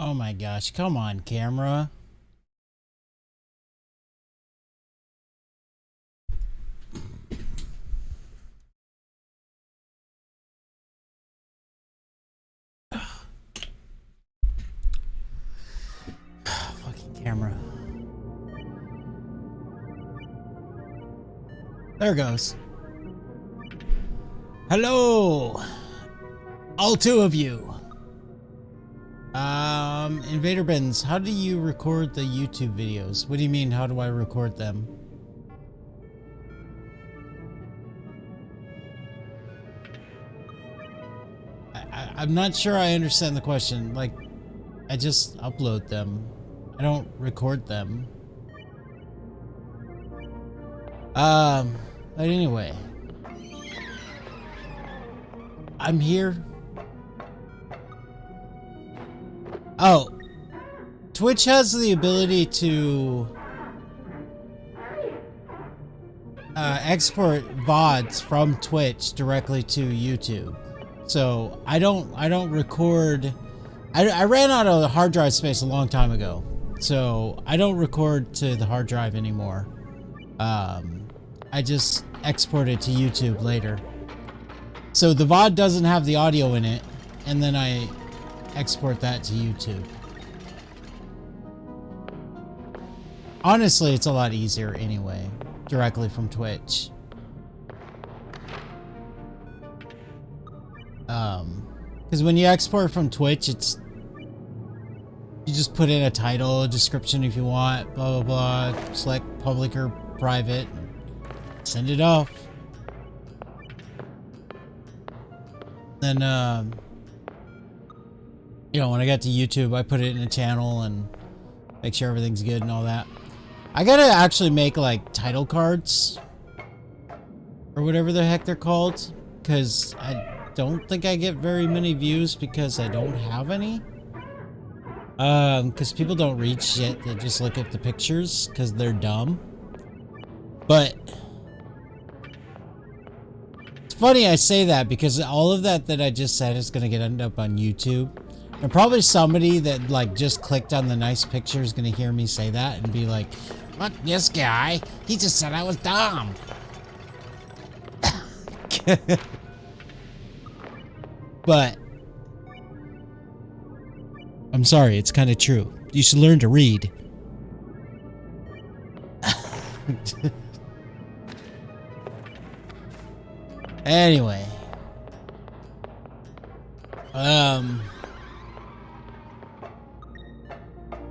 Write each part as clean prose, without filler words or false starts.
Oh my gosh, come on, camera. Fucking camera. There it goes. Hello, all two of you. Invader Bins, how do you record the YouTube videos? What do you mean, how do I record them? I'm not sure I understand the question. Like, I just upload them. I don't record them. But anyway. I'm here. Oh. Twitch has the ability to export VODs from Twitch directly to YouTube. So I don't record. I ran out of hard drive space a long time ago, so I don't record to the hard drive anymore. I just export it to YouTube later. So the VOD doesn't have the audio in it, and then I export that to YouTube. Honestly, it's a lot easier anyway, directly from Twitch. Because when you export from Twitch, it's you just put in a title, a description if you want, blah blah blah, select public or private, send it off. Then you know, when I got to YouTube, I put it in a channel and make sure everything's good and all that. I gotta actually make like title cards or whatever the heck they're called, because I don't think I get very many views because I don't have any. Because people don't read shit, they just look at the pictures because they're dumb. But it's funny I say that because all of that I just said is gonna end up on YouTube. And probably somebody that like just clicked on the nice picture is gonna hear me say that and be like, "Look, this guy, he just said I was dumb." But I'm sorry, it's kind of true. You should learn to read. Anyway.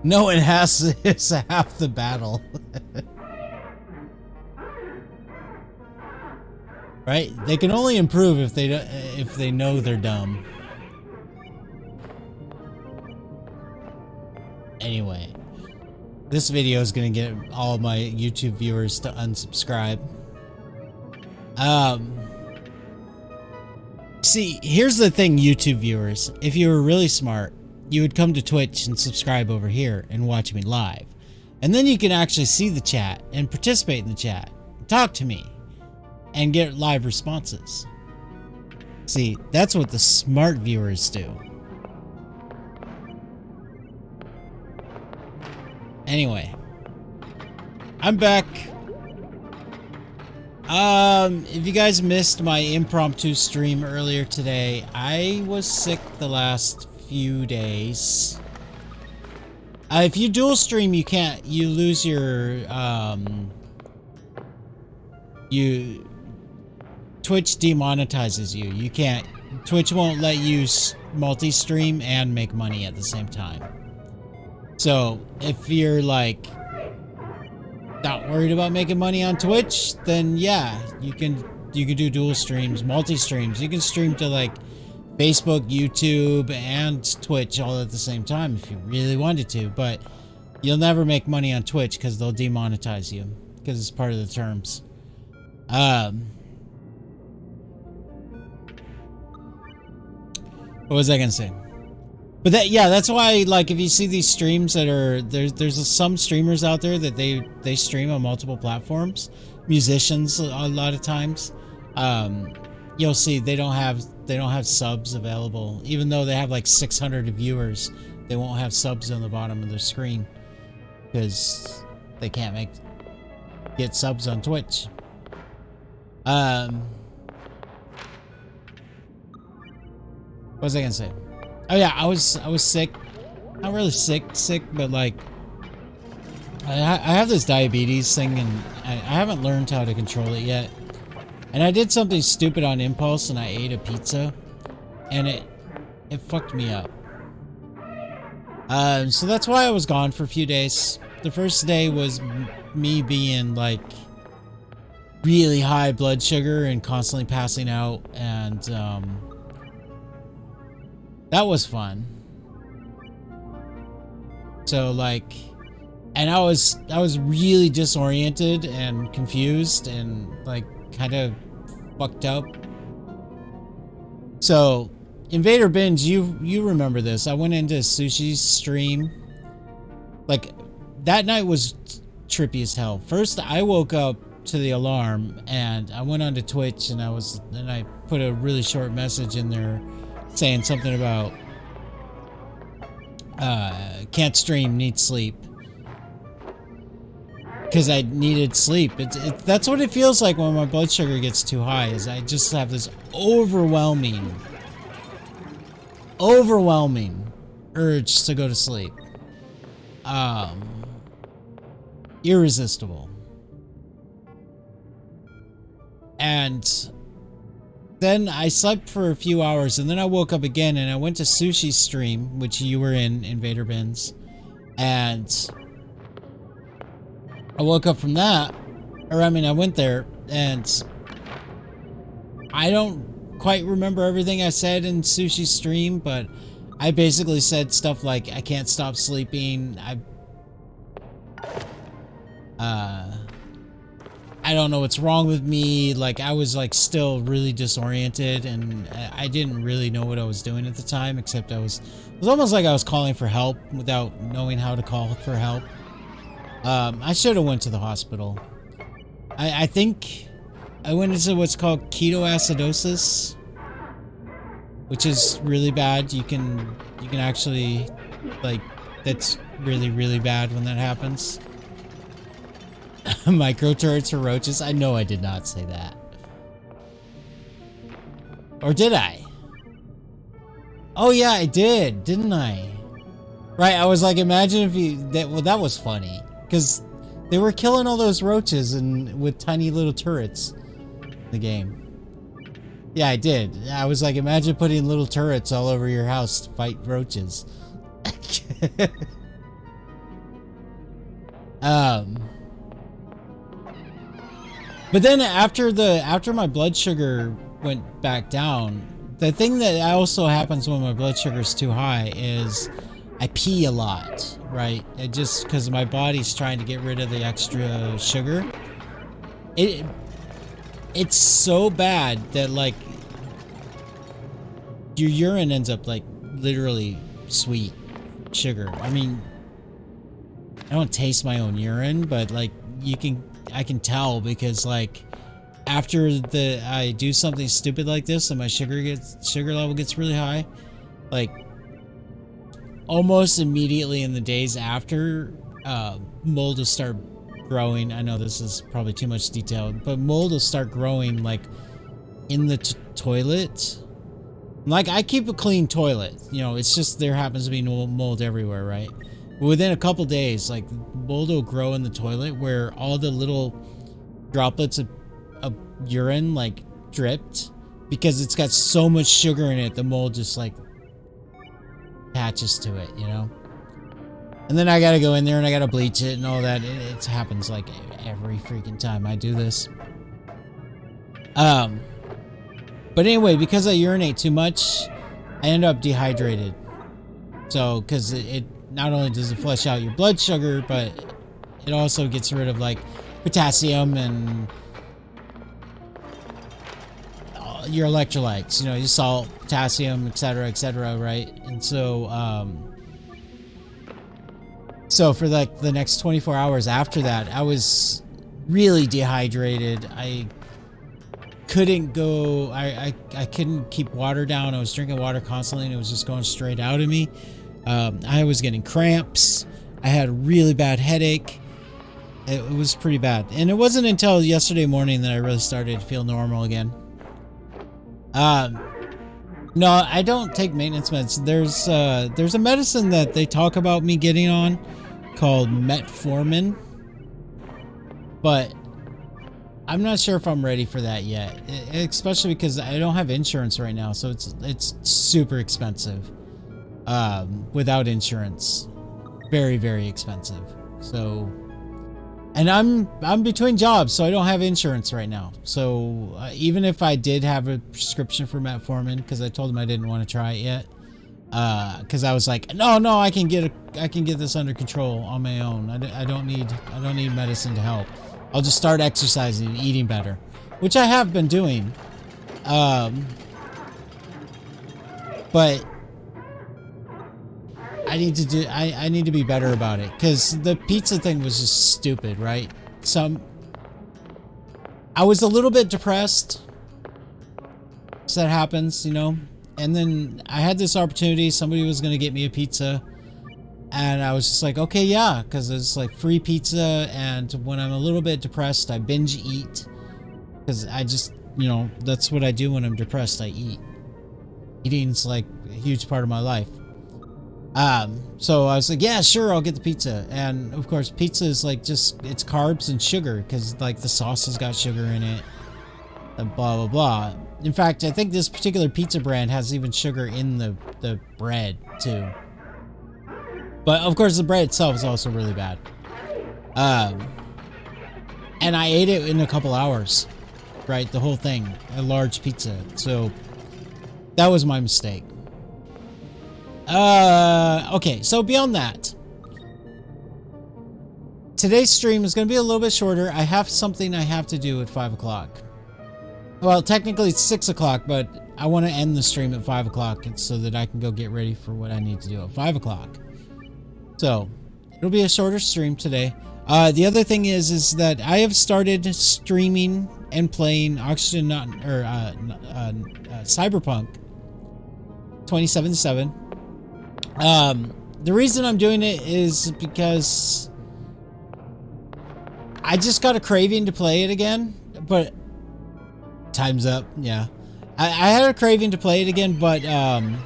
No one has is half the battle. Right? They can only improve if they know they're dumb. Anyway, this video is gonna get all of my YouTube viewers to unsubscribe. See, here's the thing, YouTube viewers. If you were really smart, you would come to Twitch and subscribe over here and watch me live. And then you can actually see the chat and participate in the chat, talk to me, and get live responses. See, that's what the smart viewers do. Anyway, I'm back. If you guys missed my impromptu stream earlier today, I was sick the last few days. If you dual stream, you lose your, Twitch demonetizes you. You can't, Twitch won't let you multi-stream and make money at the same time. So, if you're like, not worried about making money on Twitch, then yeah, you can do dual streams, multi-streams. You can stream to like Facebook, YouTube, and Twitch all at the same time if you really wanted to, but you'll never make money on Twitch because they'll demonetize you because it's part of the terms. What was I gonna say? But that's why, like, if you see these streams that are there's some streamers out there that they stream on multiple platforms, musicians a lot of times, you'll see they don't have subs available, even though they have like 600 viewers. they won't have subs on the bottom of their screen because they can't get subs on Twitch. What was I gonna say? Oh yeah, I was sick. Not really sick, but like I have this diabetes thing, and I haven't learned how to control it yet. And I did something stupid on impulse, and I ate a pizza, and it fucked me up. So that's why I was gone for a few days. The first day was me being like really high blood sugar and constantly passing out, and that was fun. So like, and I was really disoriented and confused and like kind of fucked up. So Invader Binge, you remember this. I went into Sushi's stream. Like, that night was trippy as hell. First, I woke up to the alarm and I went onto Twitch, and I put a really short message in there saying something about can't stream, need sleep. Because I needed sleep. That's what it feels like when my blood sugar gets too high, is I just have this overwhelming urge to go to sleep. Irresistible. And then I slept for a few hours, and then I woke up again, and I went to Sushi's stream, which you were in, Invader Bins, and I woke up from that, or I mean, I went there, and I don't quite remember everything I said in Sushi's stream, but I basically said stuff like, I can't stop sleeping, I don't know what's wrong with me. Like, I was like still really disoriented, and I didn't really know what I was doing at the time, except it was almost like I was calling for help without knowing how to call for help. I should have went to the hospital. I think I went into what's called ketoacidosis, which is really bad. You can actually, like, that's really, really bad when that happens. Micro turrets or roaches? I know I did not say that. Or did I? Oh yeah, I did, didn't I? Right, I was like, imagine if well, that was funny. Because they were killing all those roaches and with tiny little turrets in the game. Yeah, I did. I was like, imagine putting little turrets all over your house to fight roaches. But then after my blood sugar went back down, the thing that also happens when my blood sugar is too high is I pee a lot, right? Just because my body's trying to get rid of the extra sugar. It's so bad that like your urine ends up like literally sweet sugar. I mean, I don't taste my own urine, but like I can tell, because like after I do something stupid like this and my sugar level gets really high, like almost immediately in the days after, mold will start growing. I know this is probably too much detail, but mold will start growing like in the toilet. Like, I keep a clean toilet, you know, it's just there happens to be mold everywhere, right? Within a couple days, like, mold will grow in the toilet where all the little droplets of urine, like, dripped. Because it's got so much sugar in it, the mold just, like, attaches to it, you know? And then I gotta go in there and I gotta bleach it and all that. It happens, like, every freaking time I do this. But anyway, because I urinate too much, I end up dehydrated. So, because it not only does it flush out your blood sugar, but it also gets rid of like potassium and your electrolytes, you know, your salt, potassium, etc., right? And so, so for like the next 24 hours after that, I was really dehydrated. I couldn't go, I couldn't keep water down. I was drinking water constantly and it was just going straight out of me. I was getting cramps. I had a really bad headache. It was pretty bad. And it wasn't until yesterday morning that I really started to feel normal again. No, I don't take maintenance meds. There's a medicine that they talk about me getting on called metformin. But I'm not sure if I'm ready for that yet. Especially because I don't have insurance right now, so it's super expensive. Without insurance. Very, very expensive. So, and I'm between jobs, so I don't have insurance right now. So even if I did have a prescription for metformin, because I told them I didn't want to try it yet, because I was like, no, I can get this under control on my own. I don't need medicine to help. I'll just start exercising and eating better, which I have been doing. But I need to be better about it, because the pizza thing was just stupid, right? I was a little bit depressed. So that happens, you know? And then I had this opportunity, somebody was going to get me a pizza, and I was just like, okay, yeah, because it's like free pizza, and when I'm a little bit depressed, I binge eat, because I just, you know, that's what I do when I'm depressed, I eat. Eating's like a huge part of my life. So I was like, yeah, sure, I'll get the pizza. And of course, pizza is like just, it's carbs and sugar, because like the sauce has got sugar in it, and blah, blah, blah. In fact, I think this particular pizza brand has even sugar in the bread too. But of course, the bread itself is also really bad. And I ate it in a couple hours, right? The whole thing, a large pizza. So that was my mistake. Okay, so beyond that, today's stream is going to be a little bit shorter. I have something I have to do at 5 o'clock. Well, technically it's 6 o'clock, but I want to end the stream at 5 o'clock so that I can go get ready for what I need to do at 5 o'clock. So, it'll be a shorter stream today. The other thing is that I have started streaming and playing Cyberpunk 2077. The reason I'm doing it is because I just got a craving to play it again, but time's up. Yeah, I had a craving to play it again, but I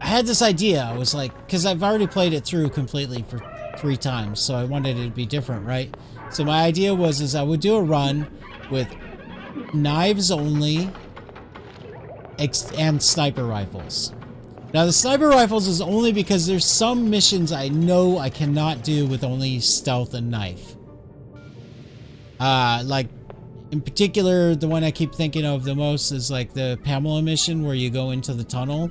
had this idea. I was like, because I've already played it through completely for 3 times, so I wanted it to be different, right? So my idea was I would do a run with knives only and sniper rifles. Now the sniper rifles is only because there's some missions I know I cannot do with only stealth and knife. Like in particular, the one I keep thinking of the most is like the Pamela mission where you go into the tunnel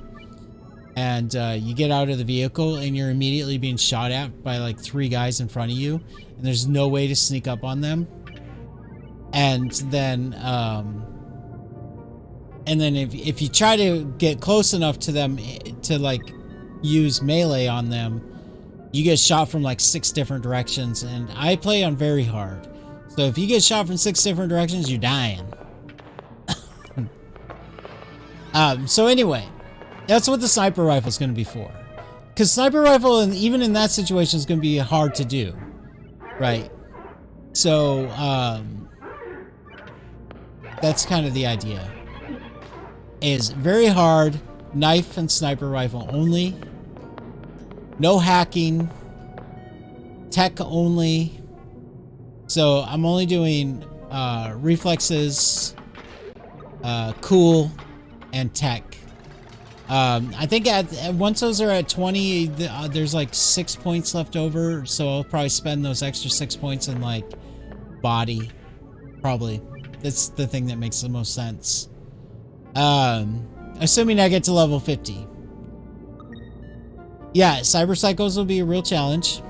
and you get out of the vehicle and you're immediately being shot at by like 3 guys in front of you, and there's no way to sneak up on them. And then if you try to get close enough to them to like use melee on them, you get shot from like 6 different directions, and I play on very hard. So if you get shot from 6 different directions, you're dying. So anyway, that's what the sniper rifle is going to be for. Because sniper rifle, and even in that situation, is going to be hard to do, right? So that's kind of the idea. Is very hard, knife and sniper rifle only, no hacking, tech only. So I'm only doing reflexes, cool, and tech. I think once those are at 20, there's like 6 points left over, so I'll probably spend those extra 6 points in like body, probably. That's the thing that makes the most sense. Assuming I get to level 50. Yeah, cyber cycles will be a real challenge.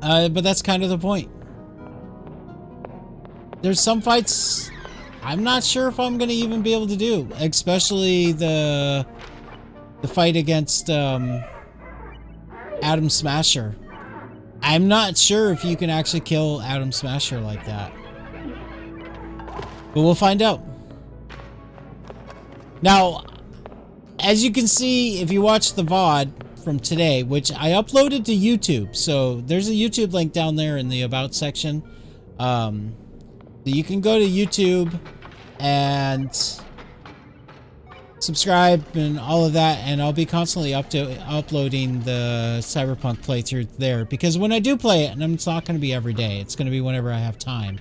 But that's kind of the point. There's some fights I'm not sure if I'm gonna even be able to do, especially the fight against Adam Smasher. I'm not sure if you can actually kill Adam Smasher like that. But we'll find out. Now, as you can see, if you watch the VOD from today, which I uploaded to YouTube, so there's a YouTube link down there in the About section. So you can go to YouTube and subscribe and all of that, and I'll be constantly uploading the Cyberpunk playthrough there, because when I do play it, and it's not going to be every day, it's going to be whenever I have time.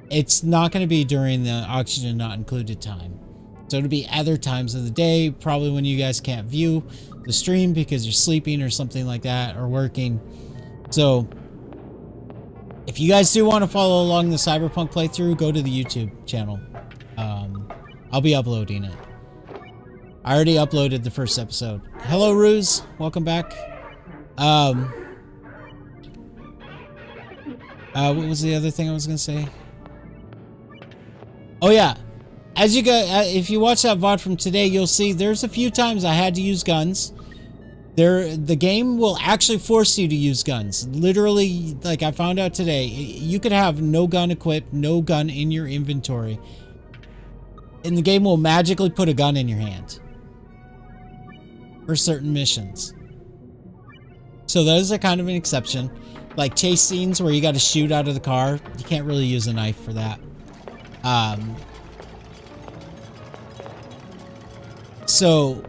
It's not going to be during the Oxygen Not Included time. So it'll be other times of the day, probably when you guys can't view the stream because you're sleeping or something like that, or working. So if you guys do want to follow along the Cyberpunk playthrough, go to the YouTube channel. I'll be uploading it. I already uploaded the first episode. Hello, Ruse. Welcome back. What was the other thing I was going to say? Oh, yeah. As you guys, if you watch that VOD from today, you'll see there's a few times I had to use guns. The game will actually force you to use guns. Literally, like I found out today, you could have no gun equipped, no gun in your inventory, and the game will magically put a gun in your hand for certain missions. So that is a kind of an exception. Like chase scenes where you got to shoot out of the car, you can't really use a knife for that. So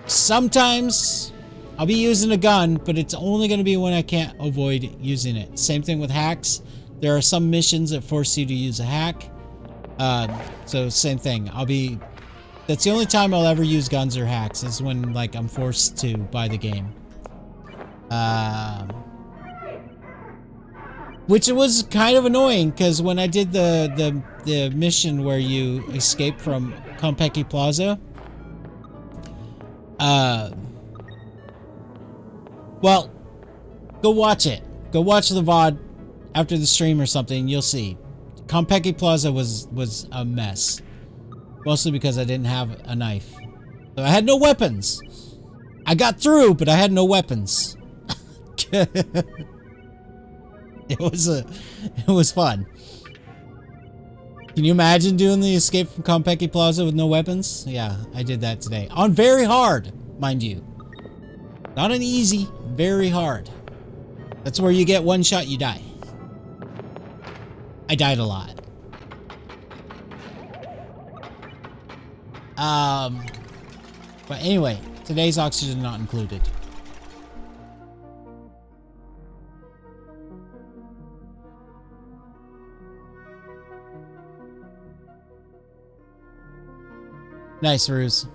sometimes I'll be using a gun, but it's only going to be when I can't avoid using it. Same thing with hacks. There are some missions that force you to use a hack. So same thing. That's the only time I'll ever use guns or hacks, is when like I'm forced to by the game. Which was kind of annoying, because when I did the mission where you escape from Konpeki Plaza, well, go watch it. Go watch the VOD after the stream or something. You'll see. Konpeki Plaza was a mess. Mostly because I didn't have a knife. So I had no weapons. I got through, but I had no weapons. It was fun. Can you imagine doing the escape from Konpeki Plaza with no weapons? Yeah, I did that today. On very hard, mind you. Not an easy, very hard. That's where you get one shot, you die. I died a lot. But anyway, today's Oxygen Not Included. Nice, Ruse.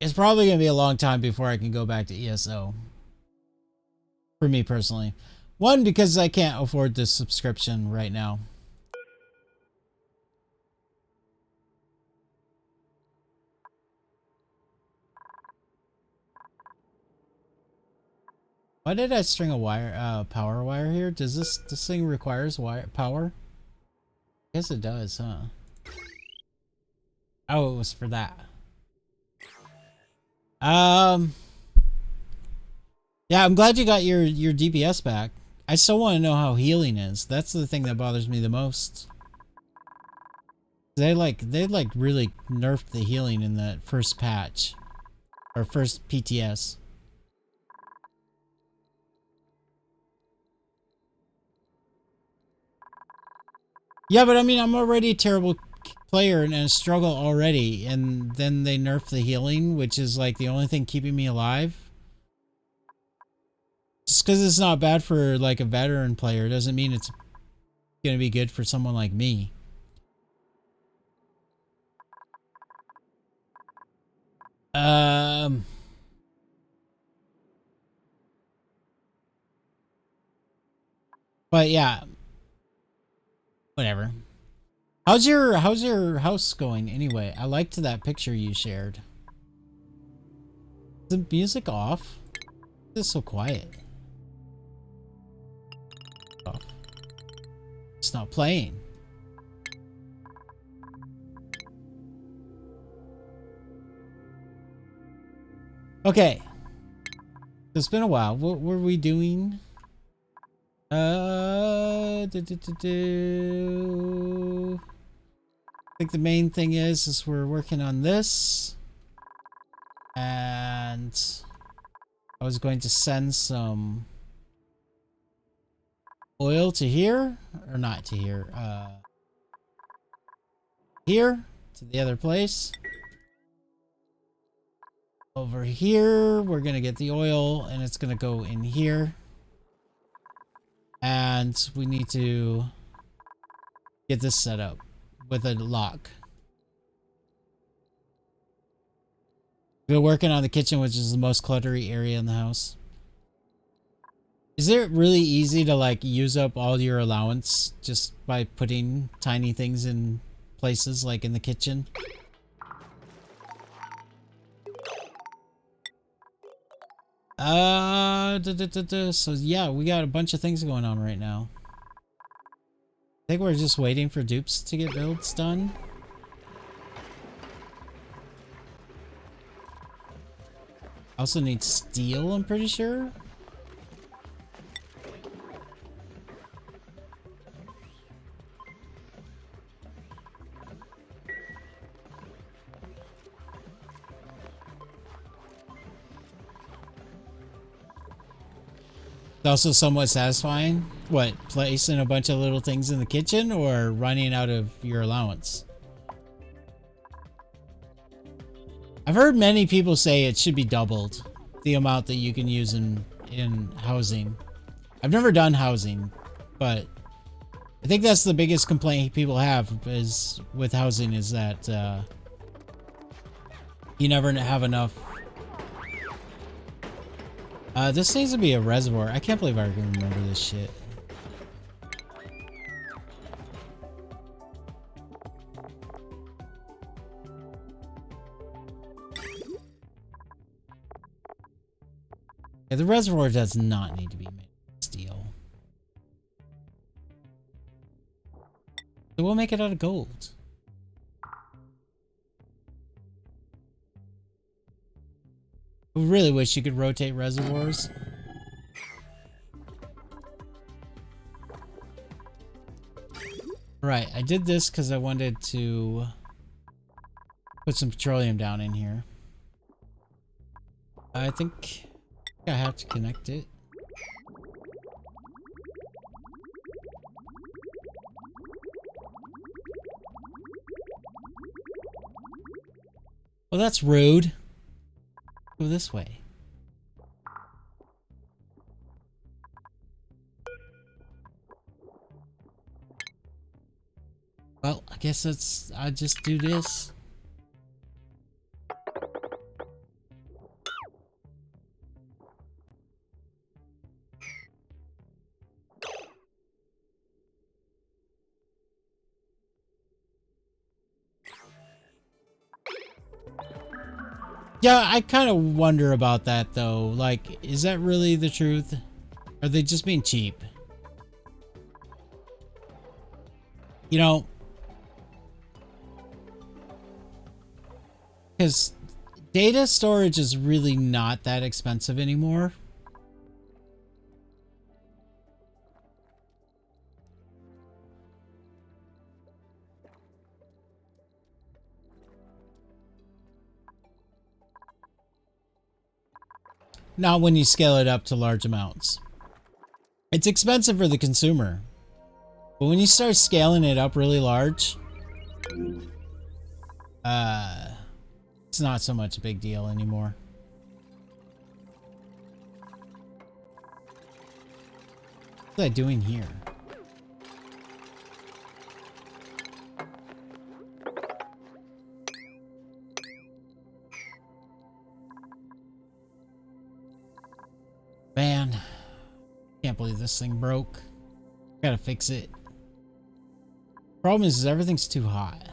It's probably going to be a long time before I can go back to ESO. For me personally. One, because I can't afford this subscription right now. Why did I string a wire, power wire here? Does this thing requires power? I guess it does, huh? Oh, it was for that. Yeah, I'm glad you got your DPS back. I still want to know how healing is. That's the thing that bothers me the most. They really nerfed the healing in that first patch. Or first PTS. Yeah, but I mean, I'm already a terrible player and a struggle already, and then they nerf the healing, which is like the only thing keeping me alive. Just because it's not bad for like a veteran player doesn't mean it's gonna be good for someone like me. But yeah, whatever. How's your house going anyway? I liked that picture you shared. Is the music off? It's so quiet. Oh. It's not playing. Okay. It's been a while. What were we doing? I think the main thing is we're working on this. And I was going to send some oil to here. Or not to here. Here. To the other place. Over here, we're going to get the oil, and it's going to go in here. And we need to get this set up with a lock. We're working on the kitchen, which is the most cluttery area in the house. Is it really easy to like use up all your allowance just by putting tiny things in places like in the kitchen? So yeah, we got a bunch of things going on right now. I think we're just waiting for dupes to get builds done. I also need steel, I'm pretty sure. It's also somewhat satisfying. What, placing a bunch of little things in the kitchen or running out of your allowance? I've heard many people say it should be doubled, the amount that you can use in housing. I've never done housing, but I think that's the biggest complaint people have is with housing is that you never have enough. This needs to be a reservoir. I can't believe I can remember this shit. Yeah, the reservoir does not need to be made of steel. So we'll make it out of gold. I really wish you could rotate reservoirs. Right, I did this because I wanted to put some petroleum down in here. I think I have to connect it. Well, that's rude. Go this way. Well, I guess I'll just do this. Yeah, I kind of wonder about that though. Like, is that really the truth? Are they just being cheap? You know, because data storage is really not that expensive anymore. Not when you scale it up to large amounts. It's expensive for the consumer. But when you start scaling it up really large, it's not so much a big deal anymore. What am I doing here? Man, can't believe this thing broke. Gotta fix it. Problem is everything's too hot.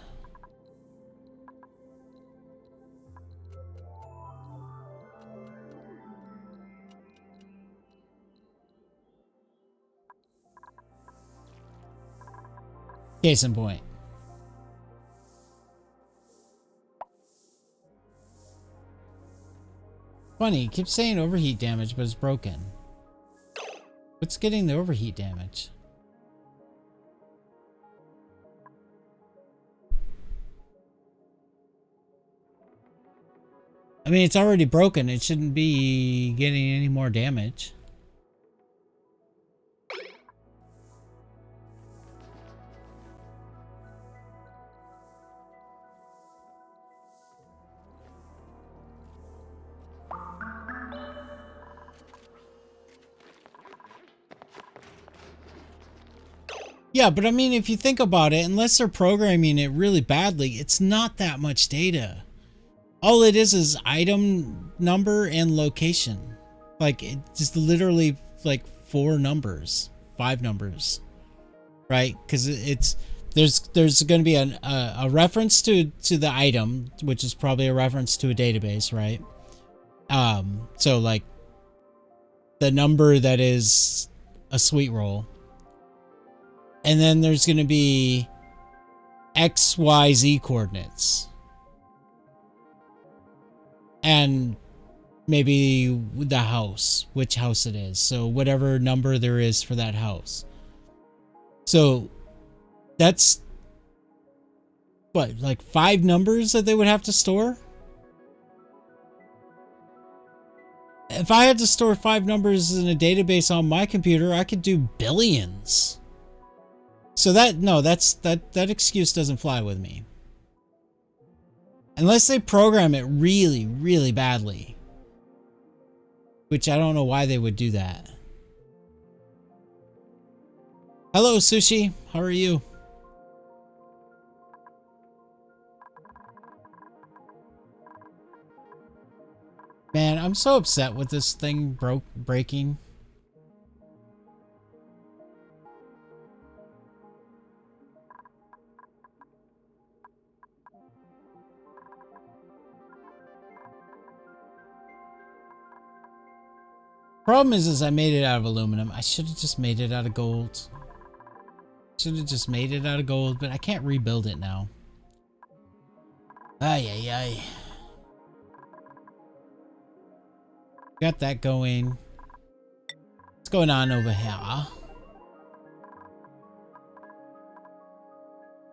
Case in point. Funny, it keeps saying overheat damage, but it's broken. What's getting the overheat damage? I mean, it's already broken. It shouldn't be getting any more damage. Yeah, but I mean, if you think about it, unless they're programming it really badly, it's not that much data. All it is item number and location. Like, it's just literally like 4 numbers, 5 numbers, right? Because there's going to be a reference to the item, which is probably a reference to a database, right? So like the number that is a sweet roll. And then there's going to be XYZ coordinates. And maybe the house, which house it is. So whatever number there is for that house. So that's what, like 5 numbers that they would have to store? If I had to store 5 numbers in a database on my computer, I could do billions. So that excuse doesn't fly with me. Unless they program it really, really badly. Which I don't know why they would do that. Hello, Sushi. How are you? Man, I'm so upset with this thing breaking. Problem is I made it out of aluminum. I should have just made it out of gold. Should have just made it out of gold, but I can't rebuild it now. Ay, ay, ay. Got that going. What's going on over here?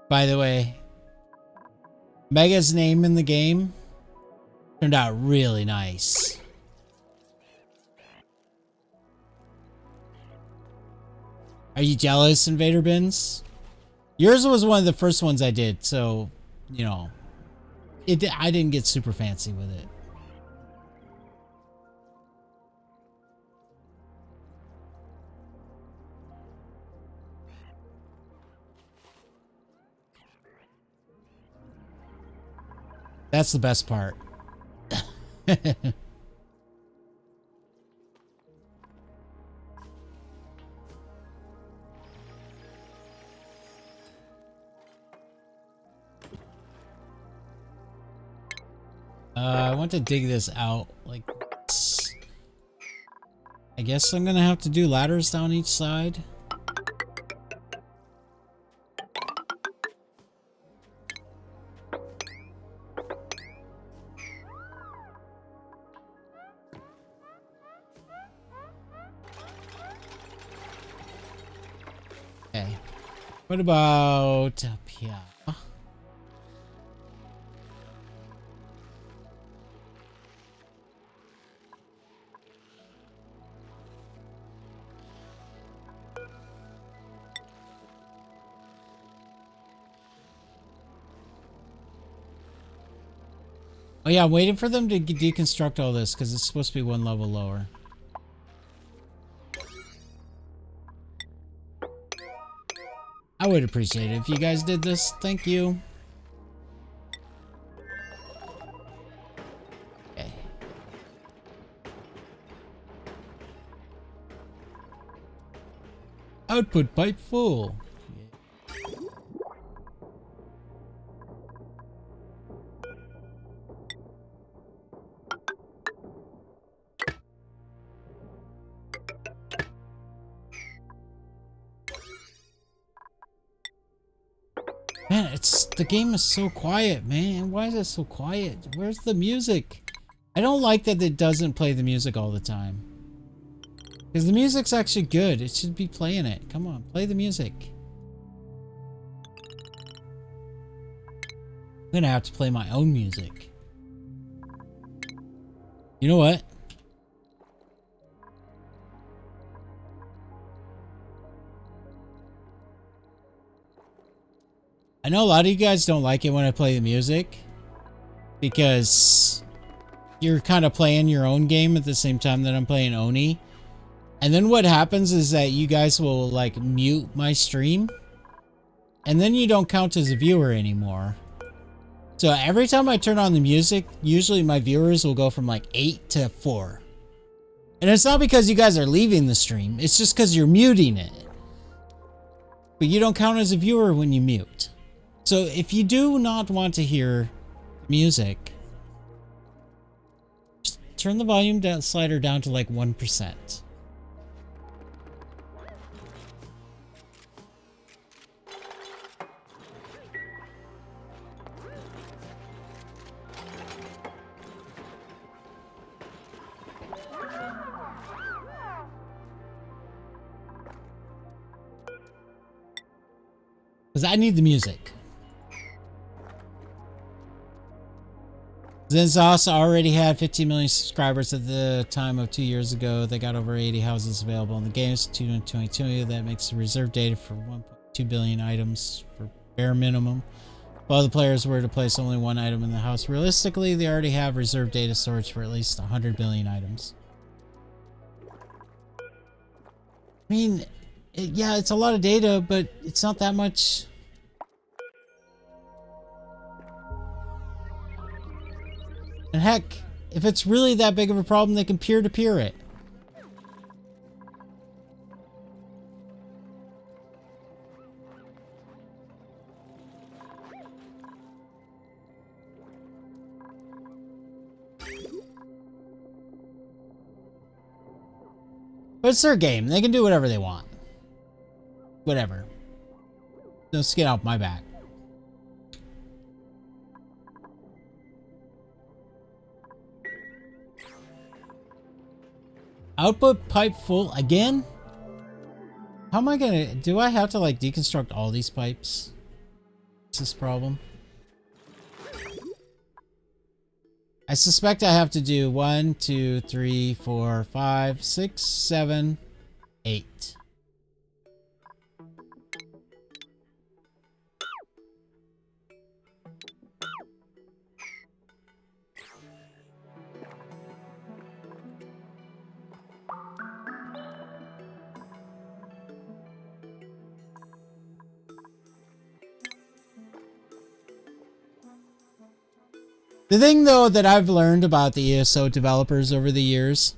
By the way, Mega's name in the game turned out really nice. Are you jealous, Invader Bins? Yours was one of the first ones I did, so, you know, I didn't get super fancy with it. That's the best part. I want to dig this out like this. I guess I'm gonna have to do ladders down each side. Okay. What about up here? Oh yeah, I'm waiting for them to deconstruct all this because it's supposed to be 1 level lower. I would appreciate it if you guys did this. Thank you. Okay. Output pipe full. Man, the game is so quiet, man. Why is it so quiet? Where's the music? I don't like that it doesn't play the music all the time. Because the music's actually good. It should be playing it. Come on, play the music. I'm gonna have to play my own music. You know what? I know a lot of you guys don't like it when I play the music because you're kind of playing your own game at the same time that I'm playing Oni. And then what happens is that you guys will like mute my stream and then you don't count as a viewer anymore. So every time I turn on the music, usually my viewers will go from like 8 to 4. And it's not because you guys are leaving the stream, it's just because you're muting it. But you don't count as a viewer when you mute. So if you do not want to hear music, just turn the volume slider down to like 1%. Because I need the music. Zinzos already had 15 million subscribers at the time of 2 years ago. They got over 80 houses available in the games. 2022. That makes the reserve data for 1.2 billion items for bare minimum. If all the players were to place only one item in the house, realistically, they already have reserve data storage for at least 100 billion items. I mean, yeah, it's a lot of data, but it's not that much. And heck, if it's really that big of a problem, they can peer-to-peer it. But it's their game. They can do whatever they want. Whatever. Don't get off my back. Output pipe full again? How am I gonna... Do I have to like deconstruct all these pipes? What's this problem? I suspect I have to do 1, 2, 3, 4, 5, 6, 7, 8. The thing, though, that I've learned about the ESO developers over the years,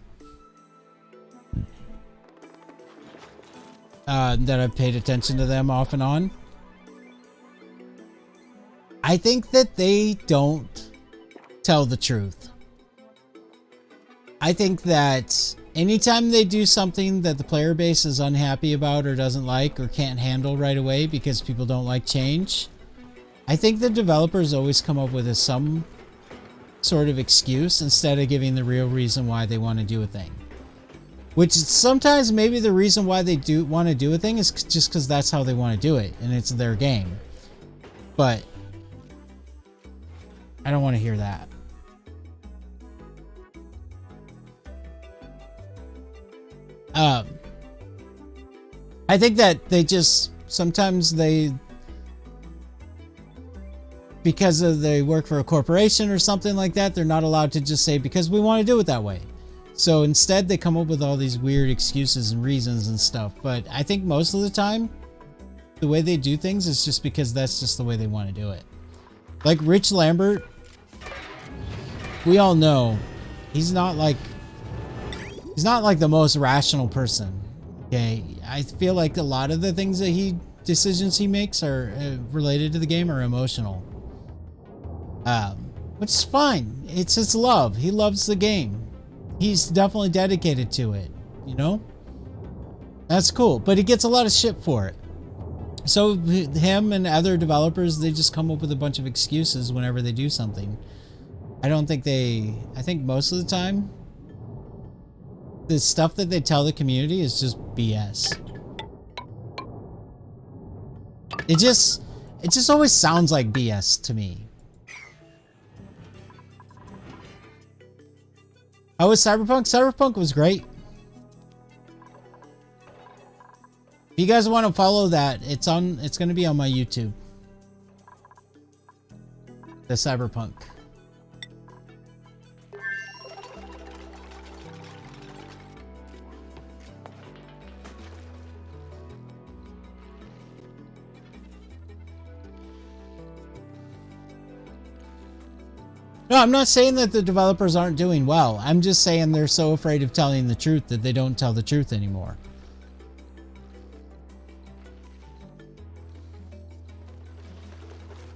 that I've paid attention to them off and on, I think that they don't tell the truth. I think that anytime they do something that the player base is unhappy about or doesn't like or can't handle right away because people don't like change, I think the developers always come up with some sort of excuse instead of giving the real reason why they want to do a thing. Which sometimes maybe the reason why they do want to do a thing is just because that's how they want to do it and it's their game. But I don't want to hear that. I think that they just sometimes because they work for a corporation or something like that, they're not allowed to just say because we want to do it that way. So instead they come up with all these weird excuses and reasons and stuff. But I think most of the time the way they do things is just because that's just the way they want to do it. Like Rich Lambert, we all know he's not like the most rational person. Okay, I feel like a lot of the things that decisions he makes are related to the game are emotional. Which is fine. It's his love. He loves the game. He's definitely dedicated to it, you know? That's cool, but he gets a lot of shit for it. So him and other developers, they just come up with a bunch of excuses whenever they do something. I don't think I think most of the time, the stuff that they tell the community is just BS. It just always sounds like BS to me. How was Cyberpunk? Cyberpunk was great. If you guys want to follow that, it's going to be on my YouTube. The Cyberpunk. No, I'm not saying that the developers aren't doing well. I'm just saying they're so afraid of telling the truth that they don't tell the truth anymore.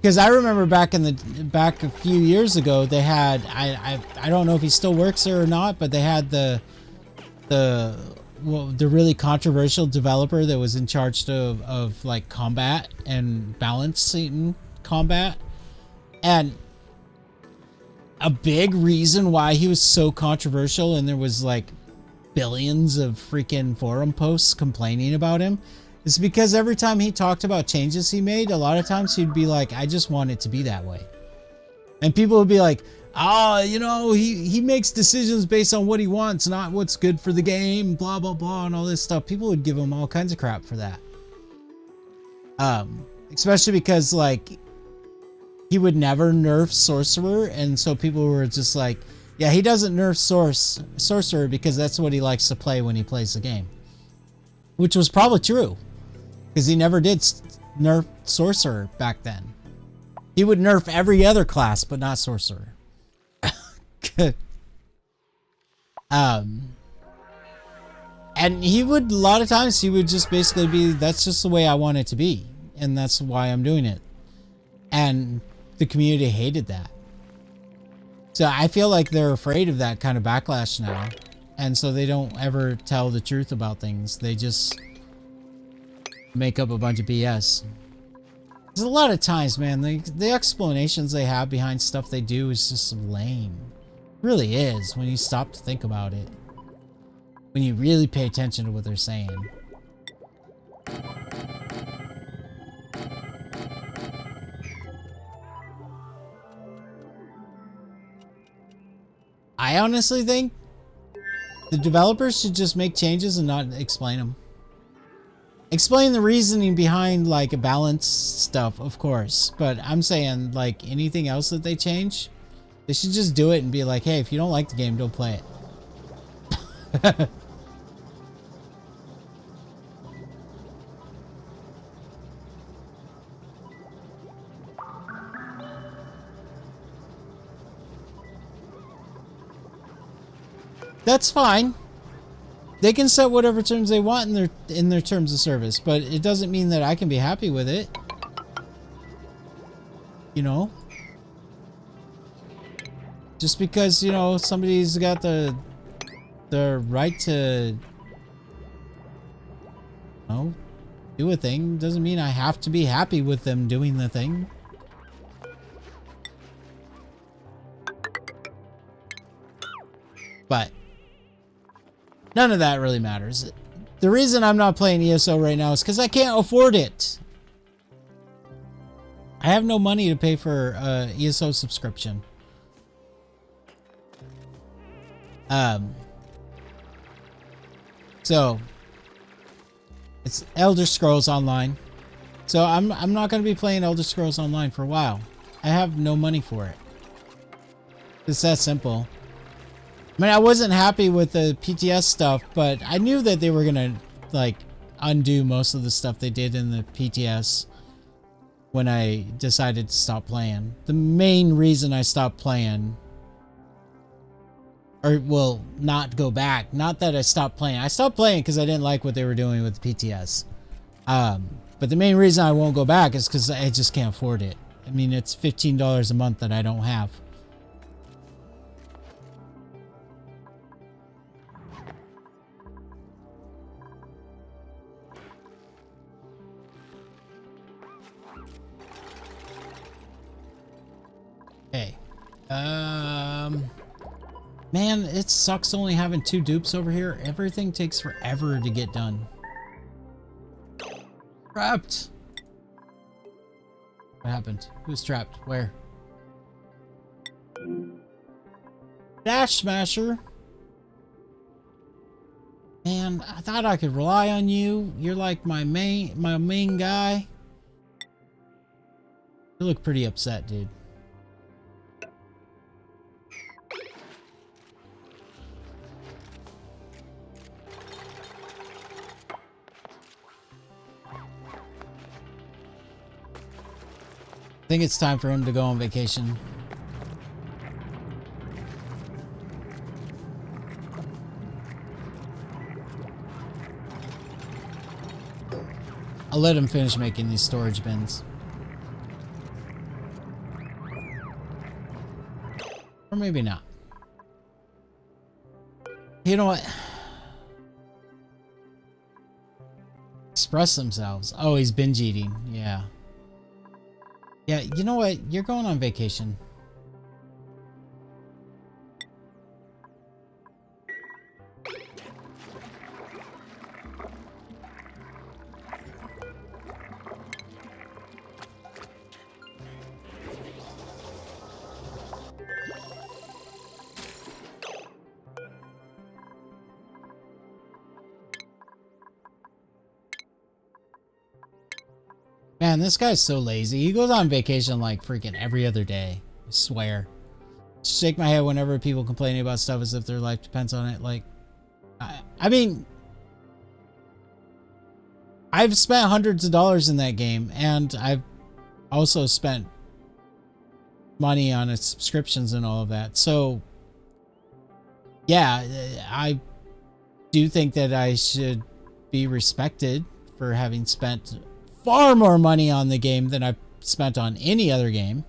Because I remember back a few years ago, they had I don't know if he still works there or not, but they had the really controversial developer that was in charge of like combat and balancing combat, and a big reason why he was so controversial and there was like billions of freaking forum posts complaining about him is because every time he talked about changes he made, a lot of times he'd be like, I just want it to be that way. And people would be like, oh, you know, he makes decisions based on what he wants, not what's good for the game, blah, blah, blah, and all this stuff. People would give him all kinds of crap for that. Especially because, like, he would never nerf Sorcerer, and so people were just like, yeah, he doesn't nerf Sorcerer because that's what he likes to play when he plays the game. Which was probably true, because he never did nerf Sorcerer back then. He would nerf every other class, but not Sorcerer. And he would, a lot of times, he would just basically be, that's just the way I want it to be, and that's why I'm doing it. And the community hated that. So I feel like they're afraid of that kind of backlash now. And so they don't ever tell the truth about things. They just make up a bunch of BS. There's a lot of times, man, the explanations they have behind stuff they do is just lame. It really is, when you stop to think about it. When you really pay attention to what they're saying. I honestly think the developers should just make changes and not explain them. Explain the reasoning behind, like, a balance stuff, of course. But I'm saying, like, anything else that they change, they should just do it and be like, hey, if you don't like the game, don't play it. That's fine. They can set whatever terms they want in their terms of service, but it doesn't mean that I can be happy with it. You know? Just because, you know, somebody's got the right to, you know, do a thing doesn't mean I have to be happy with them doing the thing. But none of that really matters. The reason I'm not playing ESO right now is because I can't afford it. I have no money to pay for ESO subscription. So it's Elder Scrolls Online. So I'm not going to be playing Elder Scrolls Online for a while. I have no money for it. It's that simple. I mean, I wasn't happy with the PTS stuff, but I knew that they were gonna, like, undo most of the stuff they did in the PTS when I decided to stop playing. The main reason I stopped playing, or, well, not go back, not that I stopped playing. I stopped playing because I didn't like what they were doing with the PTS. But the main reason I won't go back is because I just can't afford it. I mean, it's $15 a month that I don't have. Okay. Man, it sucks only having 2 dupes over here. Everything takes forever to get done. Trapped! What happened? Who's trapped? Where? Dash Smasher! Man, I thought I could rely on you. You're like my main guy. You look pretty upset, dude. I think it's time for him to go on vacation. I'll let him finish making these storage bins. Or maybe not. You know what? Express themselves. Oh, he's binge eating. Yeah. Yeah, you know what? You're going on vacation. Man, this guy's so lazy. He goes on vacation like freaking every other day. I swear. Shake my head whenever people complaining about stuff as if their life depends on it. Like, I mean, I've spent hundreds of dollars in that game, and I've also spent money on its subscriptions and all of that. So, yeah, I do think that I should be respected for having spent far more money on the game than I've spent on any other game.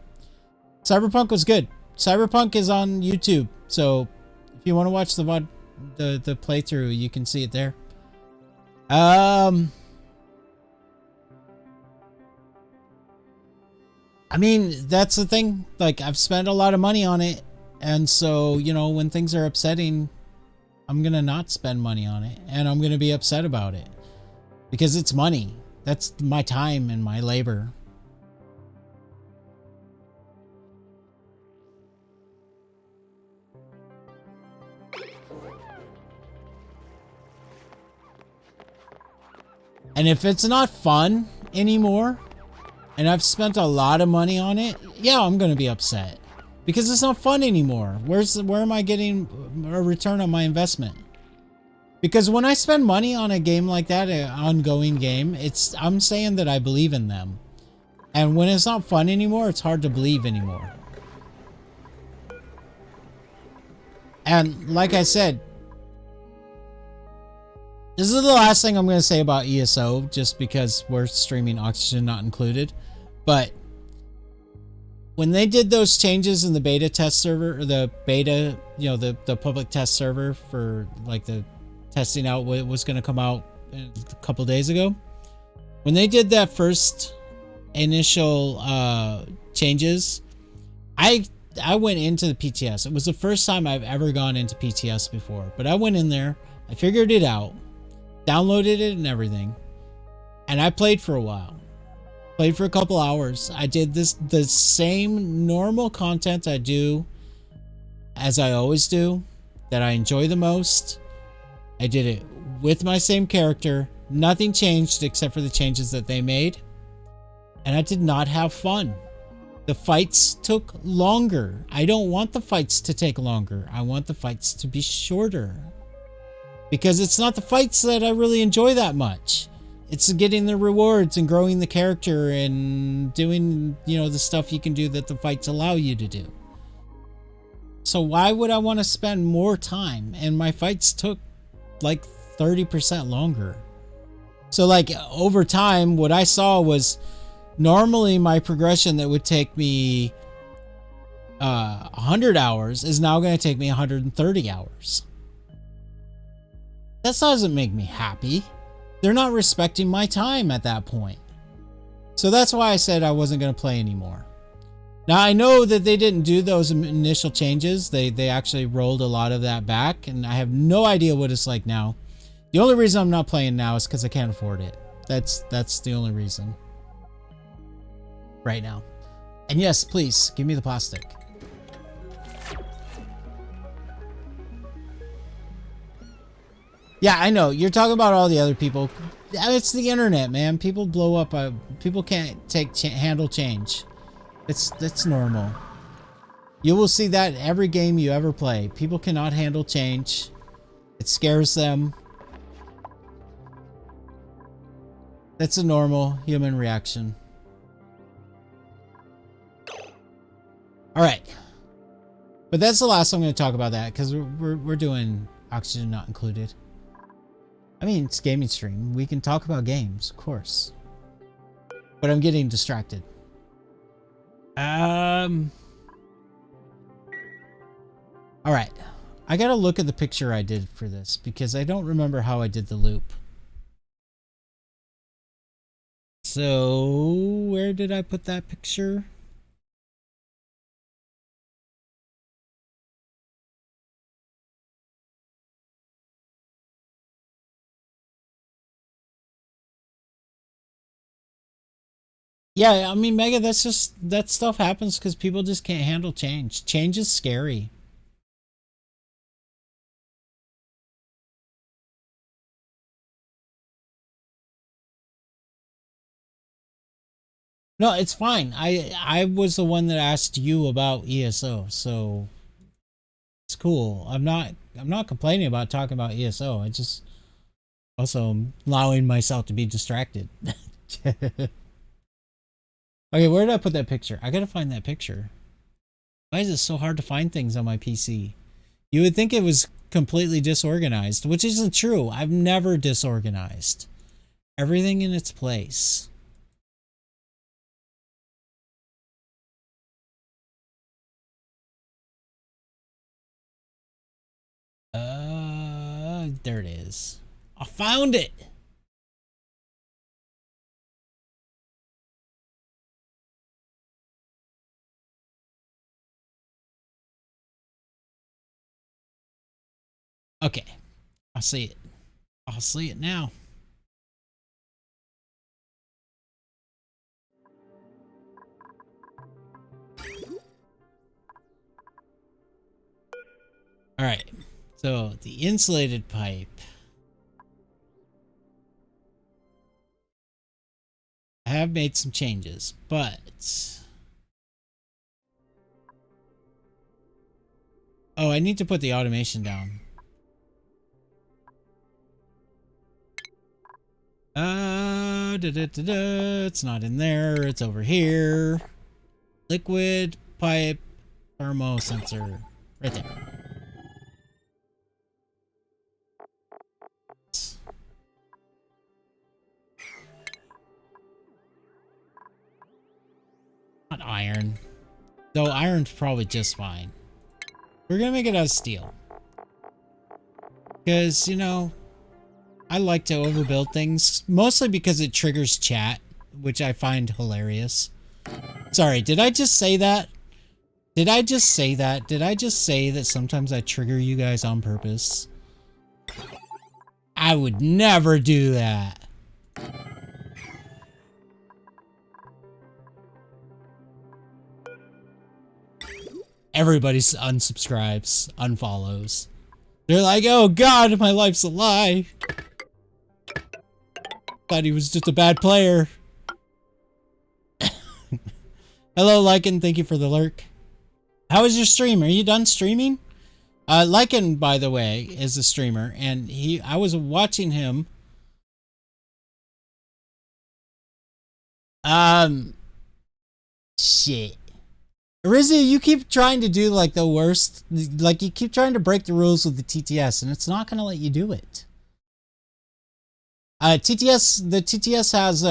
Cyberpunk was good. Cyberpunk is on YouTube, so if you want to watch the playthrough, you can see it there. I mean, that's the thing. Like, I've spent a lot of money on it, and so, you know, when things are upsetting, I'm gonna not spend money on it, and I'm gonna be upset about it because it's money. That's my time and my labor. And if it's not fun anymore, and I've spent a lot of money on it, yeah, I'm going to be upset. Because it's not fun anymore. Where am I getting a return on my investment? Because when I spend money on a game like that, an ongoing game, I'm saying that I believe in them. And when it's not fun anymore, it's hard to believe anymore. And like I said, this is the last thing I'm going to say about ESO, just because we're streaming Oxygen Not Included. But when they did those changes in the beta test server, or the beta, you know, the public test server for like the testing out what was going to come out a couple days ago, when they did that first initial changes, I went into the PTS. It was the first time I've ever gone into PTS before, but I went in there, I figured it out, downloaded it and everything, and I played for a while. Played for a couple hours. I did the same normal content I do as I always do, that I enjoy the most. I did it with my same character. Nothing changed except for the changes that they made. And I did not have fun. The fights took longer. I don't want the fights to take longer. I want the fights to be shorter. Because it's not the fights that I really enjoy that much. It's getting the rewards and growing the character and doing, you know, the stuff you can do that the fights allow you to do. So why would I want to spend more time? And my fights took like 30% longer. So like over time, what I saw was normally my progression that would take me 100 hours is now going to take me 130 hours. That doesn't make me happy. They're not respecting my time at that point. So that's why I said I wasn't going to play anymore. Now, I know that they didn't do those initial changes. They actually rolled a lot of that back, and I have no idea what it's like now. The only reason I'm not playing now is because I can't afford it. That's the only reason. Right now. And yes, please, give me the plastic. Yeah, I know. You're talking about all the other people. It's the internet, man. People blow up. People can't handle change. That's normal. You will see that in every game you ever play. People cannot handle change. It scares them. That's a normal human reaction. Alright. But that's the last I'm going to talk about that, because we're doing oxygen not included. I mean, it's gaming stream. We can talk about games, of course. But I'm getting distracted. Alright. I gotta look at the picture I did for this, because I don't remember how I did the loop. So, where did I put that picture? Yeah, I mean, Mega, that stuff happens because people just can't handle change. Change is scary. No, it's fine. I was the one that asked you about ESO, so it's cool. I'm not complaining about talking about ESO. I just also am allowing myself to be distracted. Okay, where did I put that picture? I gotta find that picture. Why is it so hard to find things on my PC? You would think it was completely disorganized, which isn't true. I've never disorganized. Everything in its place. There it is. I found it! Okay. I see it. I'll see it now. Alright. So, the insulated pipe. I have made some changes, but... Oh, I need to put the automation down. It's not in there. It's over here. Liquid pipe thermo sensor. Right there. Not iron. Though iron's probably just fine. We're gonna make it out of steel. Because, you know, I like to overbuild things. Mostly because it triggers chat, which I find hilarious. Sorry, did I just say that? Did I just say that? Did I just say that sometimes I trigger you guys on purpose? I would never do that. Everybody unsubscribes, unfollows. They're like, oh god, my life's a lie. Thought he was just a bad player. Hello, Lycan, thank you for the lurk. How is your stream? Are you done streaming? Lycan, by the way, is a streamer, and I was watching him. Shit. Rizzy, you keep trying to do like the worst, like you keep trying to break the rules with the TTS, and it's not gonna let you do it. The TTS has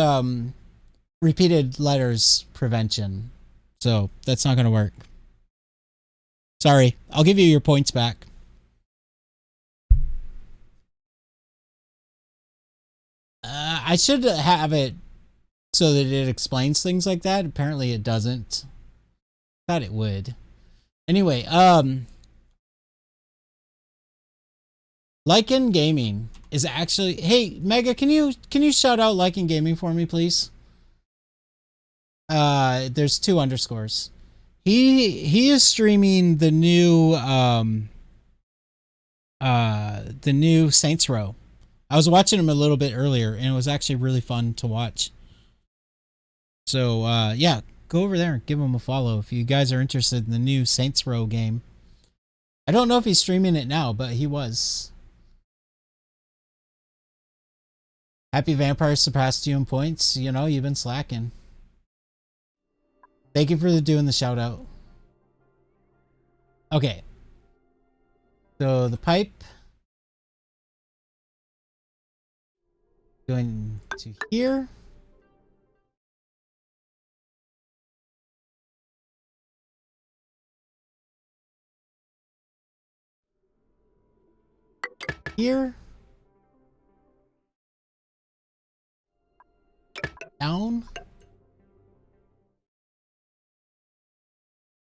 repeated letters prevention, so that's not gonna work. Sorry, I'll give you your points back. I should have it so that it explains things like that. Apparently it doesn't. Thought it would. Anyway, Lycan Gaming is actually, hey Mega, can you shout out Lycan Gaming for me, please? There's 2 underscores. He is streaming the new Saints Row. I was watching him a little bit earlier and it was actually really fun to watch. So yeah, go over there and give him a follow if you guys are interested in the new Saints Row game. I don't know if he's streaming it now, but he was. Happy Vampire surpassed you in points. You know, you've been slacking. Thank you for doing the shout out. Okay. So the pipe. Going to here. Here. Down.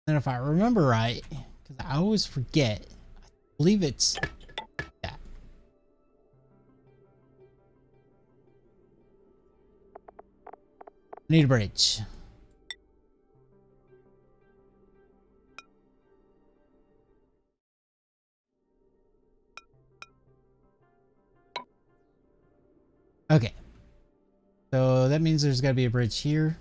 And if I remember right, because I always forget, I believe it's that. Need a bridge. Okay. So that means there's got to be a bridge here.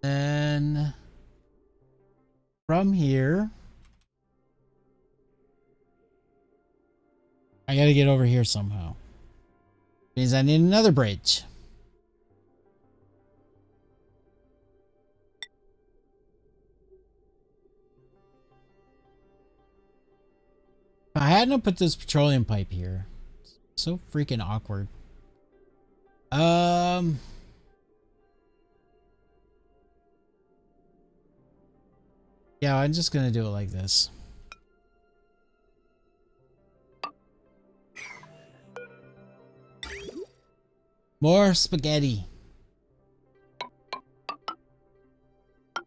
Then from here, I got to get over here somehow. Means I need another bridge. If I hadn't put this petroleum pipe here, it's so freaking awkward. Yeah, I'm just gonna do it like this. More spaghetti.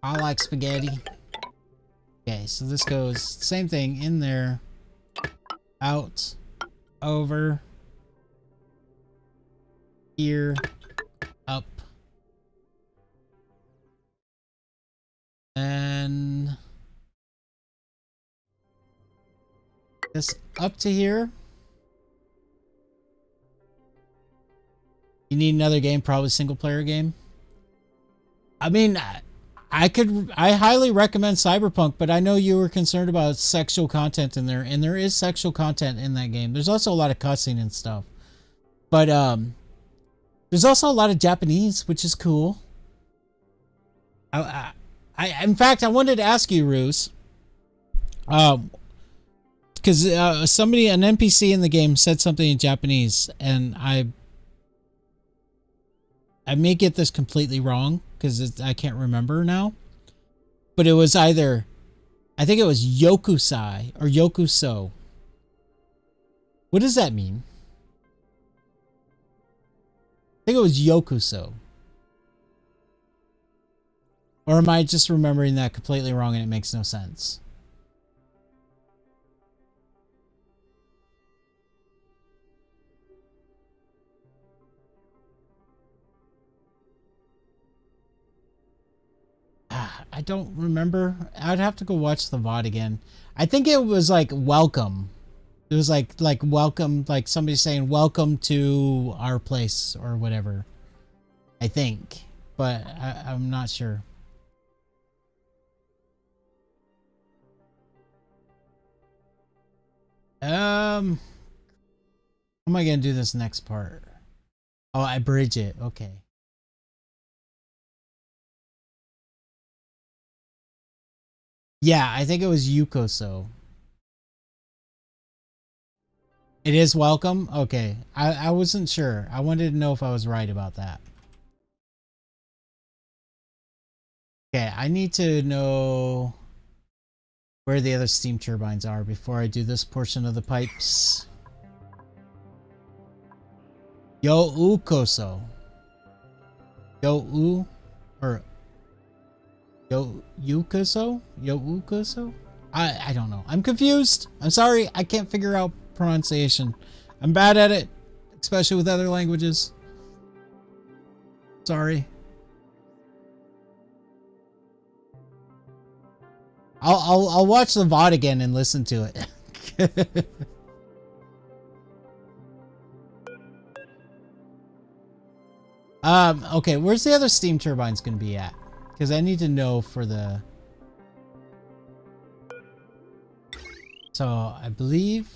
I like spaghetti. Okay, so this goes same thing in there, out, over, here, up, and this up to here. You need another game, probably single player game. I mean, I highly recommend Cyberpunk, but I know you were concerned about sexual content in there, and there is sexual content in that game. There's also a lot of cussing and stuff. But there's also a lot of Japanese, which is cool. In fact, I wanted to ask you, Ruse, because somebody, an NPC in the game, said something in Japanese, and I may get this completely wrong because I can't remember now, but it was either, I think it was yokusai or yokuso. What does that mean? I think it was yokuso. Or am I just remembering that completely wrong and it makes no sense? I don't remember. I'd have to go watch the VOD again. I think it was like welcome. It was like welcome, like somebody saying welcome to our place or whatever. I think, but I'm not sure. How am I gonna do this next part? Oh, I bridge it. Okay. Yeah, I think it was Yukoso. It is welcome? Okay. I wasn't sure. I wanted to know if I was right about that. Okay, I need to know where the other steam turbines are before I do this portion of the pipes. Yo Ukoso. Yo U or Yo Ukoso? Yo Ukoso? I don't know. I'm confused. I'm sorry. I can't figure out pronunciation. I'm bad at it, especially with other languages. Sorry. I'll watch the VOD again and listen to it. Okay, where's the other steam turbines gonna be at? Because I need to know for the... So, I believe...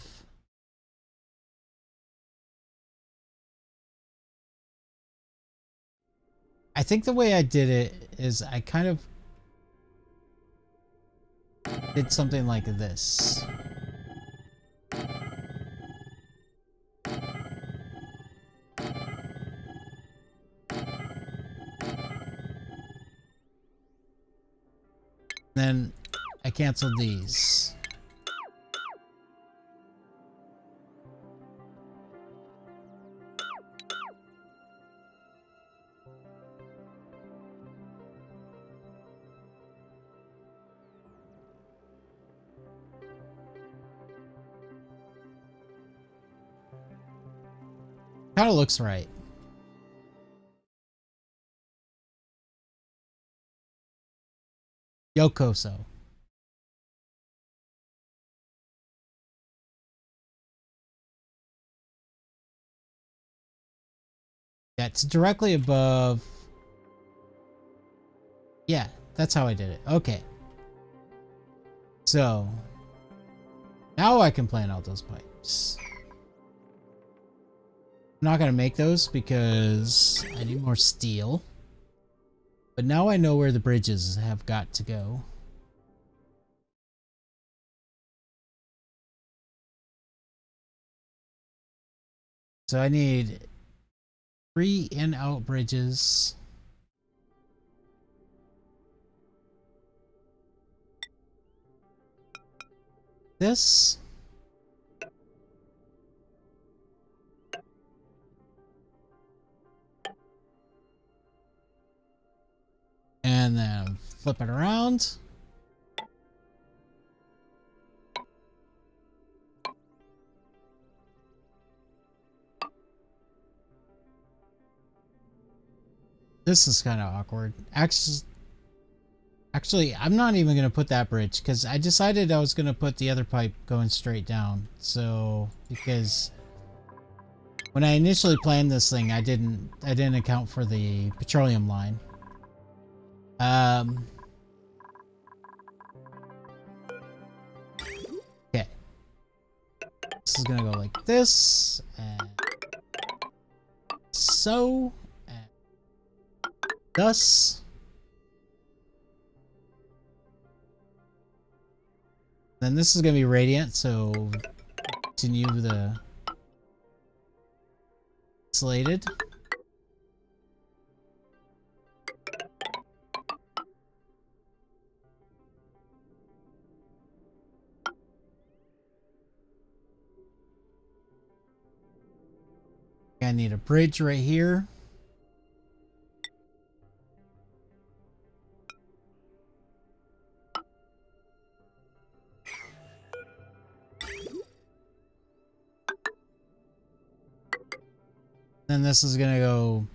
I think the way I did it is I kind of did something like this. Then I canceled these. Kind of looks right. Yokoso. Yeah, it's directly above. Yeah, that's how I did it. Okay. So now I can plan out those pipes. I'm not going to make those because I need more steel. But now I know where the bridges have got to go. So I need 3 in-out bridges. This. And then flip it around. This is kind of awkward. Actually, I'm not even going to put that bridge because I decided I was going to put the other pipe going straight down. So, because when I initially planned this thing, I didn't account for the petroleum line. Okay. This is going to go like this and so and thus. Then this is going to be radiant, so continue the insulated. I need a bridge right here. Then this is going to go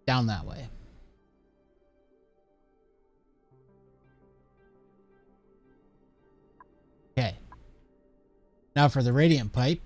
down that way. Okay. Now for the radiant pipe.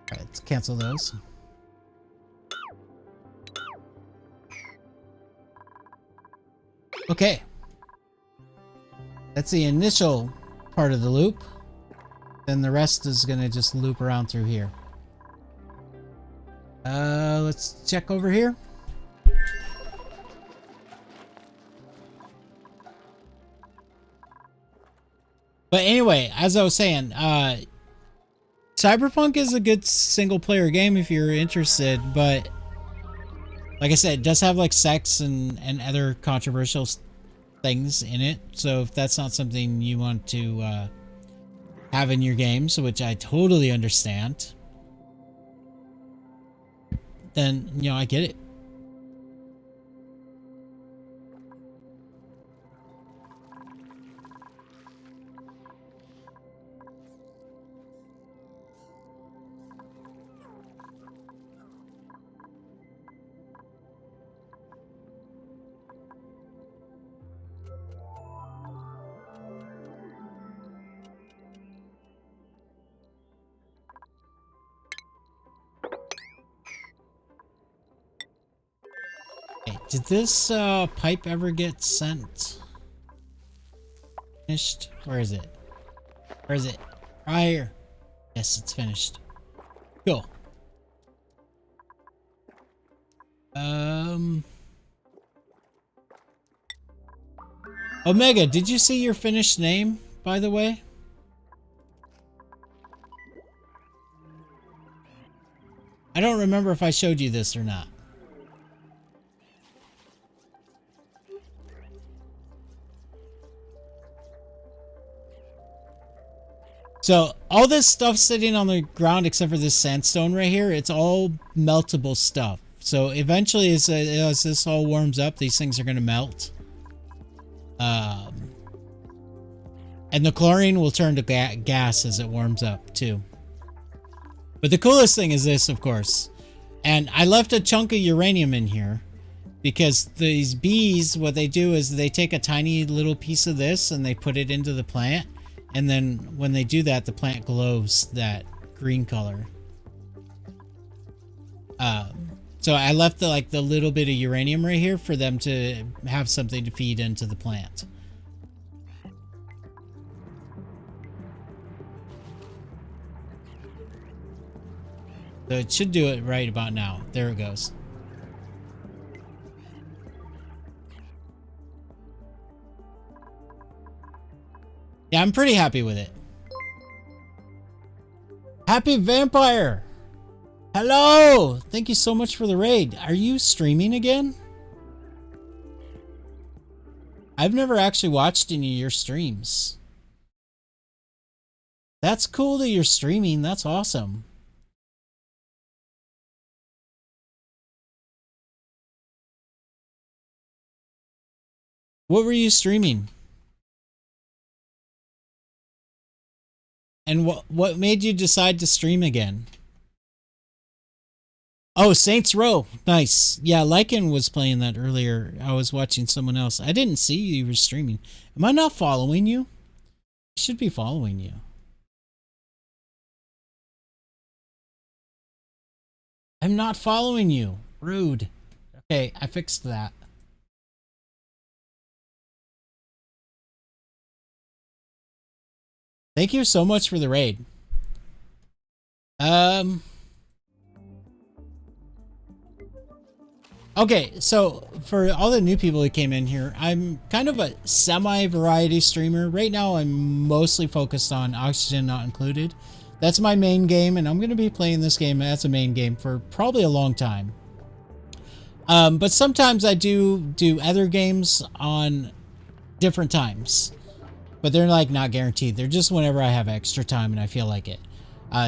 All right, let's cancel those. Okay. That's the initial part of the loop. Then the rest is gonna just loop around through here. Let's check over here. But anyway, as I was saying, Cyberpunk is a good single player game if you're interested, but like I said, it does have like sex and other controversial things in it. So if that's not something you want to have in your games, which I totally understand, then, you know, I get it. Did this pipe ever get sent? Finished? Where is it? Where is it? Right here. Yes, it's finished. Cool. Omega, did you see your finished name, by the way? I don't remember if I showed you this or not. So all this stuff sitting on the ground except for this sandstone right here, it's all meltable stuff. So eventually as this all warms up, these things are going to melt. And the chlorine will turn to gas as it warms up too. But the coolest thing is this, of course. And I left a chunk of uranium in here because these bees, what they do is they take a tiny little piece of this and they put it into the plant. And then when they do that, the plant glows that green color. So I left the little bit of uranium right here for them to have something to feed into the plant. So it should do it right about now. There it goes. Yeah, I'm pretty happy with it. Happy Vampire! Hello! Thank you so much for the raid. Are you streaming again? I've never actually watched any of your streams. That's cool that you're streaming. That's awesome. What were you streaming? And what made you decide to stream again? Oh, Saints Row. Nice. Yeah, Lycan was playing that earlier. I was watching someone else. I didn't see you were streaming. Am I not following you? I should be following you. I'm not following you. Rude. Okay, I fixed that. Thank you so much for the raid. Okay, so for all the new people who came in here, I'm kind of a semi-variety streamer. Right now, I'm mostly focused on Oxygen Not Included. That's my main game, and I'm going to be playing this game as a main game for probably a long time. But sometimes I do other games on different times. But they're like not guaranteed. They're just whenever I have extra time and I feel like it.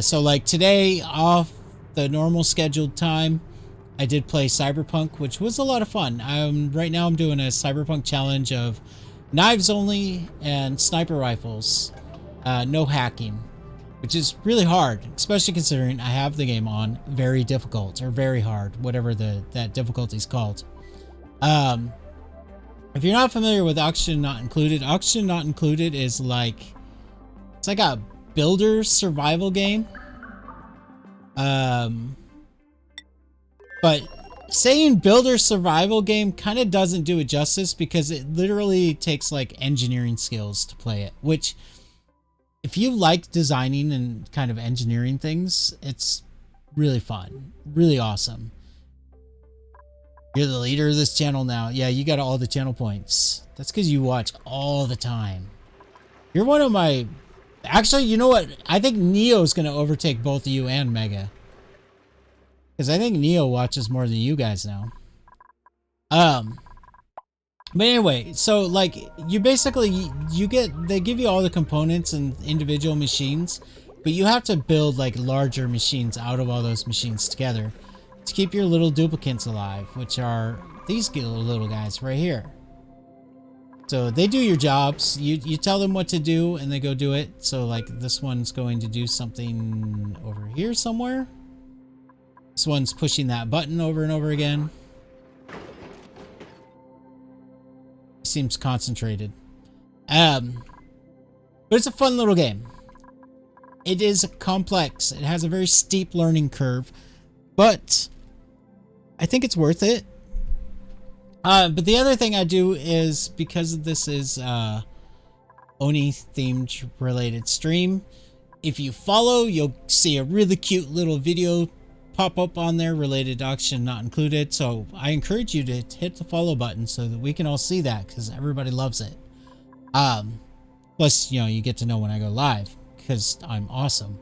So like today, off the normal scheduled time, I did play Cyberpunk, which was a lot of fun. Right now I'm doing a Cyberpunk challenge of knives only and sniper rifles. No hacking, which is really hard, especially considering I have the game on very difficult or very hard, whatever that difficulty is called. If you're not familiar with Oxygen Not Included is like, it's like a builder survival game. But saying builder survival game kind of doesn't do it justice because it literally takes like engineering skills to play it, which if you like designing and kind of engineering things, it's really fun, really awesome. You're the leader of this channel now. Yeah, you got all the channel points. That's because you watch all the time. You're one of my... Actually, you know what? I think Neo's going to overtake both you and Mega. Because I think Neo watches more than you guys now. But anyway, so like you basically they give you all the components and individual machines, but you have to build like larger machines out of all those machines together to keep your little duplicates alive, which are these little guys right here. So they do your jobs. You tell them what to do and they go do it. So like this one's going to do something over here somewhere. This one's pushing that button over and over again. Seems concentrated. But it's a fun little game. It is complex. It has a very steep learning curve, but I think it's worth it. But the other thing I do is, because this is Oni themed related stream, if you follow, you'll see a really cute little video pop up on there related to Oxygen Not Included. So I encourage you to hit the follow button so that we can all see that, because everybody loves it. Plus, you know, you get to know when I go live because I'm awesome.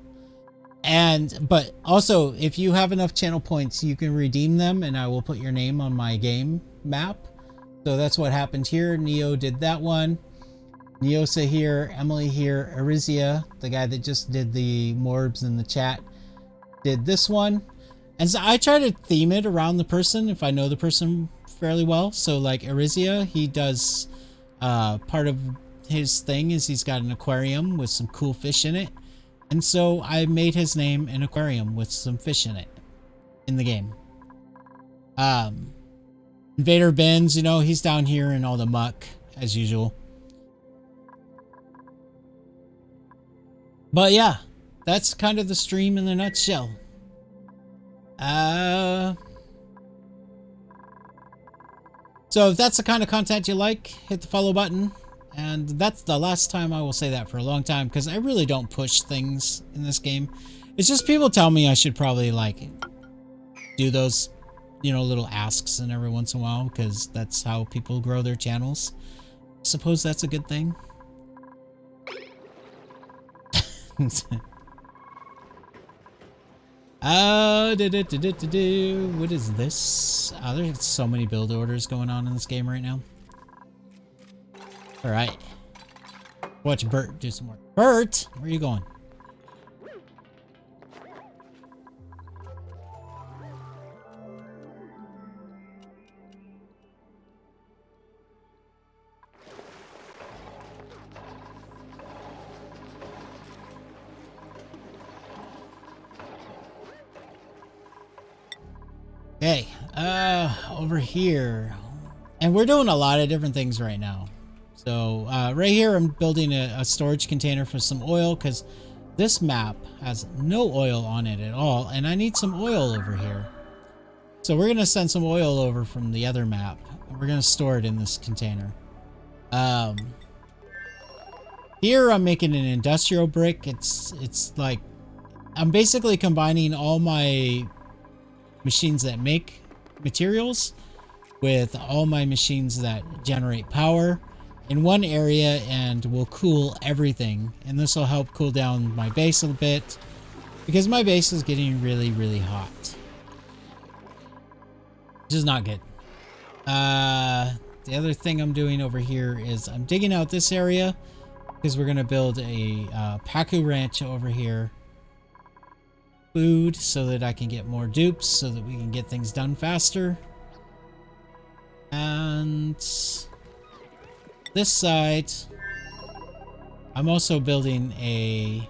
But also, if you have enough channel points, you can redeem them and I will put your name on my game map. So that's what happened here. Neo did that one. Neosa here, Emily here, Arizia, the guy that just did the morbs in the chat, did this one. And so I try to theme it around the person if I know the person fairly well. So like Arizia, he does, part of his thing is he's got an aquarium with some cool fish in it. And so I made his name an aquarium with some fish in it in the game. Invader Benz, you know, he's down here in all the muck as usual. But yeah, that's kind of the stream in a nutshell. So if that's the kind of content you like, hit the follow button. And that's the last time I will say that for a long time, because I really don't push things in this game. It's just people tell me I should probably like do those, you know, little asks and every once in a while, because that's how people grow their channels. I suppose that's a good thing. What is this? There's so many build orders going on in this game right now. Alright. Watch Bert do some work. Bert! Where are you going? Okay, over here. And we're doing a lot of different things right now. So, right here I'm building a storage container for some oil, because this map has no oil on it at all, and I need some oil over here. So we're going to send some oil over from the other map, and we're going to store it in this container. Here I'm making an industrial brick. It's like, I'm basically combining all my machines that make materials with all my machines that generate power in one area, and will cool everything. And this will help cool down my base a bit, because my base is getting really, really hot. Which is not good. The other thing I'm doing over here is I'm digging out this area, because we're going to build a Paku Ranch over here. Food, so that I can get more dupes, so that we can get things done faster. And this side, I'm also building a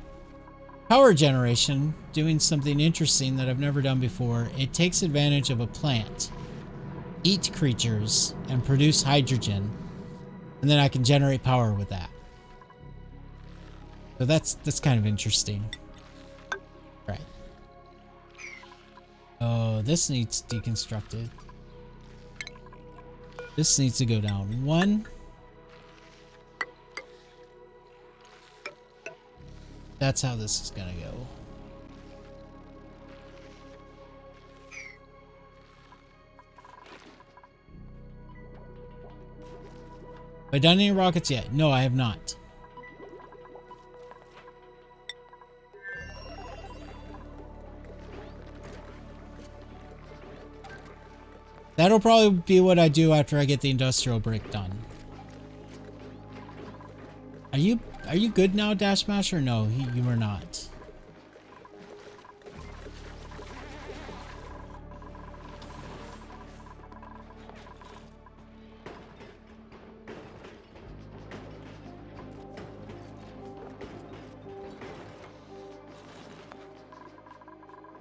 power generation, doing something interesting that I've never done before. It takes advantage of a plant, eat creatures, and produce hydrogen, and then I can generate power with that. So that's kind of interesting. Right. Oh, this needs deconstructed. This needs to go down 1. That's how this is gonna go. Have I done any rockets yet? No, I have not. That'll probably be what I do after I get the industrial brick done. Are you good now, Dash Masher? No, you are not.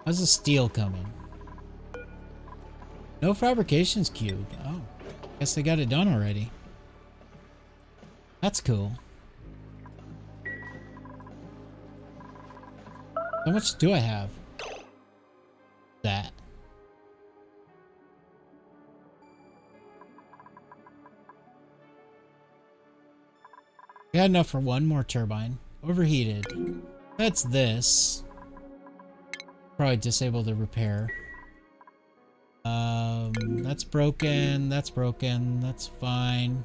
How's the steel coming? No fabrications queued. Oh, guess they got it done already. That's cool. How much do I have? That. I got enough for one more turbine. Overheated. That's this. Probably disable the repair. That's broken. That's broken. That's fine.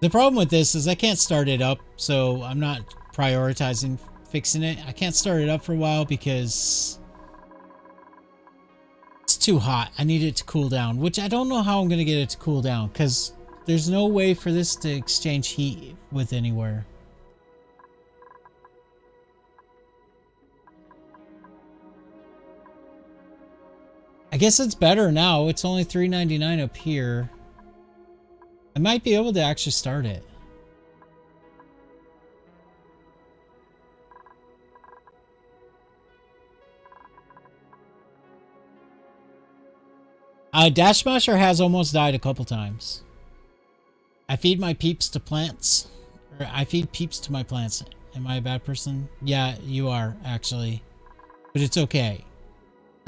The problem with this is I can't start it up, so I'm not prioritizing fixing it. I can't start it up for a while because it's too hot. I need it to cool down, which I don't know how I'm going to get it to cool down because there's no way for this to exchange heat with anywhere. I guess it's better now. It's only $3.99 up here. I might be able to actually start it. Dash Smasher has almost died a couple times. I feed my peeps to plants. Or I feed peeps to my plants. Am I a bad person? Yeah, you are, actually. But it's okay.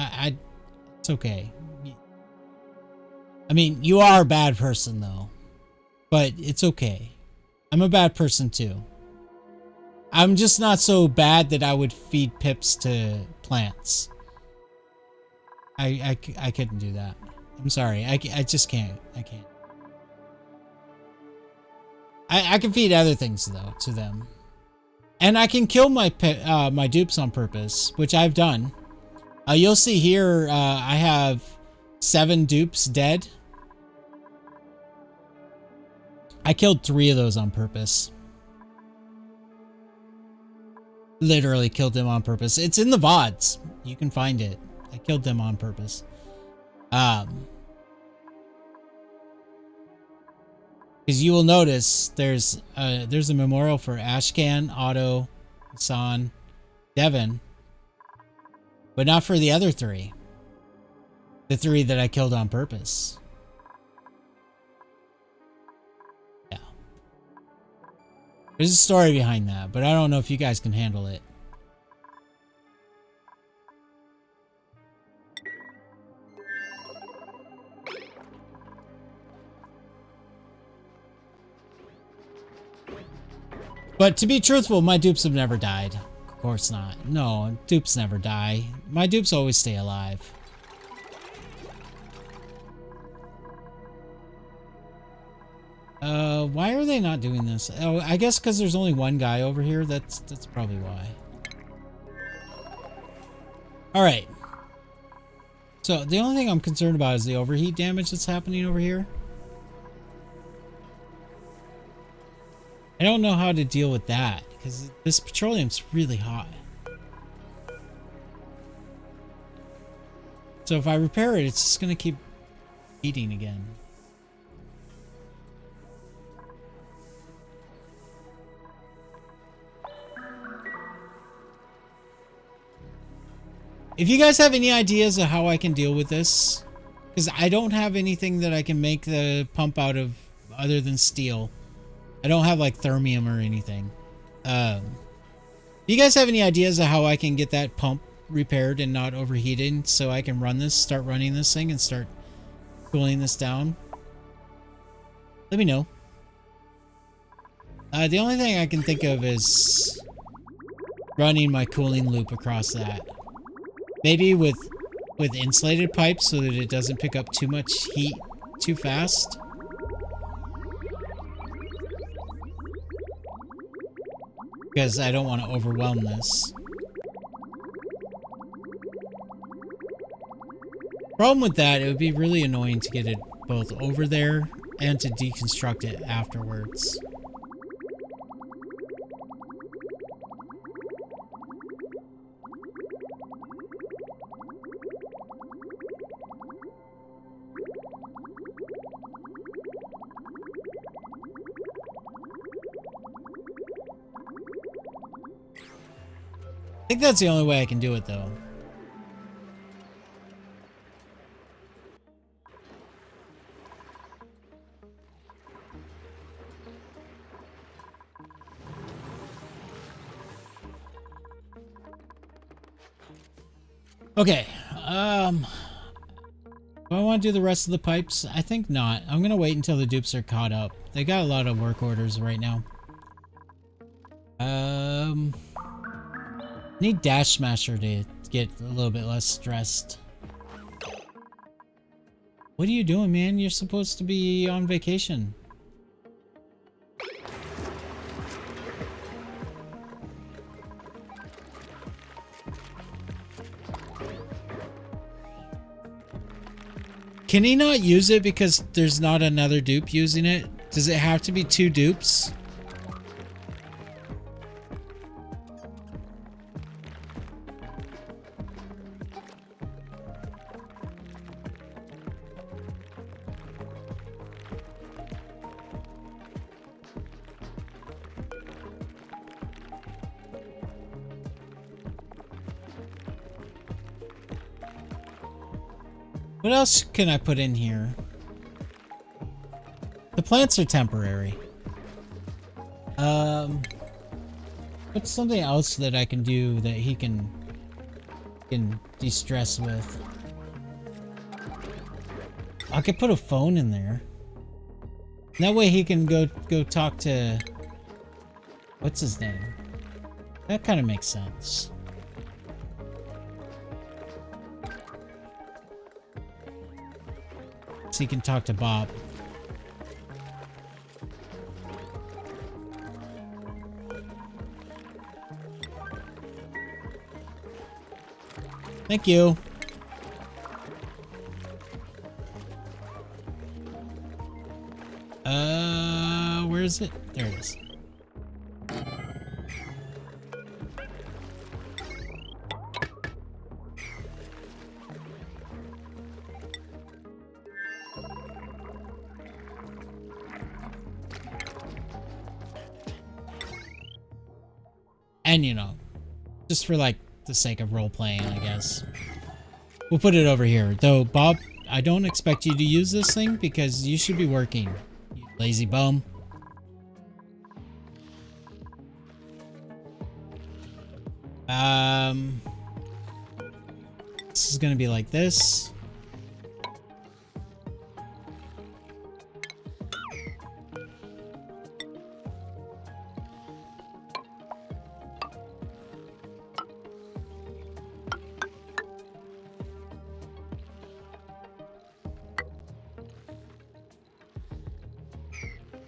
It's okay. I mean, you are a bad person, though. But it's okay. I'm a bad person, too. I'm just not so bad that I would feed pips to plants. I couldn't do that. I'm sorry. I just can't. I can't. I can feed other things, though, to them. And I can kill my dupes on purpose, which I've done. You'll see here, I have 7 dupes dead. I killed 3 of those on purpose. Literally killed them on purpose. It's in the VODs. You can find it. I killed them on purpose. Because you will notice there's a memorial for Ashcan, Otto, Hassan, Devin. But not for the other 3. The 3 that I killed on purpose. Yeah. There's a story behind that, but I don't know if you guys can handle it. But to be truthful, my dupes have never died. Of course not. No, dupes never die. My dupes always stay alive. Why are they not doing this? Oh, I guess because there's only one guy over here. That's probably why. Alright. So, the only thing I'm concerned about is the overheat damage that's happening over here. I don't know how to deal with that, because this petroleum's really hot. So if I repair it, it's just going to keep heating again. If you guys have any ideas of how I can deal with this, because I don't have anything that I can make the pump out of other than steel. I don't have like thermium or anything. Do you guys have any ideas of how I can get that pump repaired and not overheated so I can run this, start running this thing and start cooling this down? Let me know. The only thing I can think of is running my cooling loop across that. Maybe with insulated pipes so that it doesn't pick up too much heat too fast. Because I don't want to overwhelm this. Problem with that, it would be really annoying to get it both over there and to deconstruct it afterwards. I think that's the only way I can do it, though. Okay, do I want to do the rest of the pipes? I think not. I'm gonna wait until the dupes are caught up. They got a lot of work orders right now. Need Dash Smasher to get a little bit less stressed. What are you doing, man? You're supposed to be on vacation. Can he not use it because there's not another dupe using it? Does it have to be 2 dupes? What else can I put in here? The plants are temporary. What's something else that I can do that he can de-stress with? I could put a phone in there. That way he can go talk to... What's his name? That kind of makes sense. So he can talk to Bob. Thank you. Where is it? There it is. And, you know, just for, like, the sake of role-playing, I guess. We'll put it over here. Though, Bob, I don't expect you to use this thing because you should be working, you lazy bum. This is gonna be like this.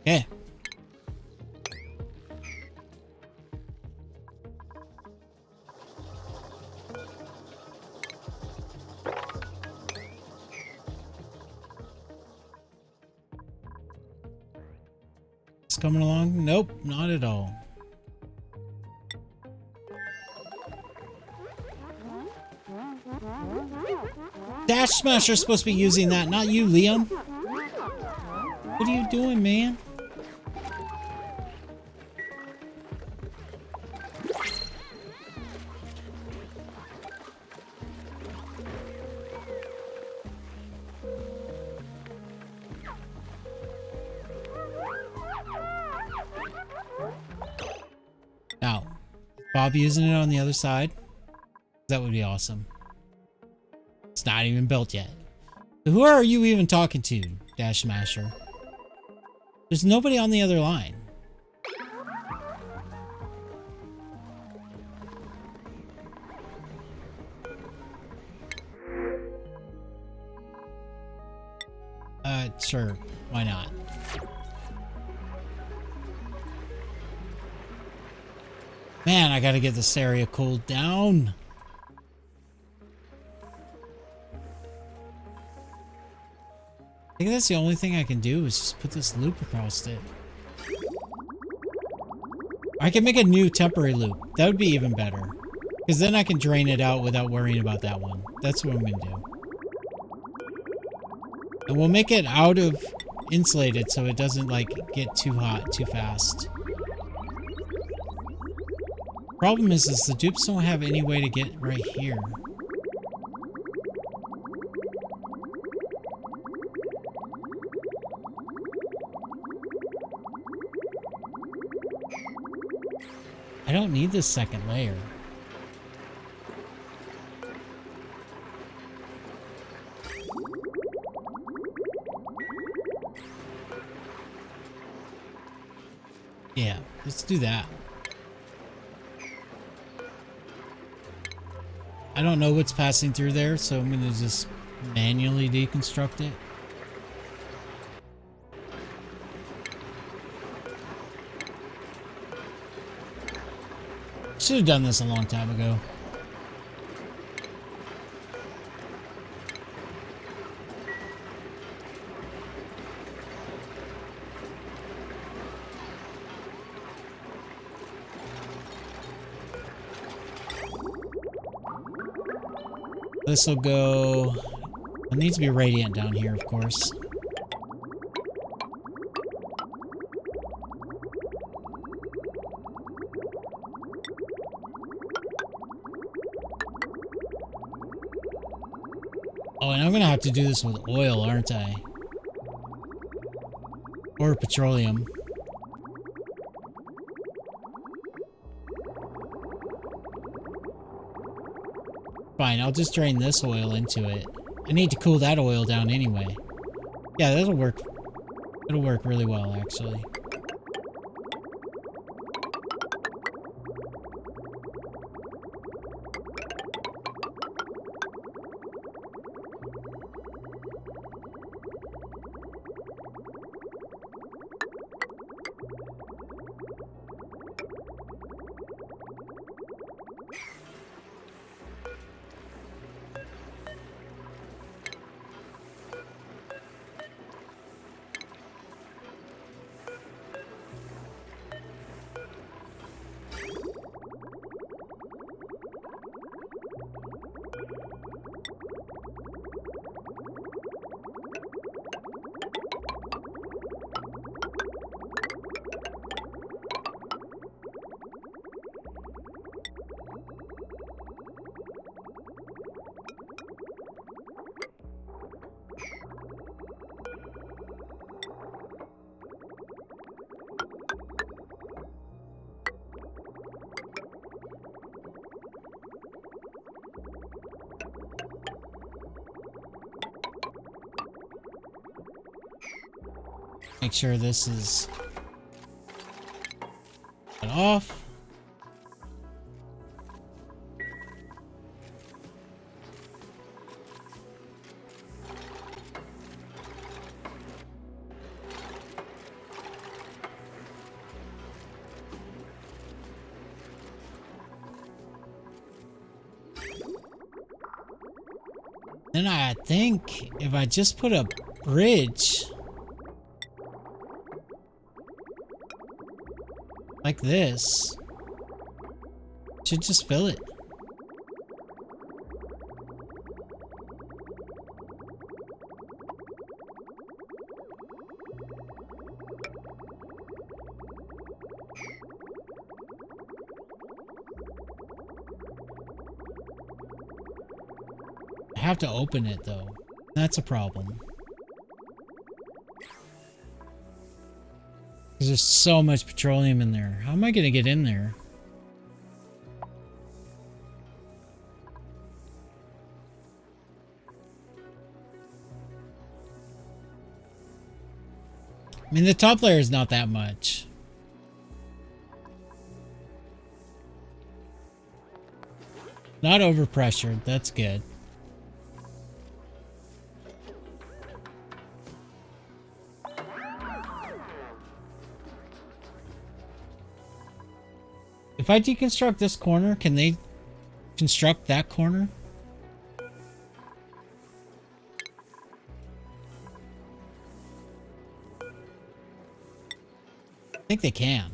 Okay. It's coming along? Nope, not at all. Dash Smasher's supposed to be using that, not you, Liam. What are you doing, man? Now, Bob using it on the other side? That would be awesome. It's not even built yet. So who are you even talking to, Dash Smasher? There's nobody on the other line. Sure. Why not? Man, I gotta get this area cooled down. I think that's the only thing I can do is just put this loop across it. I can make a new temporary loop. That would be even better. Because then I can drain it out without worrying about that one. That's what I'm going to do. And we'll make it out of insulated so it doesn't like get too hot too fast. Problem is the dupes don't have any way to get right here. I don't need this second layer. Yeah, let's do that. I don't know what's passing through there, so I'm gonna just manually deconstruct it. Should have done this a long time ago. This will go... It needs to be radiant down here, of course. Oh, and I'm gonna have to do this with oil, aren't I? Or petroleum. Fine, I'll just drain this oil into it. I need to cool that oil down anyway. Yeah, that'll work. It'll work really well, actually. Make sure this is off. Then I think if I just put a bridge like this, should just fill it. I have to open it though. That's a problem. Because there's so much petroleum in there. How am I going to get in there? I mean, the top layer is not that much. Not overpressured. That's good. If I deconstruct this corner, can they construct that corner? I think they can.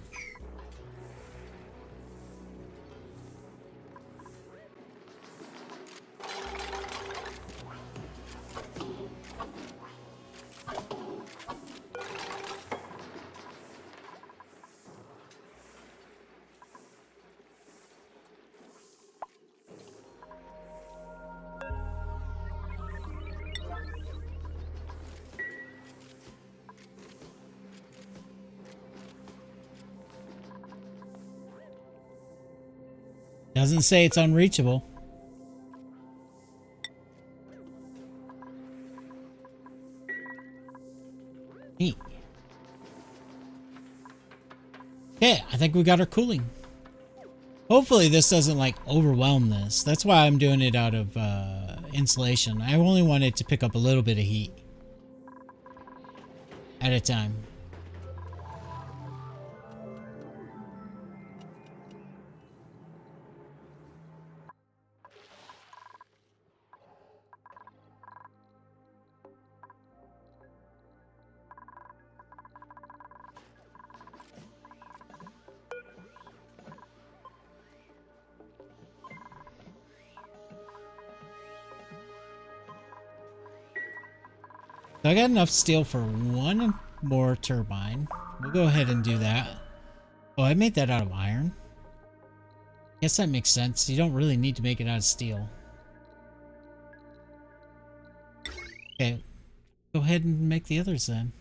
Doesn't say it's unreachable. Neat. Okay, I think we got our cooling. Hopefully this doesn't like overwhelm this. That's why I'm doing it out of insulation. I only want it to pick up a little bit of heat at a time. So I got enough steel for one more turbine. We'll go ahead and do that. Oh, I made that out of iron. Guess that makes sense. You don't really need to make it out of steel. Okay, go ahead and make the others then.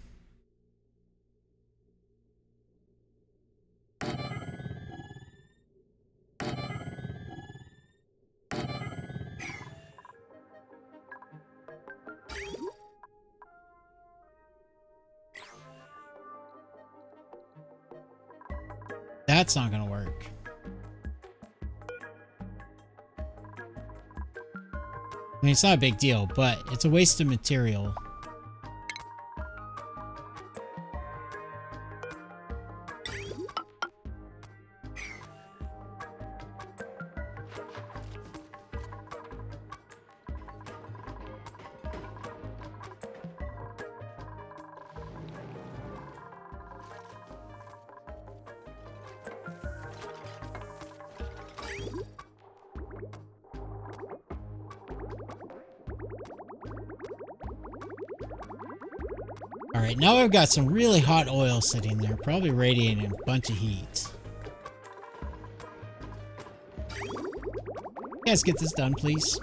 That's not gonna work. I mean, it's not a big deal, but it's a waste of material. Alright, now I've got some really hot oil sitting there, probably radiating a bunch of heat. Guys, get this done, please.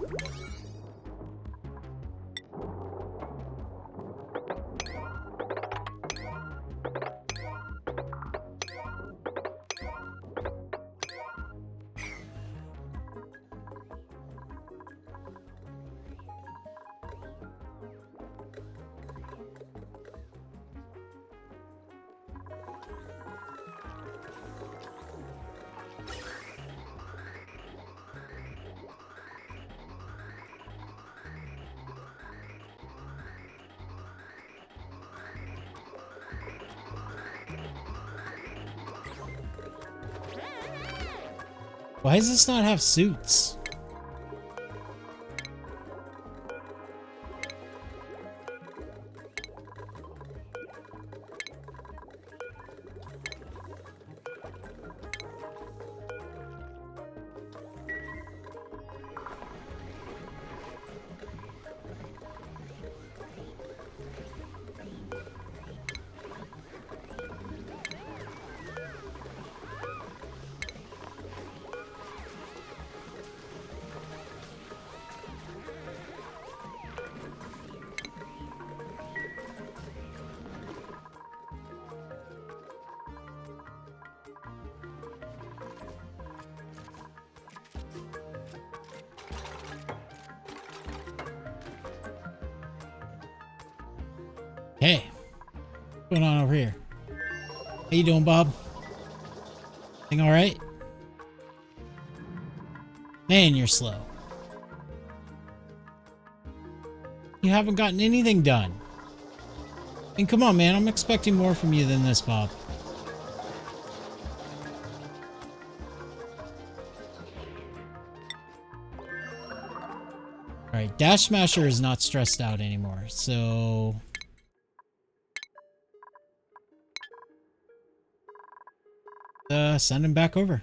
Why does this not have suits? Hey, what's going on over here? How you doing, Bob? Thing all right? Man, you're slow. You haven't gotten anything done. And come on, man, I'm expecting more from you than this, Bob. Alright, Dash Smasher is not stressed out anymore, so... send him back over.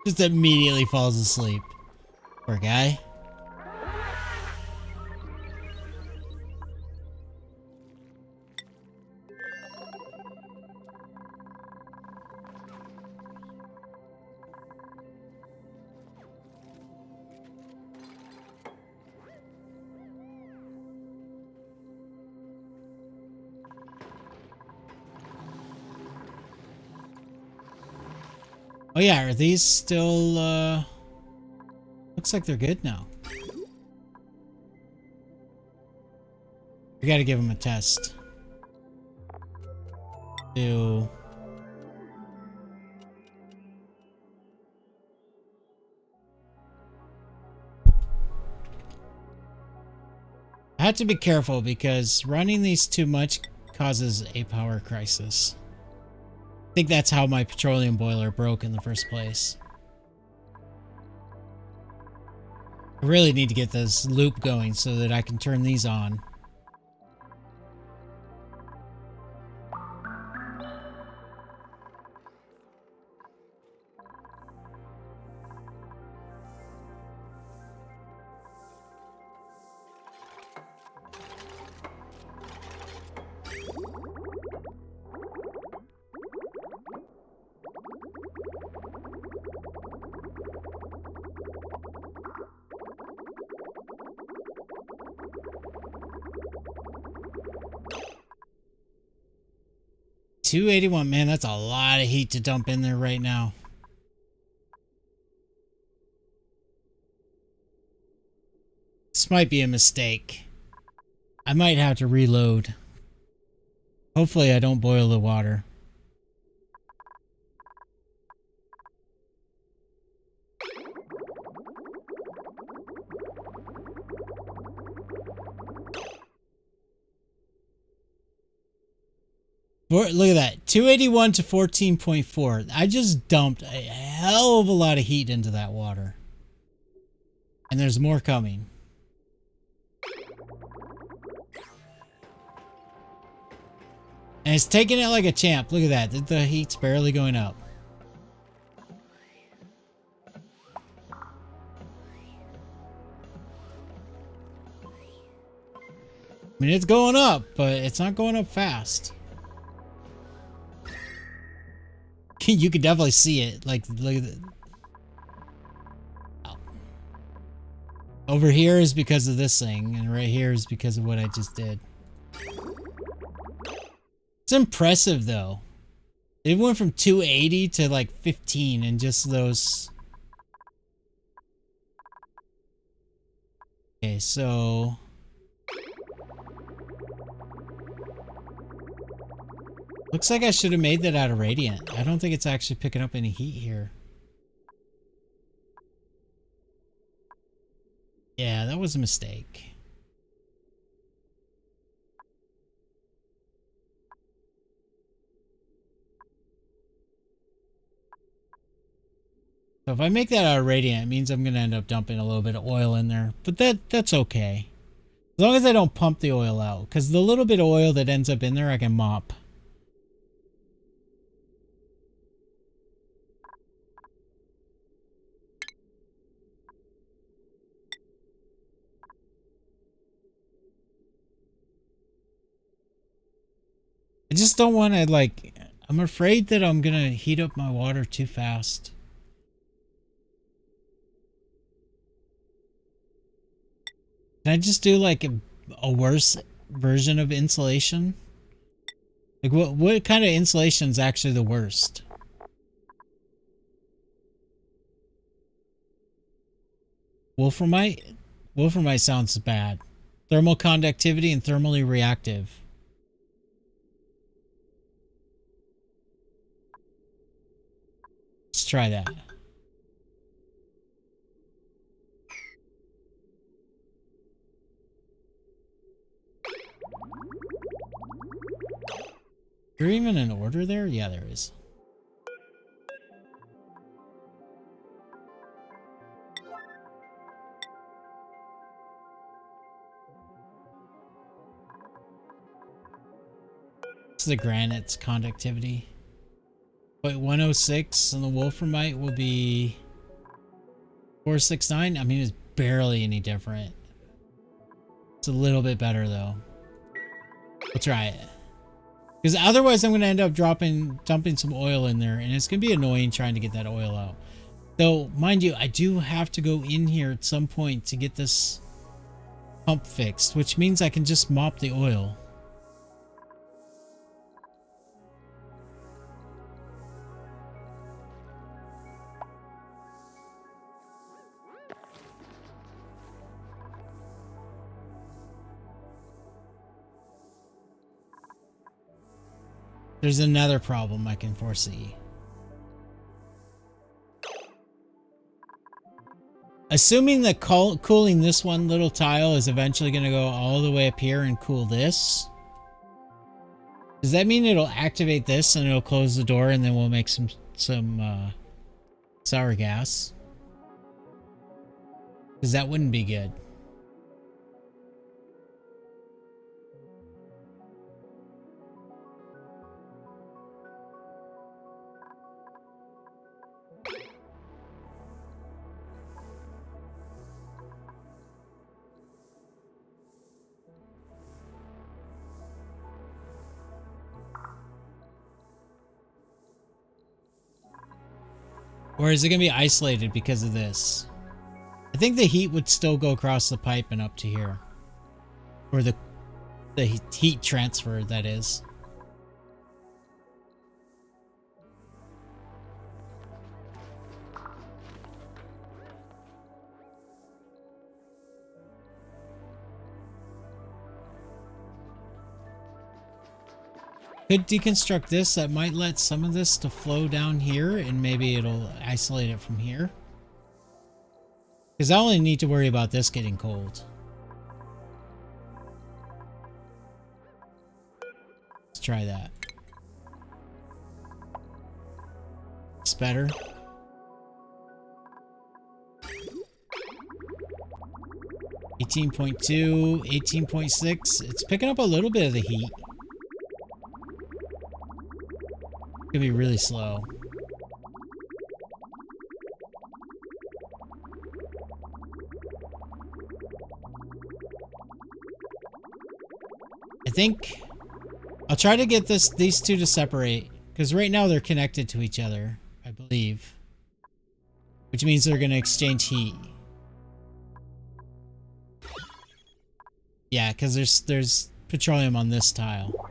Just immediately falls asleep. Poor guy. Oh yeah, are these still, looks like they're good now. We gotta give them a test. I have to be careful because running these too much causes a power crisis. I think that's how my petroleum boiler broke in the first place. I really need to get this loop going so that I can turn these on. $281, man, that's a lot of heat to dump in there right now. This might be a mistake. I might have to reload. Hopefully I don't boil the water. Look at that, 281 to 14.4. I just dumped a hell of a lot of heat into that water. And there's more coming. And it's taking it like a champ. Look at that, the heat's barely going up. I mean, it's going up, but it's not going up fast. You could definitely see it. Like, look at it. Oh. Over here is because of this thing, and right here is because of what I just did. It's impressive, though. It went from 280 to like 15 in just those. Okay, so. Looks like I should have made that out of radiant. I don't think it's actually picking up any heat here. Yeah, that was a mistake. So if I make that out of radiant, it means I'm going to end up dumping a little bit of oil in there. But that's okay. As long as I don't pump the oil out. Because the little bit of oil that ends up in there, I can mop. don't want to, like, I'm afraid that I'm going to heat up my water too fast. Can I just do, like, a worse version of insulation? Like, what kind of insulation is actually the worst? Wolframite? Wolframite sounds bad. Thermal conductivity and thermally reactive. Let's try that. Is there even an order there? Yeah, there is. It's the granite's conductivity. 0.106 and the wolframite will be 469. I mean, it's barely any different. It's a little bit better though. We'll try it. Because otherwise I'm going to end up dumping some oil in there, and it's going to be annoying trying to get that oil out. Though, mind you, I do have to go in here at some point to get this pump fixed, which means I can just mop the oil. There's another problem I can foresee. Assuming that cooling this one little tile is eventually going to go all the way up here and cool this, does that mean it'll activate this and it'll close the door and then we'll make some sour gas? Because that wouldn't be good. Or is it going to be isolated because of this? I think the heat would still go across the pipe and up to here. Or the heat transfer, that is. Could deconstruct this. That might let some of this to flow down here, and maybe it'll isolate it from here. Because I only need to worry about this getting cold. Let's try that. It's better. (18.2), 18.6. It's picking up a little bit of the heat. It's gonna be really slow. I think I'll try to get these two to separate, because right now they're connected to each other, I believe. Which means they're gonna exchange heat. Yeah, because there's petroleum on this tile.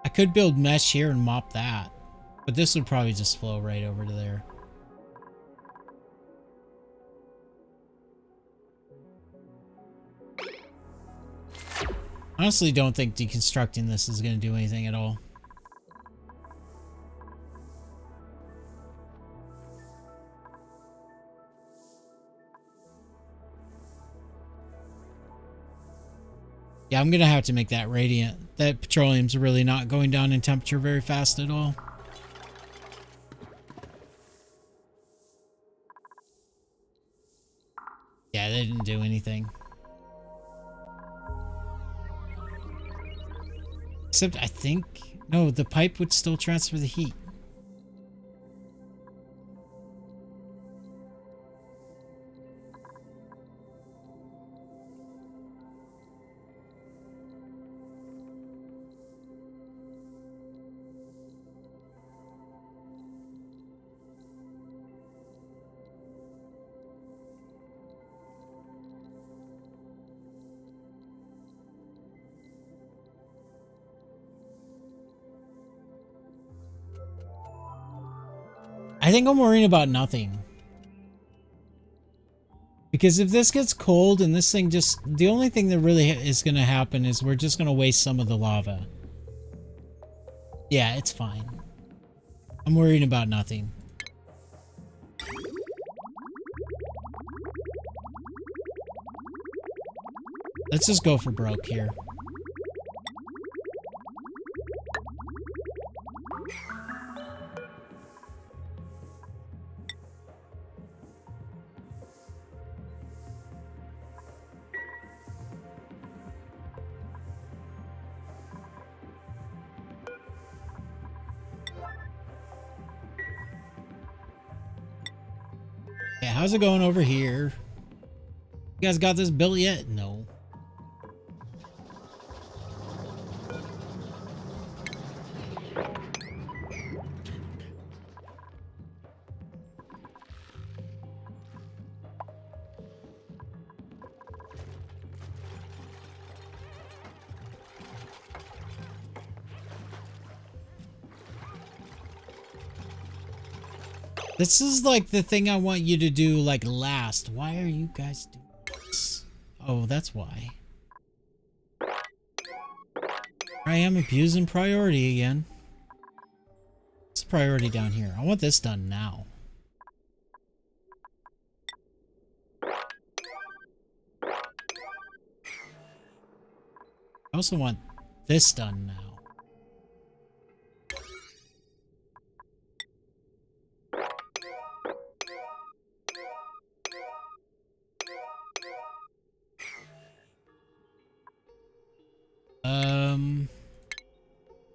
I could build mesh here and mop that, but this would probably just flow right over to there. Honestly, don't think deconstructing this is going to do anything at all. Yeah, I'm going to have to make that radiant. That petroleum's really not going down in temperature very fast at all. do anything. Except I think... No, the pipe would still transfer the heat. I think I'm worrying about nothing. Because if this gets cold and this thing just... The only thing that really is going to happen is we're just going to waste some of the lava. Yeah, it's fine. I'm worrying about nothing. Let's just go for broke here. Yeah, how's it going over here? You guys got this built yet? No. This is like the thing I want you to do like last. Why are you guys doing this? Oh, that's why. I am abusing priority again. What's the priority down here? I want this done now. I also want this done now.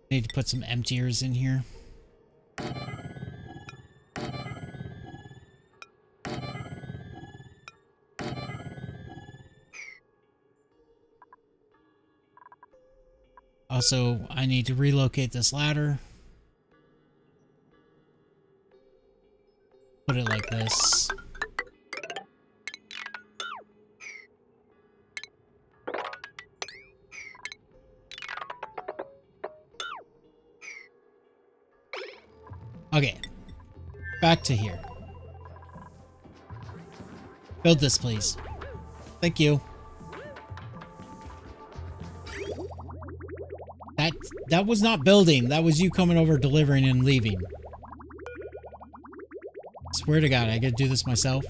Need to put some emptiers in here. Also, I need to relocate this ladder. Put it like this. Okay, back to here. Build this, please. Thank you. That was not building. That was you coming over, delivering, and leaving. Swear to God, I gotta do this myself.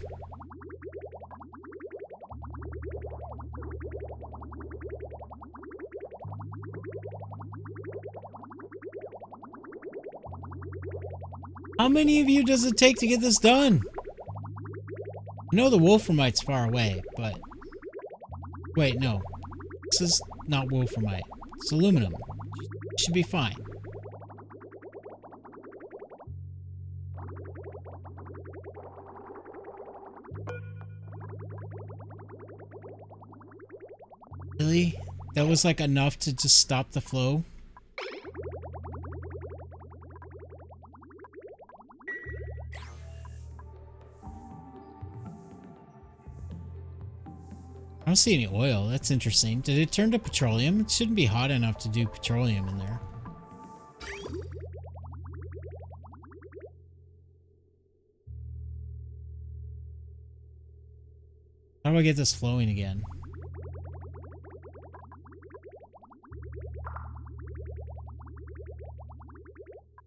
How many of you does it take to get this done? I know the wolframite's far away, but... Wait, no. This is not wolframite. It's aluminum. It should be fine. Really? That was like enough to just stop the flow? I don't see any oil. That's interesting. Did it turn to petroleum? It shouldn't be hot enough to do petroleum in there. How do I get this flowing again?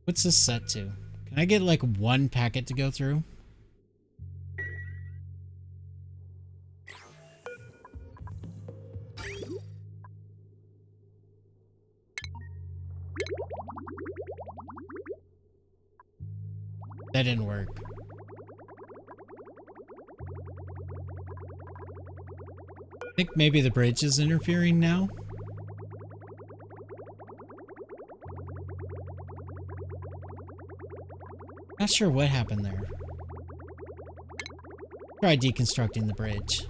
What's this set to? Can I get like one packet to go through? That didn't work. I think maybe the bridge is interfering now. Not sure what happened there. Try deconstructing the bridge.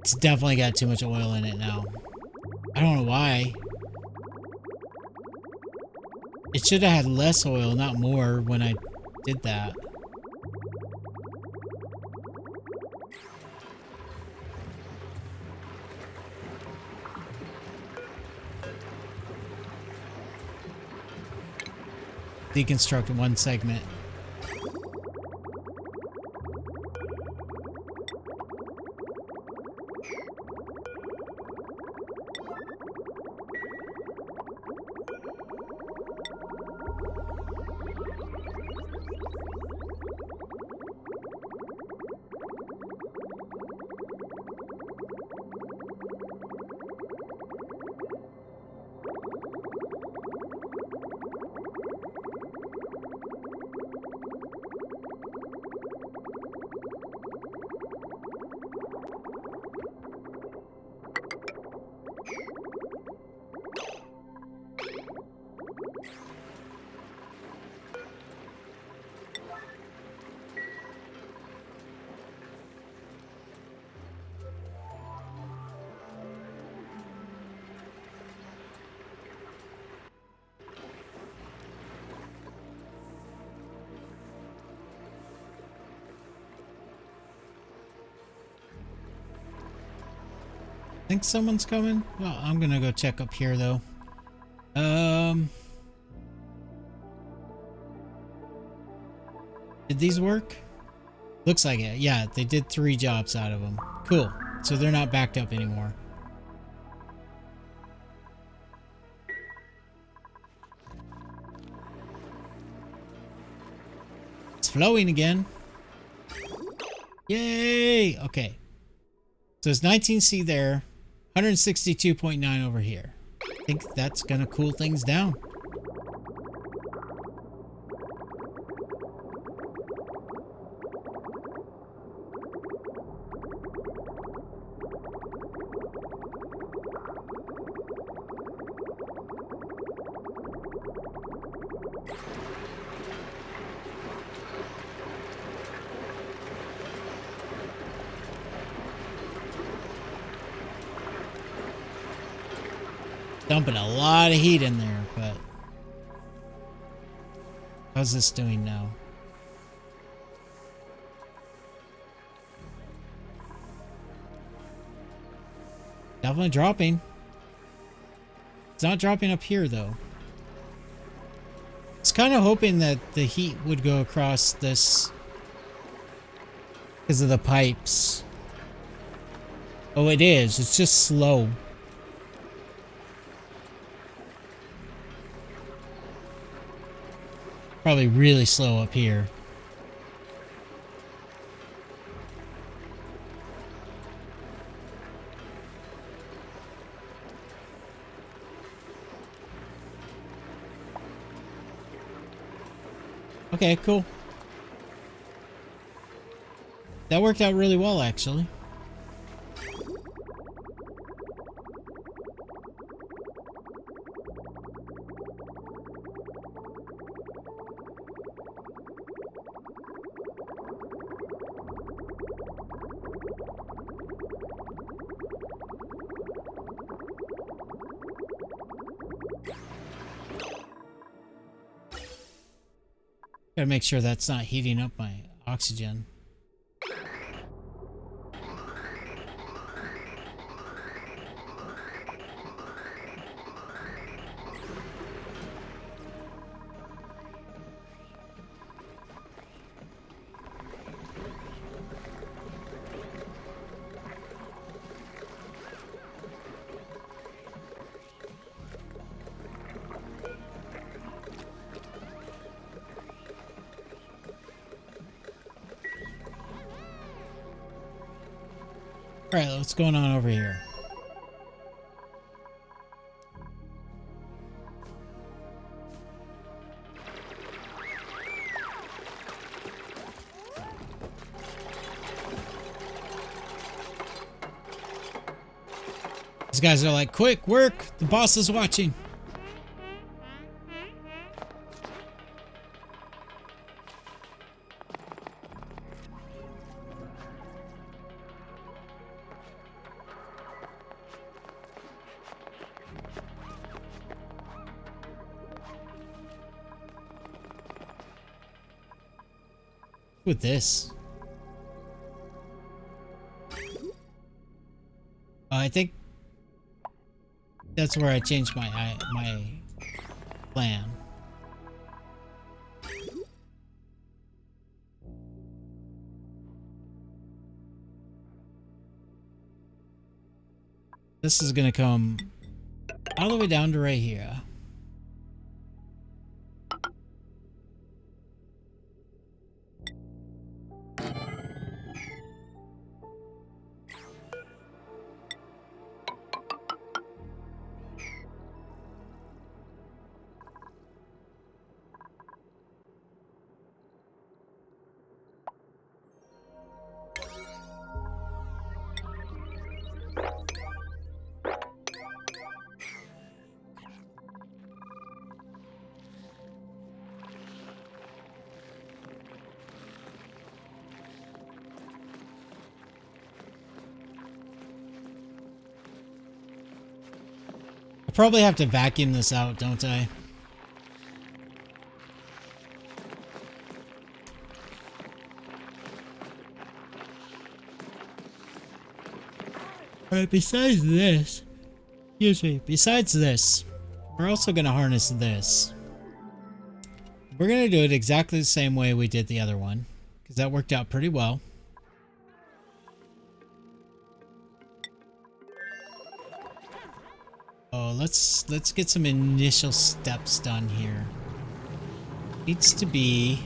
It's definitely got too much oil in it now. I don't know why. It should have had less oil, not more, when I did that. Deconstruct one segment. Think someone's coming? Well, I'm gonna go check up here though. Did these work? Looks like it. Yeah, they did 3 jobs out of them. Cool. So they're not backed up anymore. It's flowing again. Yay! Okay. So it's 19C there, 162.9 over here. I think that's gonna cool things down. Dumping a lot of heat in there, but how's this doing now? Definitely dropping. It's not dropping up here though. I was kind of hoping that the heat would go across this because of the pipes. Oh, it is. It's just slow. Probably really slow up here. Okay, cool. That worked out really well, actually. Gotta make sure that's not heating up my oxygen. Alright, what's going on over here? These guys are like, quick, work! The boss is watching. With this. I think that's where I changed my plan. This is gonna come all the way down to right here. Probably have to vacuum this out, don't I? Alright, besides this, besides this, we're also gonna harness this. We're gonna do it exactly the same way we did the other one, because that worked out pretty well. Oh, let's get some initial steps done here. Needs to be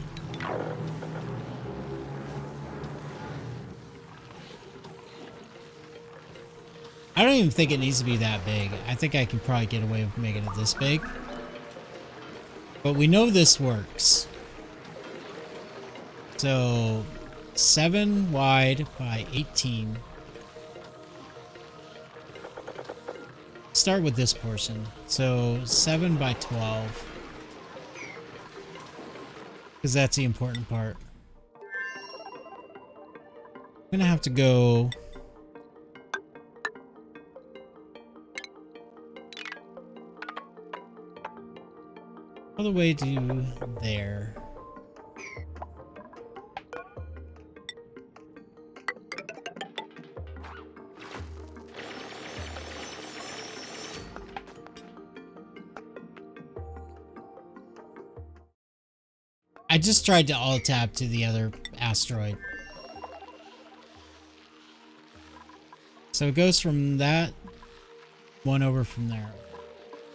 I don't even think it needs to be that big. I think I can probably get away with making it this big. But we know this works. So 7 wide by 18. Start with this portion. So 7 by 12. Because that's the important part. I'm gonna have to go all the way to there. I just tried to alt tab to the other asteroid. So it goes from that one over from there.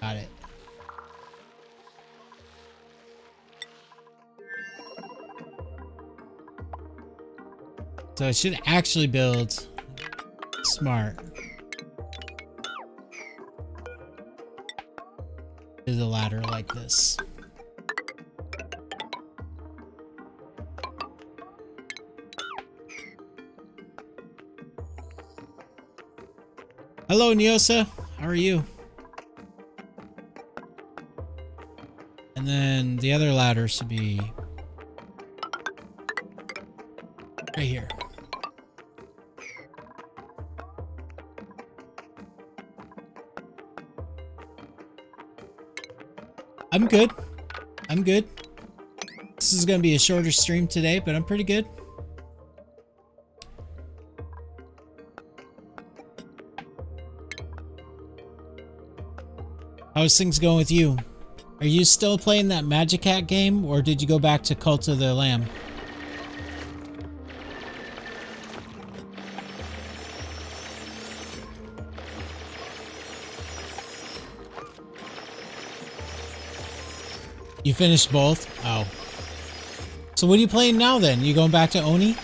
Got it. So it should actually build smart. Do the ladder like this. Hello, Nyosa. How are you? And then the other ladder should be right here. I'm good. I'm good. This is going to be a shorter stream today, but I'm pretty good. How's things going with you? Are you still playing that Magic Hat game, or did you go back to Cult of the Lamb? You finished both? Oh. So what are you playing now then? You going back to Oni?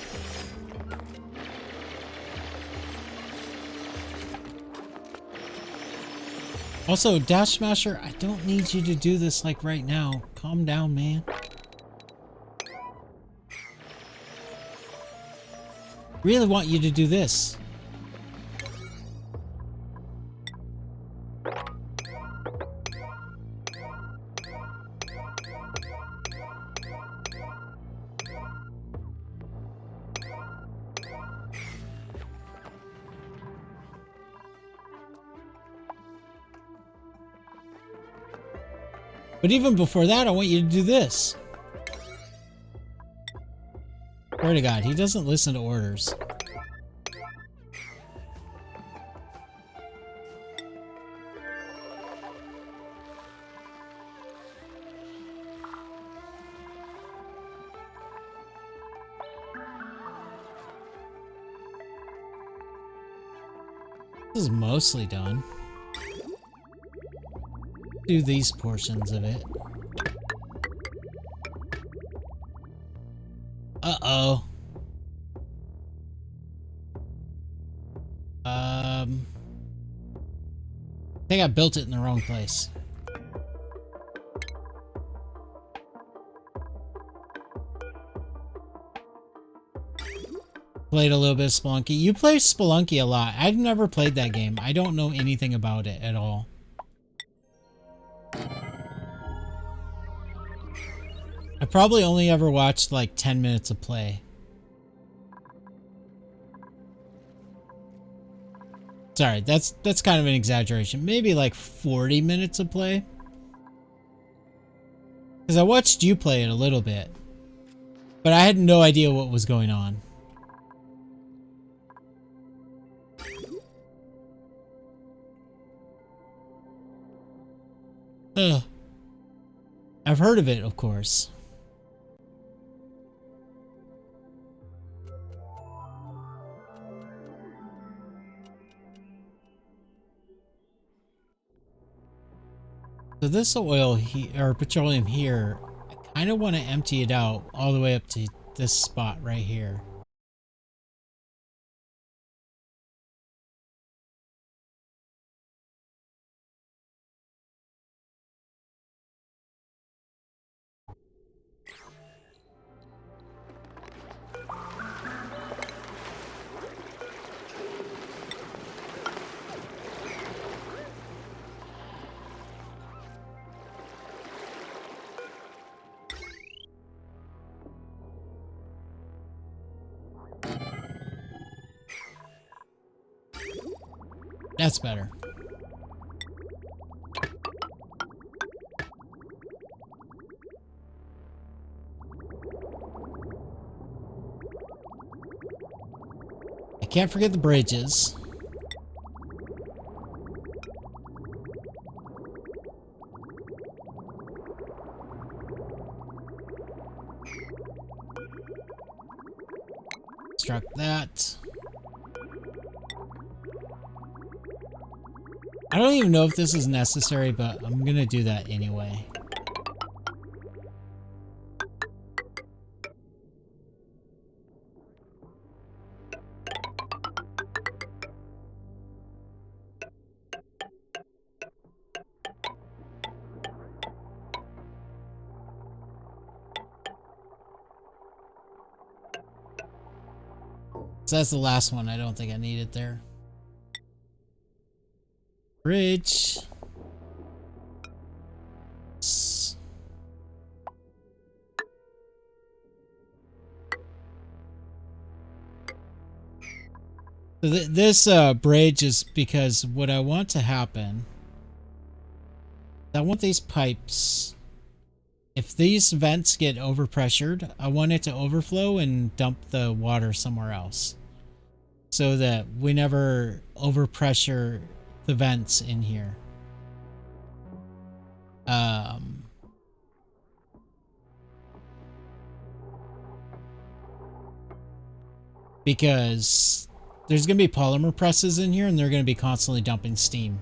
Also, Dash Smasher, I don't need you to do this like right now. Calm down, man. Really want you to do this. But even before that, I want you to do this. Swear to God, he doesn't listen to orders. This is mostly done. Do these portions of it. Uh-oh. I think I built it in the wrong place. Played a little bit of Spelunky. You play Spelunky a lot. I've never played that game. I don't know anything about it at all. I probably only ever watched like 10 minutes of play. Sorry, that's kind of an exaggeration. Maybe like 40 minutes of play. Because I watched you play it a little bit. But I had no idea what was going on. Ugh. I've heard of it, of course. So this oil or petroleum here, I kind of want to empty it out all the way up to this spot right here. That's better. I can't forget the bridges. Construct that. I don't even know if this is necessary, but I'm gonna do that anyway. So that's the last one. I don't think I need it there. Bridge. So this bridge is because what I want to happen, I want these pipes, if these vents get overpressured, I want it to overflow and dump the water somewhere else so that we never overpressure the vents in here. Because there's going to be polymer presses in here and they're going to be constantly dumping steam.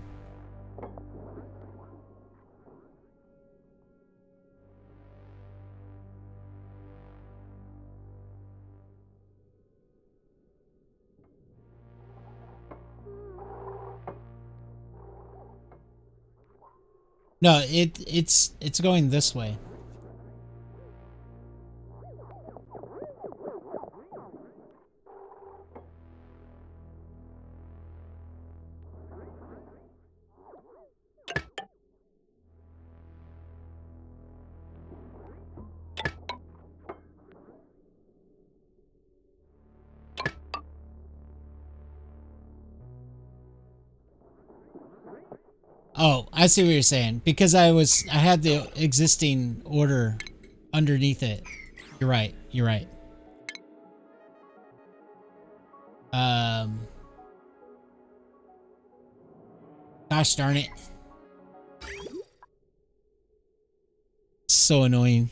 No, it's going this way. Oh, I see what you're saying. Because I had the existing order underneath it. You're right. You're right. Gosh darn it. So annoying.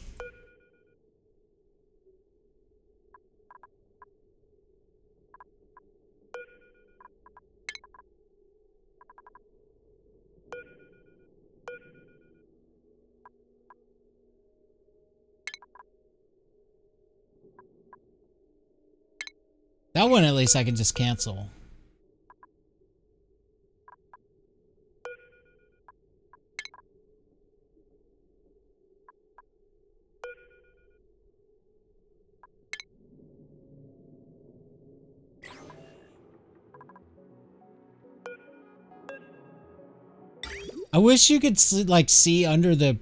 That one at least I can just cancel. I wish you could like see under the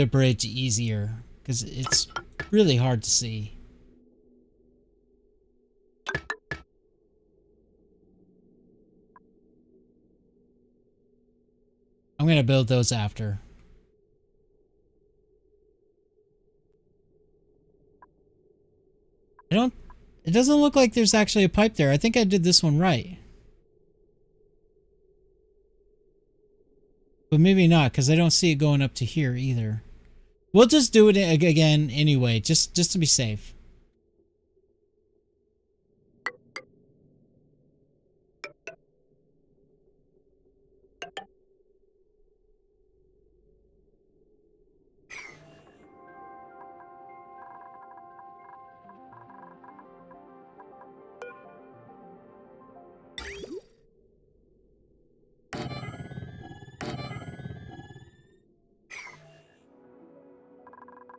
bridge easier, because it's really hard to see. I'm gonna build those after. It doesn't look like there's actually a pipe there. I think I did this one right. But maybe not, because I don't see it going up to here either. We'll just do it again anyway, just to be safe.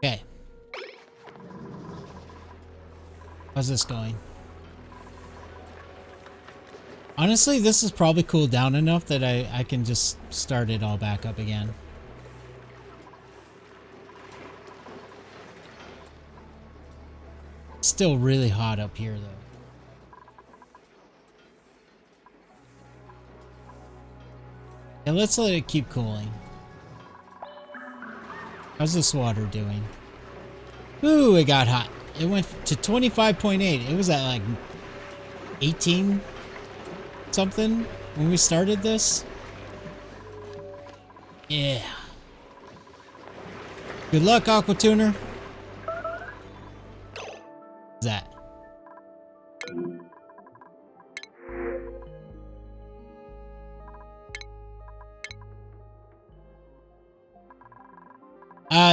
Okay. How's this going? Honestly, this is probably cooled down enough that I can just start it all back up again. Still really hot up here, though. Yeah, let's let it keep cooling. How's this water doing? Ooh, it got hot. It went to 25.8. It was at like 18 something when we started this. Yeah. Good luck, Aqua Tuner. What's that?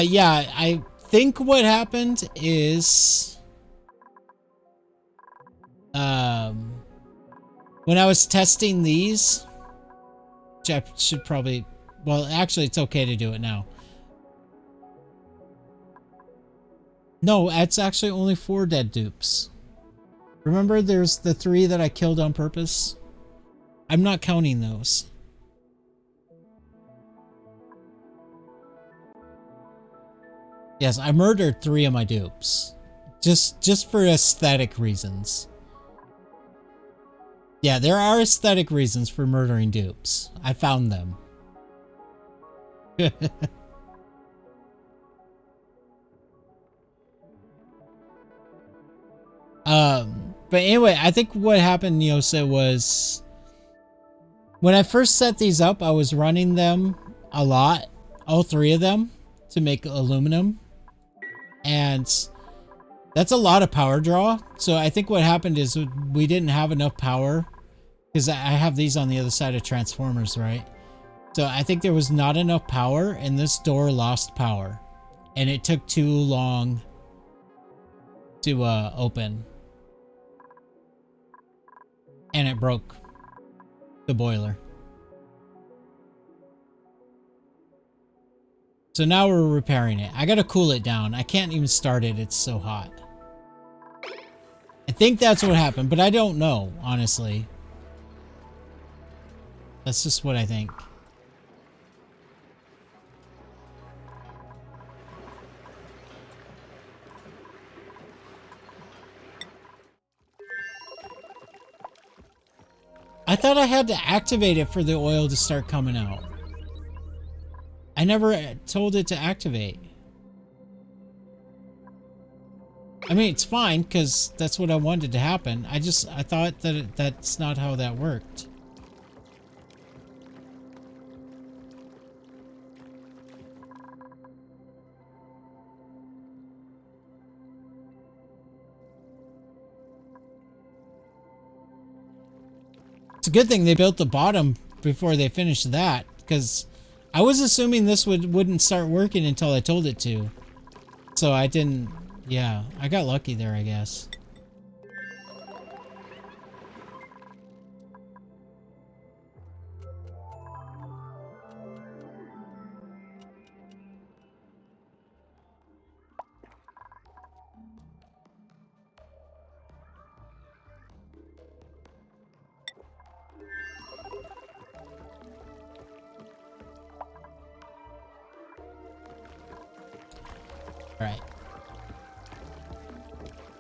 Yeah, I think what happened is when I was testing these, which I should probably, well, actually it's okay to do it now. No, it's actually only 4 dead dupes. Remember there's the 3 that I killed on purpose? I'm not counting those. Yes, I murdered 3 of my dupes. Just for aesthetic reasons. Yeah, there are aesthetic reasons for murdering dupes. I found them. But anyway, I think what happened, Yosa, was when I first set these up, I was running them a lot, all 3 of them, to make aluminum. And that's a lot of power draw. So I think what happened is we didn't have enough power, because I have these on the other side of transformers, right? So I think there was not enough power, and this door lost power, and it took too long to open, and it broke the boiler. So now we're repairing it. I gotta cool it down. I can't even start it. It's so hot. I think that's what happened, but I don't know, honestly. That's just what I think. I thought I had to activate it for the oil to start coming out. I never told it to activate. I mean, it's fine, because that's what I wanted to happen. I thought that that's not how that worked. It's a good thing they built the bottom before they finished that, because I was assuming this wouldn't start working until I told it to. So I didn't... Yeah, I got lucky there, I guess. All right.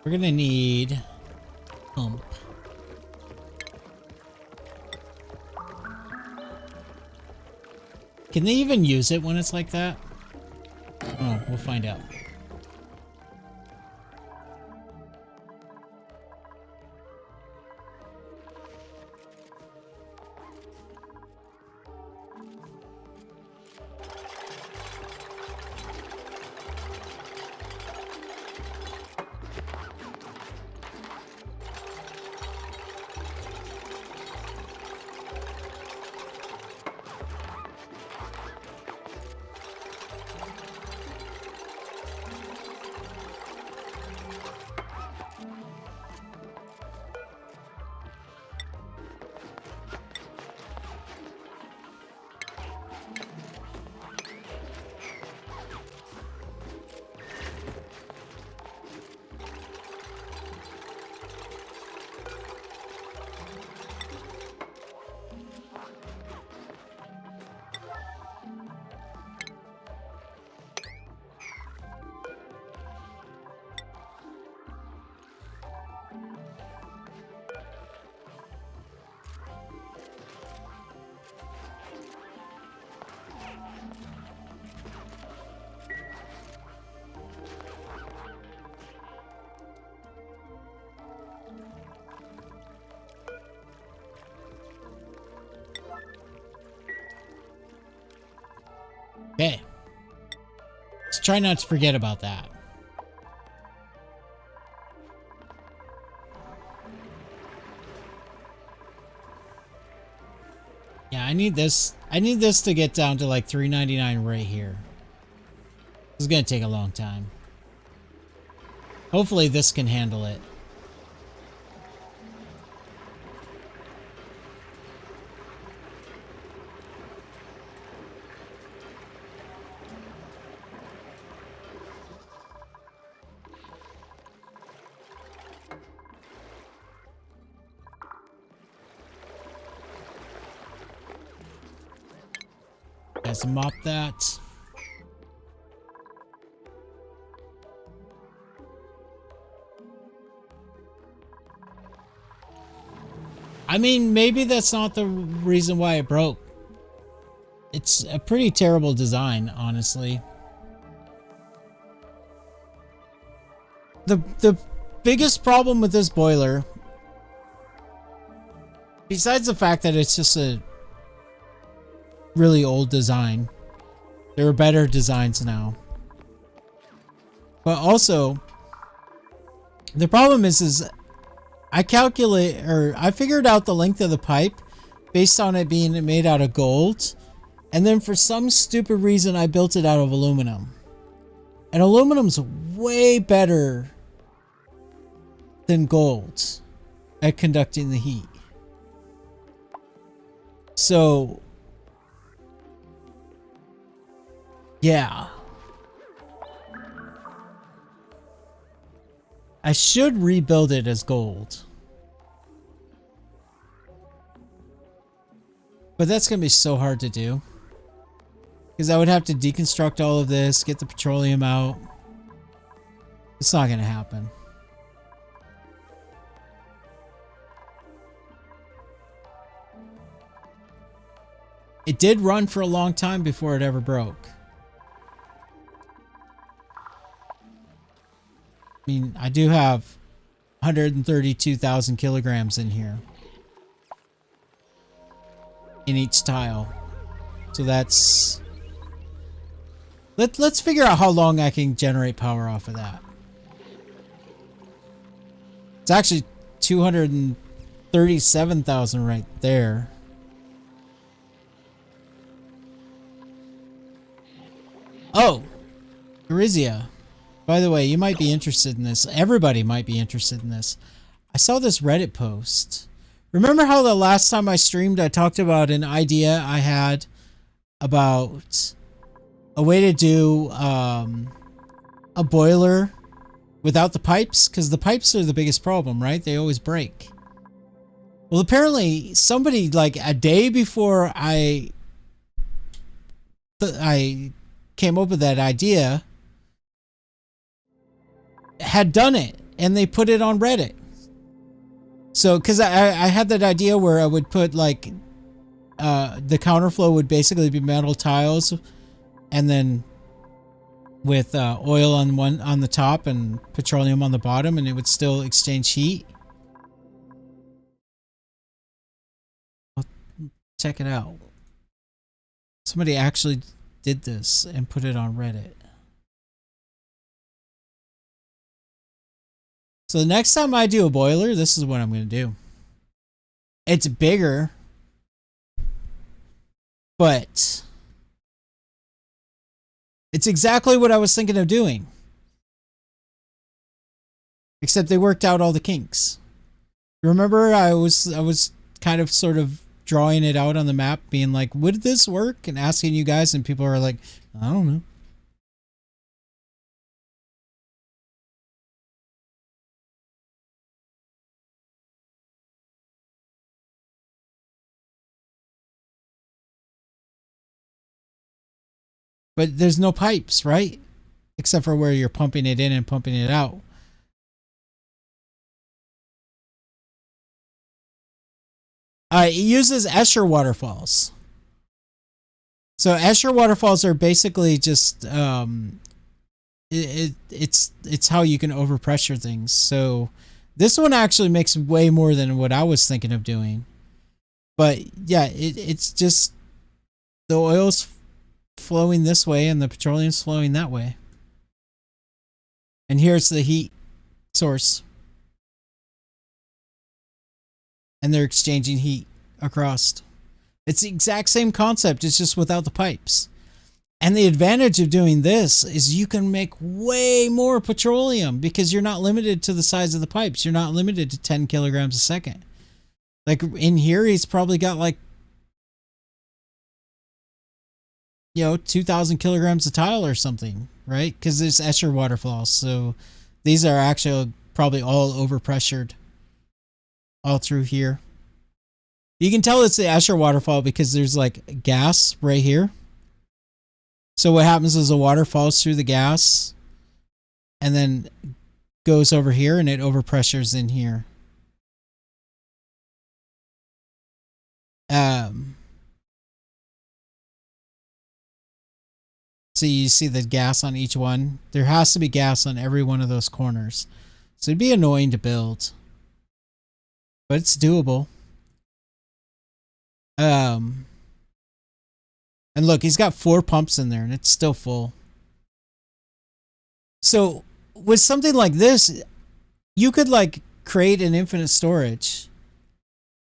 We're gonna need pump. Can they even use it when it's like that? Oh, we'll find out. Okay. Let's try not to forget about that. Yeah, I need this. I need this to get down to like $3.99 right here. This is gonna take a long time. Hopefully this can handle it. Let's mop that. I mean, maybe that's not the reason why it broke. It's a pretty terrible design, honestly. The biggest problem with this boiler, besides the fact that it's just a really old design, there are better designs now, but also the problem is I figured out the length of the pipe based on it being made out of gold, and then for some stupid reason I built it out of aluminum, and aluminum's way better than gold at conducting the heat. So yeah, I should rebuild it as gold. But that's going to be so hard to do. Because I would have to deconstruct all of this, get the petroleum out. It's not going to happen. It did run for a long time before it ever broke. I mean, I do have 132,000 kilograms in here. In each tile. So that's... Let's figure out how long I can generate power off of that. It's actually 237,000 right there. Oh! Eurizia. By the way, you might be interested in this. Everybody might be interested in this. I saw this Reddit post. Remember how the last time I streamed, I talked about an idea I had about a way to do a boiler without the pipes? Because the pipes are the biggest problem, right? They always break. Well, apparently somebody like a day before I came up with that idea had done it, and they put it on Reddit. So, because I had that idea where I would put like the counterflow would basically be metal tiles, and then with oil on the top and petroleum on the bottom, and it would still exchange heat. I'll check it out. Somebody actually did this and put it on Reddit. So the next time I do a boiler, this is what I'm going to do. It's bigger, but it's exactly what I was thinking of doing. Except they worked out all the kinks. Remember, I was kind of sort of drawing it out on the map, being like, would this work? And asking you guys, and people are like, I don't know. But there's no pipes, right? Except for where you're pumping it in and pumping it out. It uses Escher waterfalls. So Escher waterfalls are basically just it's how you can overpressure things. So this one actually makes way more than what I was thinking of doing. But yeah, it's just the oil's flowing this way and the petroleum's flowing that way. And here's the heat source. And they're exchanging heat across. It's the exact same concept, it's just without the pipes. And the advantage of doing this is you can make way more petroleum because you're not limited to the size of the pipes. You're not limited to 10 kilograms a second. Like in here, he's probably got like, 2,000 kilograms of tile or something, right? Because there's Escher waterfalls. So these are actually probably all overpressured all through here. You can tell it's the Escher waterfall because there's like gas right here. So what happens is the water falls through the gas and then goes over here and it overpressures in here. So you see the gas on each one. There has to be gas on every one of those corners. So it'd be annoying to build. But it's doable. And look, he's got 4 pumps in there and it's still full. So with something like this, you could like create an infinite storage,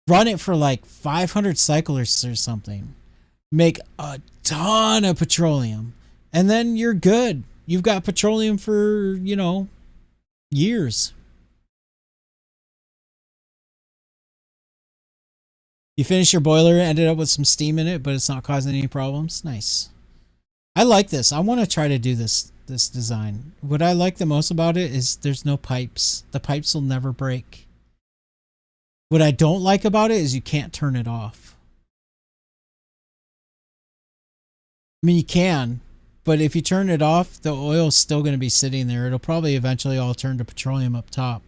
run it for like 500 cycles or something, make a ton of petroleum, and then you're good. You've got petroleum for, years. You finish your boiler, ended up with some steam in it, but it's not causing any problems. Nice. I like this. I want to try to do this this design. What I like the most about it is there's no pipes. The pipes will never break. What I don't like about it is you can't turn it off. I mean, you can, but if you turn it off, the oil's still going to be sitting there. It'll probably eventually all turn to petroleum up top.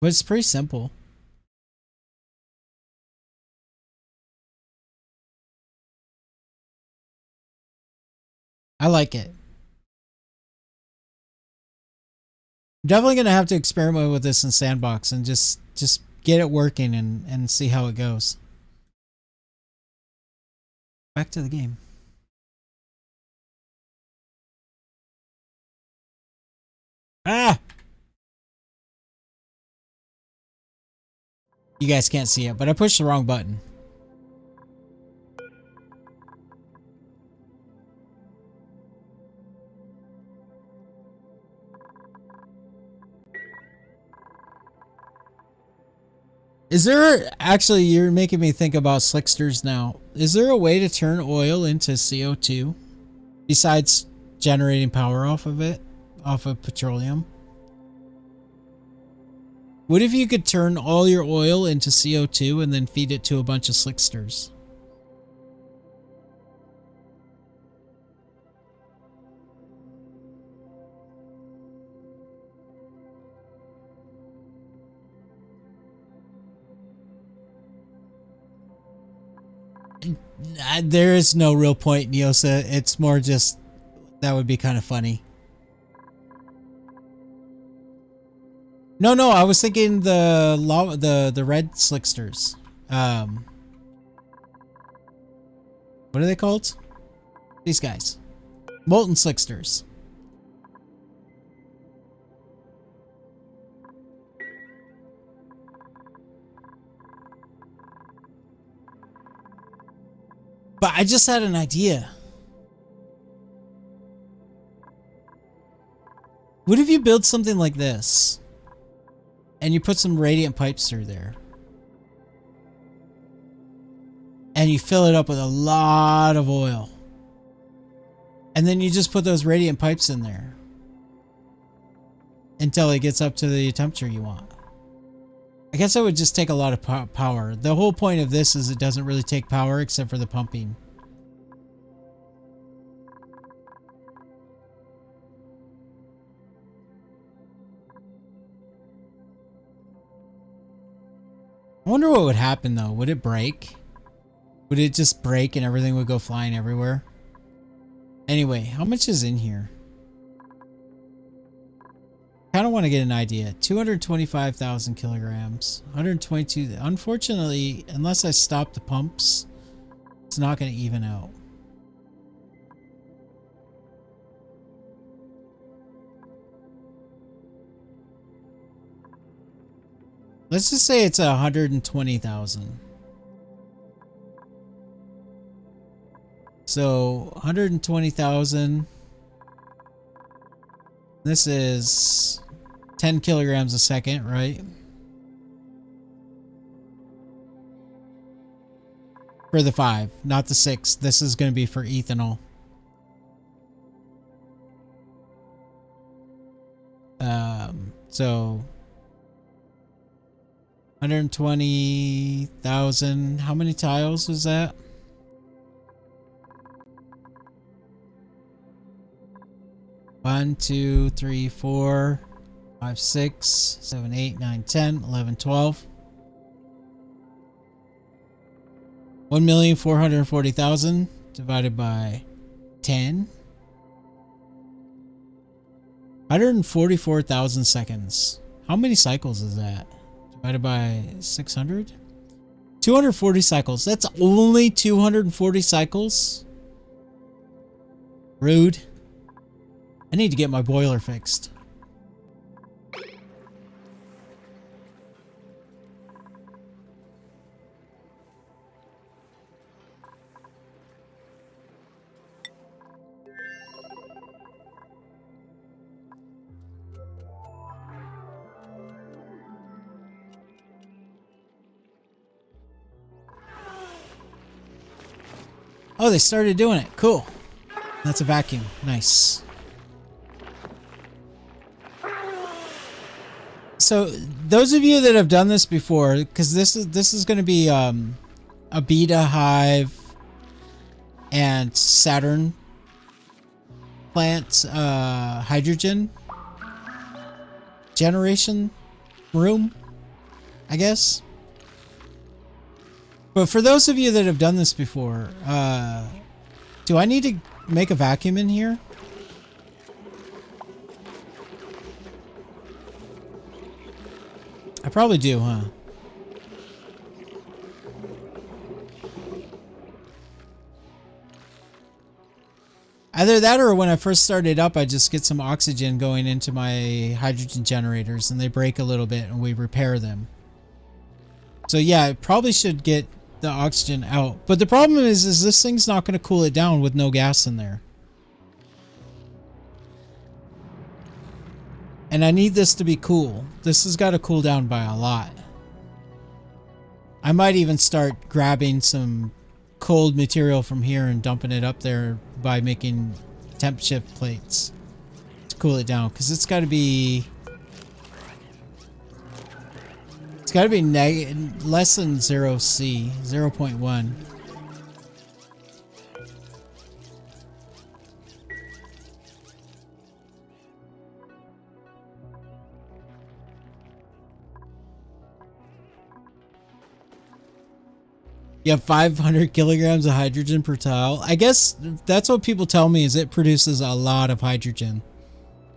But it's pretty simple. I like it. I'm definitely going to have to experiment with this in Sandbox and just get it working and see how it goes. Back to the game. Ah! You guys can't see it, but I pushed the wrong button. Is there, actually, you're making me think about slicksters now. Is there a way to turn oil into CO2 besides generating power off of it, off of petroleum? What if you could turn all your oil into CO2 and then feed it to a bunch of slicksters? There is no real point, Neosa. It's more just that would be kind of funny. No, I was thinking the red slicksters. What are they called? These guys. Molten slicksters. But I just had an idea. What if you build something like this and you put some radiant pipes through there and you fill it up with a lot of oil and then you just put those radiant pipes in there until it gets up to the temperature you want? I guess it would just take a lot of power. The whole point of this is it doesn't really take power except for the pumping. I wonder what would happen though. Would it break? Would it just break and everything would go flying everywhere? Anyway, how much is in here? Kind of want to get an idea. 225,000 kilograms. 122. Unfortunately, unless I stop the pumps, it's not going to even out. Let's just say it's 120,000. So 120,000. This is 10 kilograms a second, right? For the 5, not the 6. This is going to be for ethanol. So 120,000. How many tiles was that? One, 2, 3, 4, 5, 6, 7, 8, 9, 10, 11, 12. 1,440,000 divided by 10. 144,000 seconds. How many cycles is that? Divided by 600? 240 cycles. That's only 240 cycles? Rude. I need to get my boiler fixed. Oh, they started doing it. Cool. That's a vacuum. Nice. So those of you that have done this before, because this is going to be a beta hive and Saturn plant hydrogen generation room, I guess. But for those of you that have done this before, do I need to make a vacuum in here? I probably do, huh? Either that or when I first started up, I just get some oxygen going into my hydrogen generators and they break a little bit and we repair them. So yeah, I probably should get the oxygen out. But the problem is this thing's not going to cool it down with no gas in there. And I need this to be cool. This has got to cool down by a lot. I might even start grabbing some cold material from here and dumping it up there by making temp shift plates to cool it down, because it's got to be less than 0C, 0.1. You have 500 kilograms of hydrogen per tile. I guess that's what people tell me, is it produces a lot of hydrogen.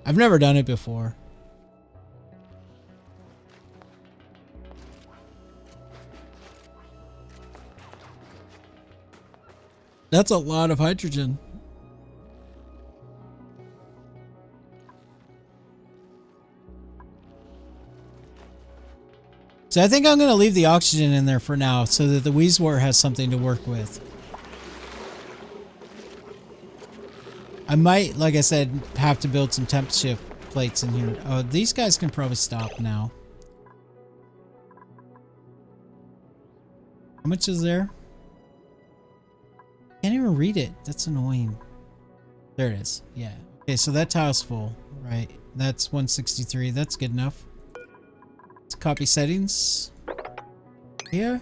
I've never done it before. That's a lot of hydrogen. So I think I'm going to leave the oxygen in there for now so that the Weezwort has something to work with. I might, like I said, have to build some temp shift plates in here. Oh, these guys can probably stop now. How much is there? Can't even read it. That's annoying. There it is. Yeah. Okay, so that tile's full, right? That's 163. That's good enough. Let's copy settings here.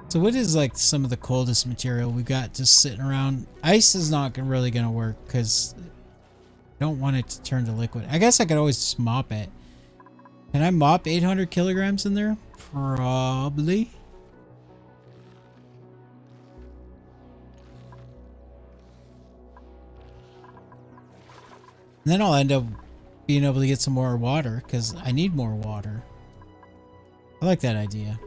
So what is like some of the coldest material we got just sitting around? Ice is not really going to work because I don't want it to turn to liquid. I guess I could always just mop it. Can I mop 800 kilograms in there? Probably. And then I'll end up being able to get some more water because I need more water. I like that idea.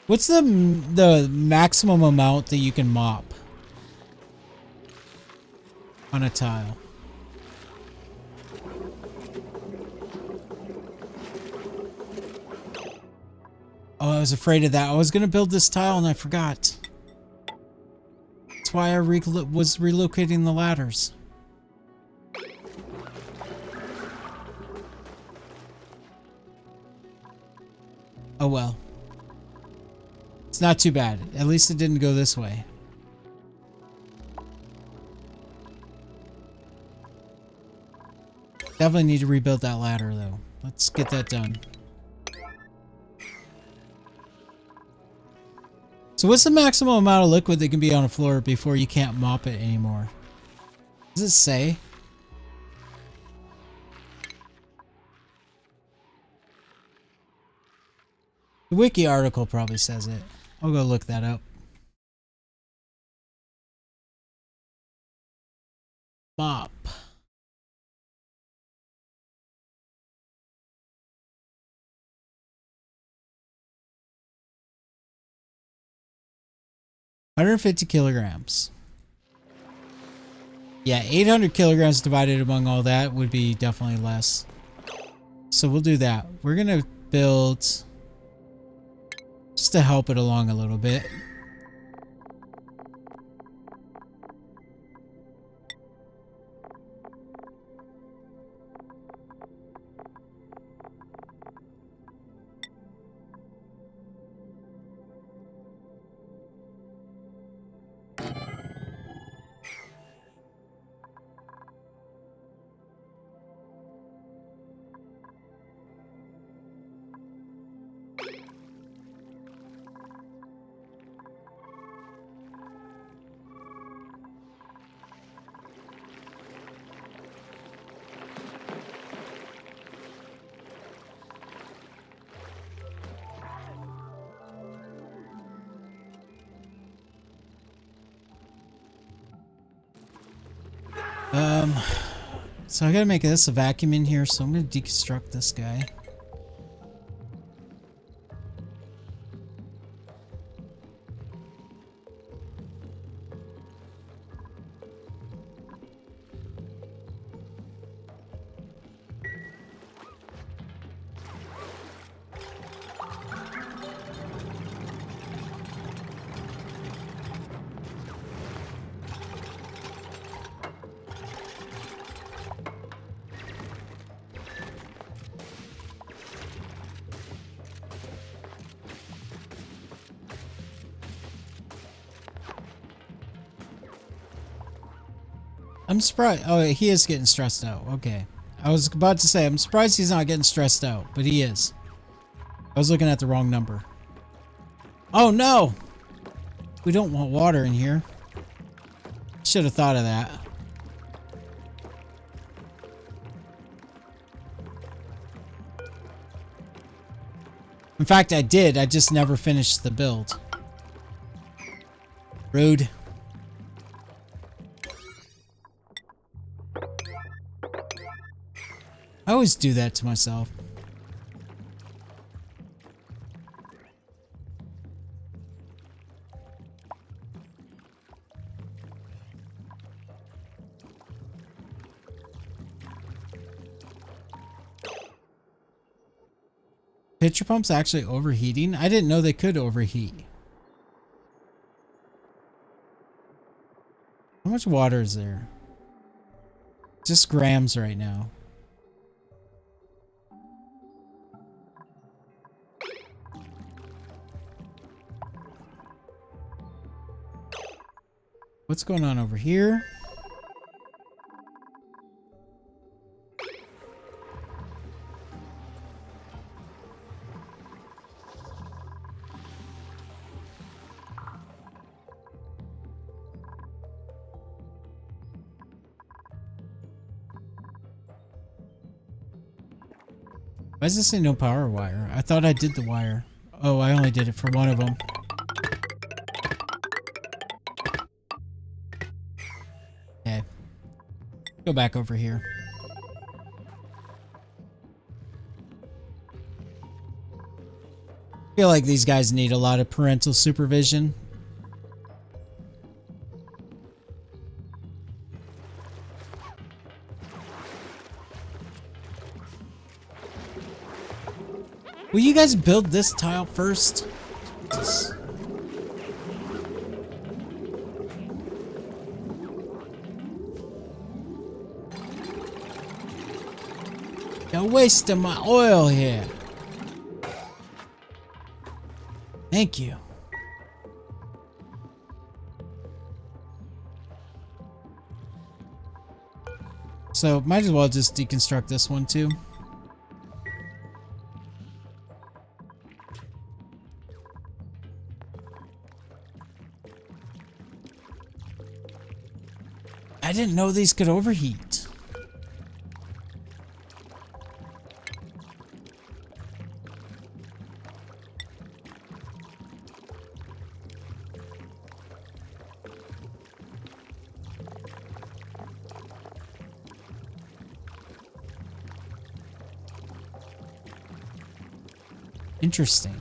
What's the maximum amount that you can mop on a tile? Oh, I was afraid of that. I was going to build this tile and I forgot. That's why I was relocating the ladders. Oh well. It's not too bad. At least it didn't go this way. Definitely need to rebuild that ladder though. Let's get that done. So what's the maximum amount of liquid that can be on a floor before you can't mop it anymore? Does it say? The wiki article probably says it. I'll go look that up. Mop. $150 kilograms. Yeah, 800 kilograms divided among all that would be definitely less. So we'll do that. We're gonna build just to help it along a little bit. So I gotta make this a vacuum in here, so I'm gonna deconstruct this guy. I'm surprised. Oh, he is getting stressed out. Okay. I was about to say, I'm surprised he's not getting stressed out, but he is. I was looking at the wrong number. Oh, no! We don't want water in here. Should have thought of that. In fact, I did. I just never finished the build. Rude. I always do that to myself. Pitcher pumps actually overheating? I didn't know they could overheat. How much water is there? Just grams right now. What's going on over here? Why does this say no power wire? I thought I did the wire. Oh, I only did it for one of them. Okay. Go back over here. I feel like these guys need a lot of parental supervision. Will you guys build this tile first? Jesus. You're wasting my oil here. Thank you. So, might as well just deconstruct this one too. I didn't know these could overheat. Interesting.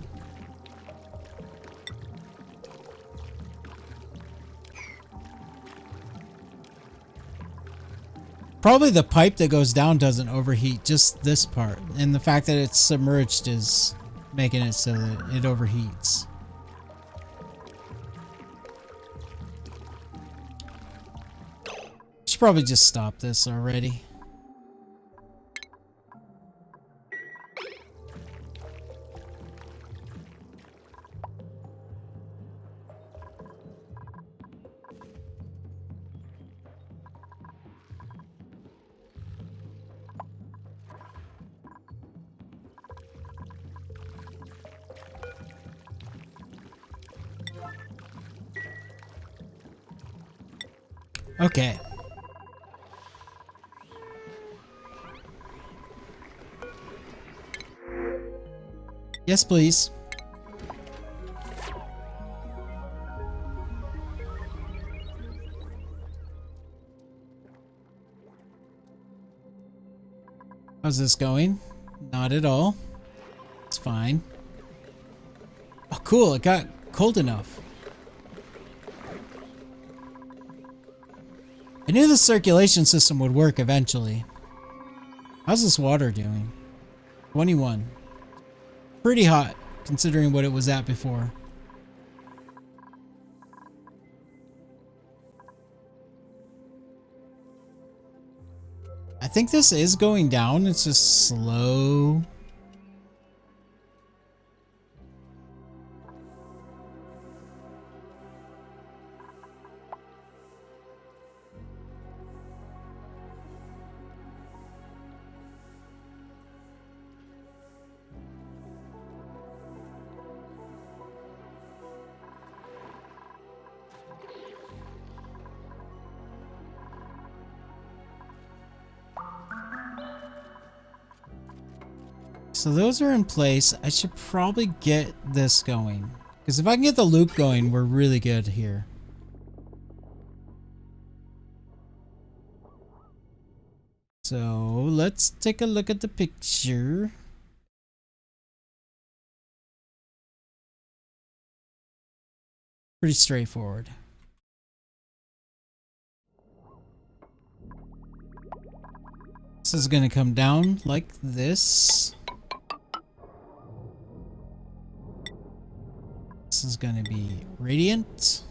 Probably the pipe that goes down doesn't overheat, just this part. And the fact that it's submerged is making it so that it overheats. Should probably just stop this already. Okay. Yes, please. How's this going? Not at all. It's fine. Oh, cool. It got cold enough. I knew the circulation system would work eventually. How's this water doing? 21. Pretty hot, considering what it was at before. I think this is going down. It's just slow. So those are in place. I should probably get this going. Because if I can get the loop going, we're really good here. So let's take a look at the picture. Pretty straightforward. This is going to come down like this. This is going to be radiant.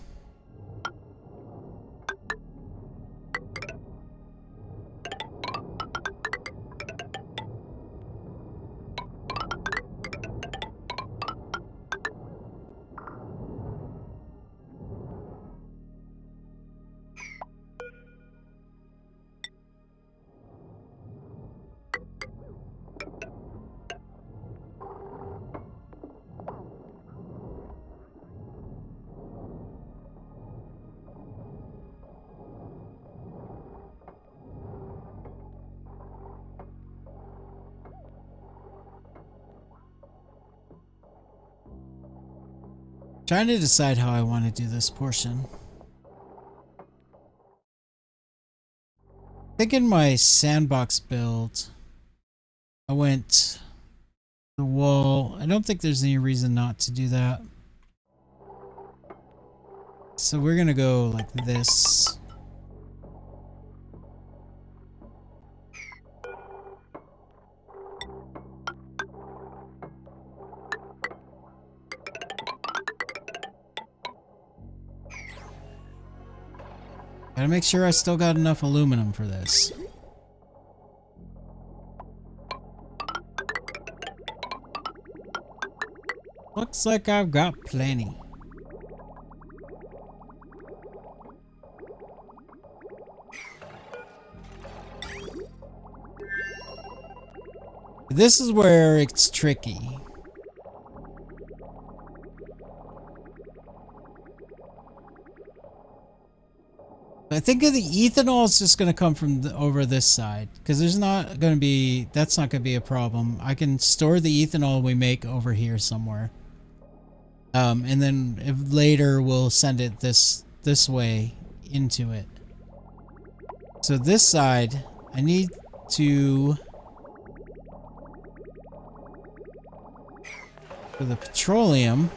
Trying to decide how I want to do this portion. I think in my sandbox build, I went the wall. I don't think there's any reason not to do that. So we're gonna go like this. Gotta make sure I still got enough aluminum for this. Looks like I've got plenty. This is where it's tricky. I think the ethanol is just going to come from over this side because there's not going to be, that's not going to be a problem. I can store the ethanol we make over here somewhere. And then if later we'll send it this way into it. So this side, I need to For the petroleum.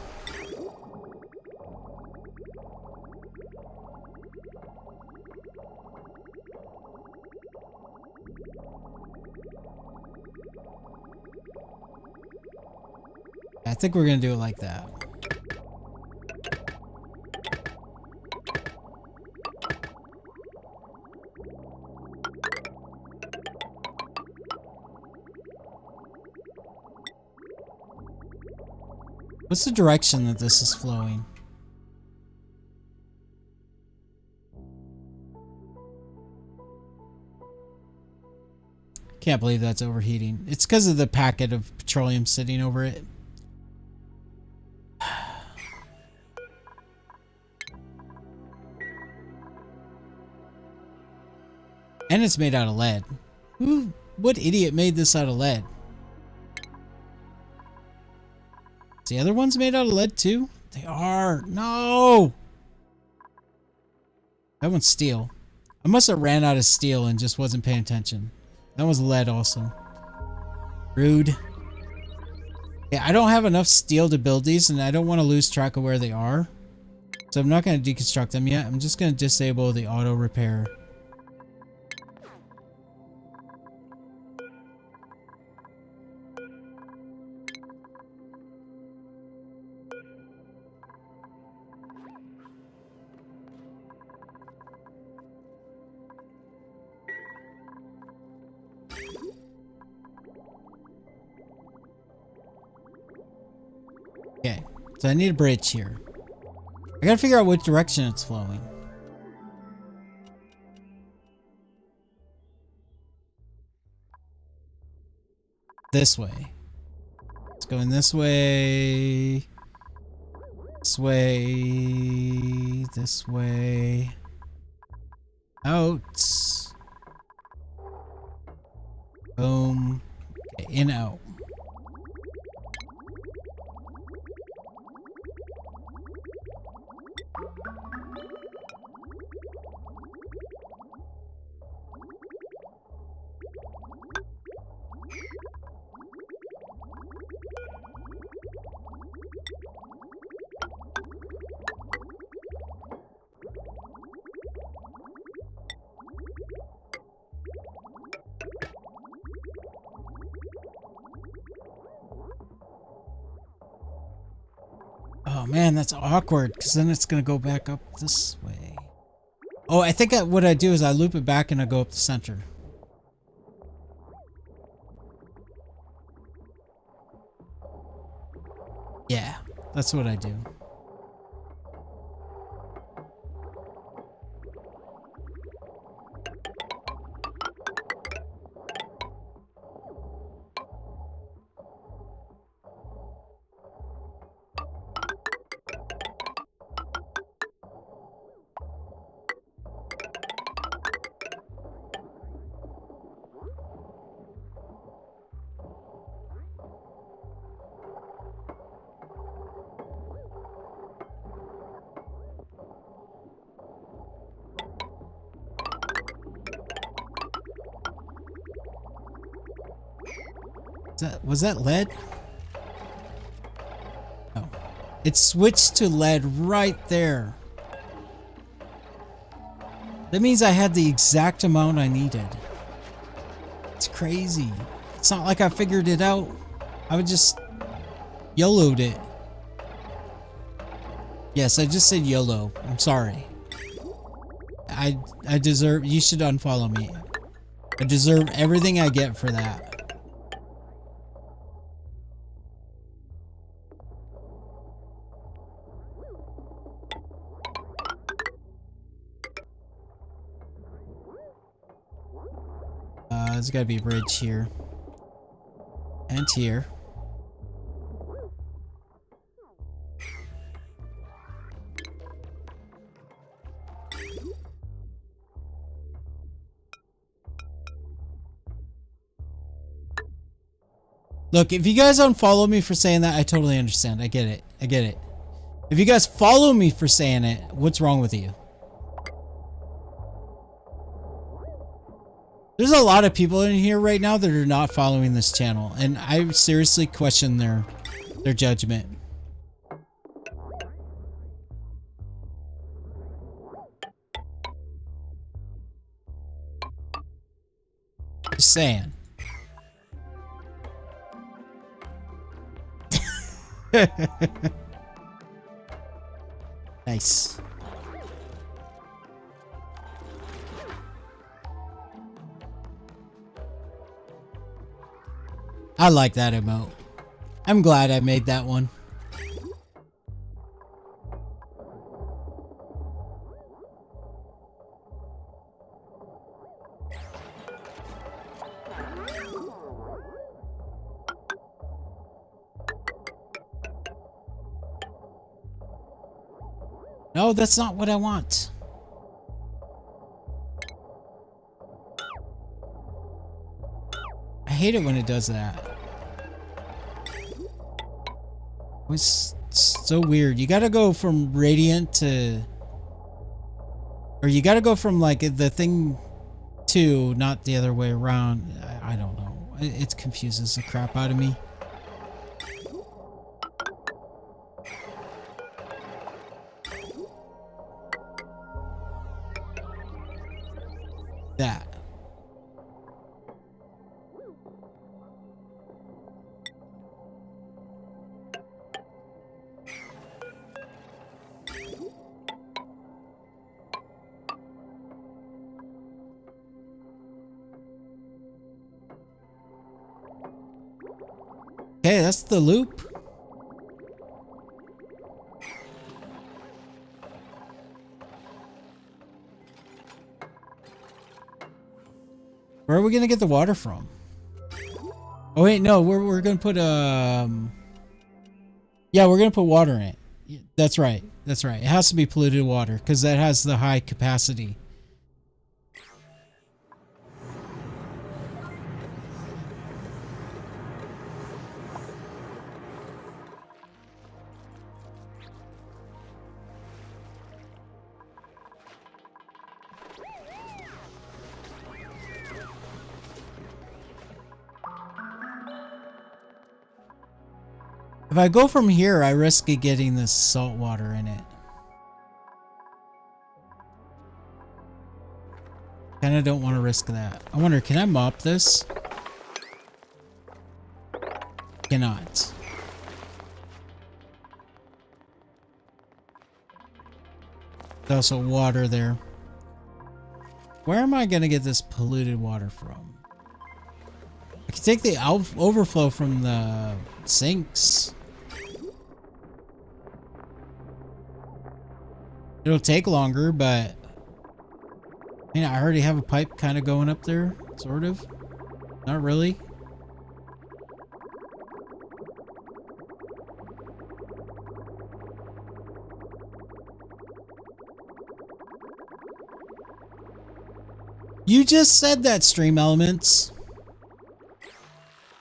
I think we're gonna do it like that. What's the direction that this is flowing? Can't believe that's overheating. It's because of the packet of petroleum sitting over it. And it's made out of lead. What idiot made this out of lead? The other one's made out of lead too? They are. No! That one's steel. I must have ran out of steel and just wasn't paying attention. That was lead also. Rude. Yeah, I don't have enough steel to build these and I don't want to lose track of where they are. So I'm not going to deconstruct them yet. I'm just going to disable the auto repair. Okay, so I need a bridge here. I gotta figure out which direction it's flowing. This way. It's going this way. This way. This way. Out. Boom. Okay, in, out. Oh man, that's awkward because then it's gonna go back up this way. Oh, I think what I do is I loop it back and I go up the center. Yeah, that's what I do. Was that lead? Oh. It switched to lead right there. That means I had the exact amount I needed. It's crazy. It's not like I figured it out. I would just YOLO'd it. Yes, I just said YOLO. I'm sorry. I deserve... You should unfollow me. I deserve everything I get for that. There's gotta be a bridge here. And here. Look, if you guys unfollow me for saying that, I totally understand. I get it. I get it. If you guys follow me for saying it, what's wrong with you? There's a lot of people in here right now that are not following this channel, and I seriously question their judgment. Just saying. Nice. I like that emote. I'm glad I made that one. No, that's not what I want. I hate it when it does that. It's so weird. You gotta go from radiant to... Or you gotta go from like the thing to, not the other way around. I don't know. It confuses the crap out of me. That. Okay, that's the loop. Where are we gonna get the water from? Oh wait, no, we're gonna put yeah, we're gonna put water in it. That's right. That's right. It has to be polluted water because that has the high capacity. If I go from here, I risk getting this salt water in it. Kinda don't want to risk that. I wonder, can I mop this? Cannot. There's also water there. Where am I gonna get this polluted water from? I can take the overflow from the sinks. It'll take longer, but I mean, I already have a pipe kind of going up there, sort of. Not really. You just said that, Stream Elements.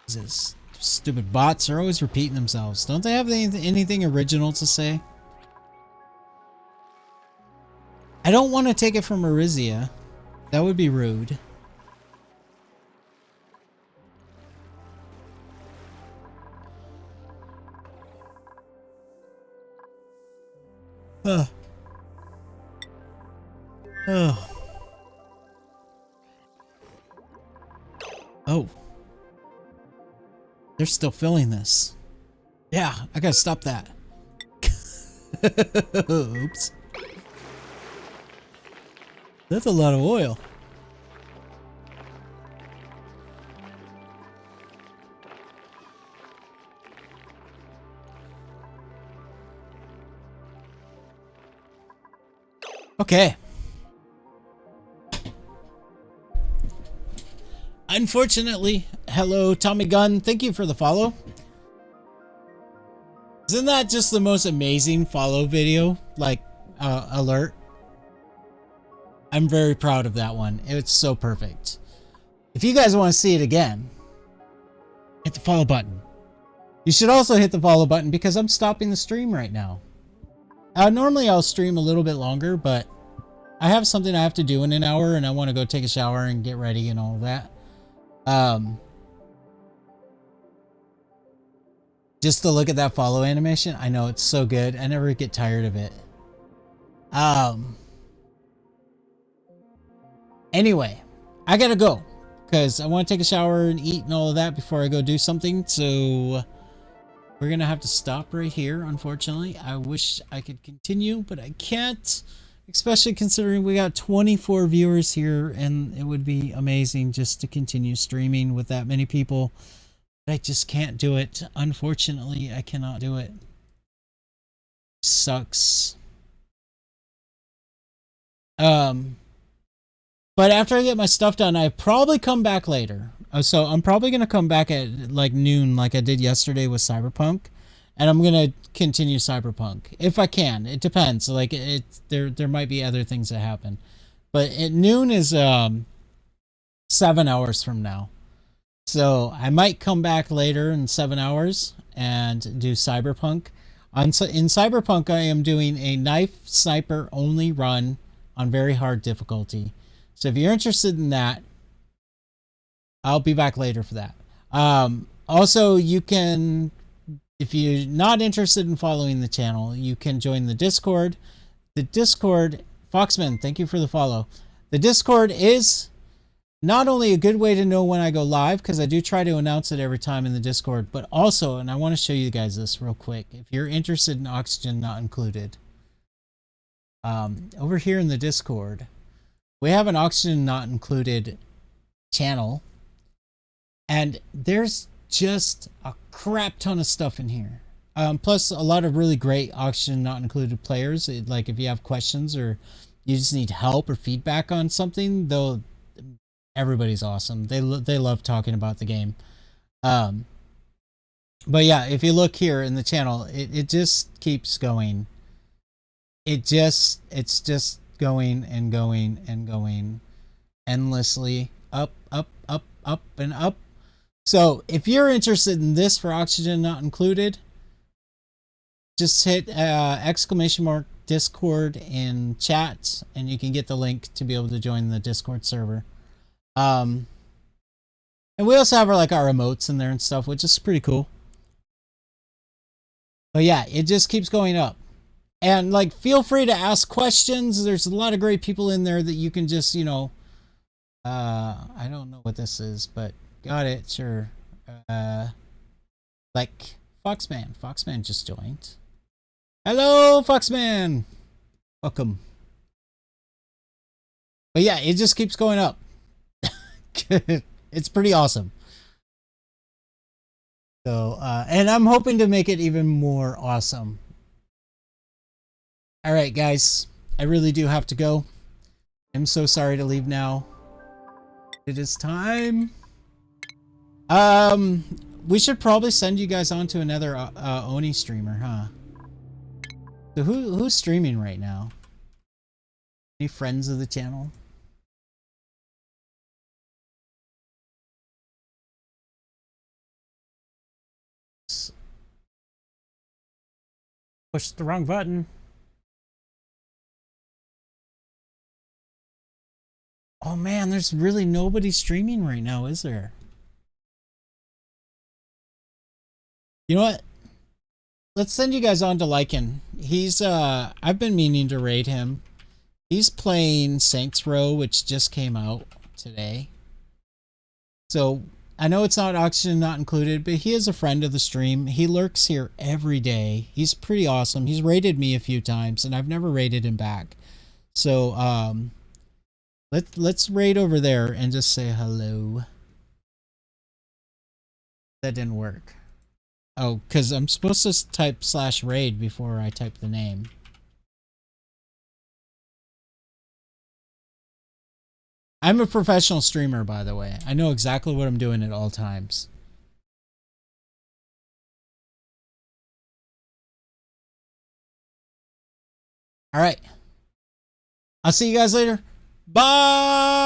This stupid bots are always repeating themselves. Don't they have anything original to say? I don't want to take it from Arizia. That would be rude. Ugh. Ugh. Oh. They're still filling this. Yeah, I gotta stop that. Oops. That's a lot of oil. Okay. Unfortunately, hello Tommy Gunn, thank you for the follow. Isn't that just the most amazing follow video? Like, alert? I'm very proud of that one. It's so perfect. If you guys want to see it again, hit the follow button. You should also hit the follow button because I'm stopping the stream right now. Normally I'll stream a little bit longer, but I have something I have to do in an hour, and I want to go take a shower and get ready and all that. Just to look at that follow animation, I know it's so good. I never get tired of it. Anyway, I gotta go because I want to take a shower and eat and all of that before I go do something. So we're gonna have to stop right here, unfortunately. I wish I could continue, but I can't, especially considering we got 24 viewers here, and it would be amazing just to continue streaming with that many people. But I just can't do it. Unfortunately, I cannot do it. Sucks. But after I get my stuff done, I probably come back later. So I'm probably going to come back at like noon like I did yesterday with Cyberpunk. And I'm going to continue Cyberpunk. If I can. It depends. Like there might be other things that happen. But at noon is 7 hours from now. So I might come back later in 7 hours and do Cyberpunk. In Cyberpunk, I am doing a knife sniper only run on very hard difficulty. So if you're interested in that, I'll be back later for that. Also, you can, if you're not interested in following the channel, you can join the Discord. The Discord, Foxman, thank you for the follow. The Discord is not only a good way to know when I go live, because I do try to announce it every time in the Discord, but also, and I want to show you guys this real quick, if you're interested in Oxygen Not Included, over here in the Discord, we have an Oxygen Not Included channel, and there's just a crap ton of stuff in here. Plus a lot of really great Oxygen Not Included players. Like if you have questions or you just need help or feedback on something, everybody's awesome. They love talking about the game. But yeah, if you look here in the channel, it just keeps going. It's just going and going and going endlessly up, up, up, up, and up. So if you're interested in this for Oxygen Not Included, just hit ! Discord in chat, and you can get the link to be able to join the Discord server. And we also have our emotes in there and stuff, which is pretty cool. But yeah, it just keeps going up. And like, feel free to ask questions. There's a lot of great people in there that you can just, you know, I don't know what this is, but got it, sure. Like Foxman. Foxman just joined. Hello, Foxman. Welcome. But yeah, it just keeps going up. It's pretty awesome. So, and I'm hoping to make it even more awesome. All right, guys, I really do have to go. I'm so sorry to leave now. It is time. We should probably send you guys on to another Oni streamer, huh? So who's streaming right now? Any friends of the channel? Pushed the wrong button. Oh man, there's really nobody streaming right now, is there? You know what? Let's send you guys on to Lycan. He's I've been meaning to raid him. He's playing Saints Row, which just came out today. So I know it's not Oxygen Not Included, but he is a friend of the stream. He lurks here every day. He's pretty awesome. He's raided me a few times, and I've never raided him back. So let's raid over there and just say hello. That didn't work. Oh, because I'm supposed to type /raid before I type the name. I'm a professional streamer, by the way. I know exactly what I'm doing at all times. All right. I'll see you guys later. Bye!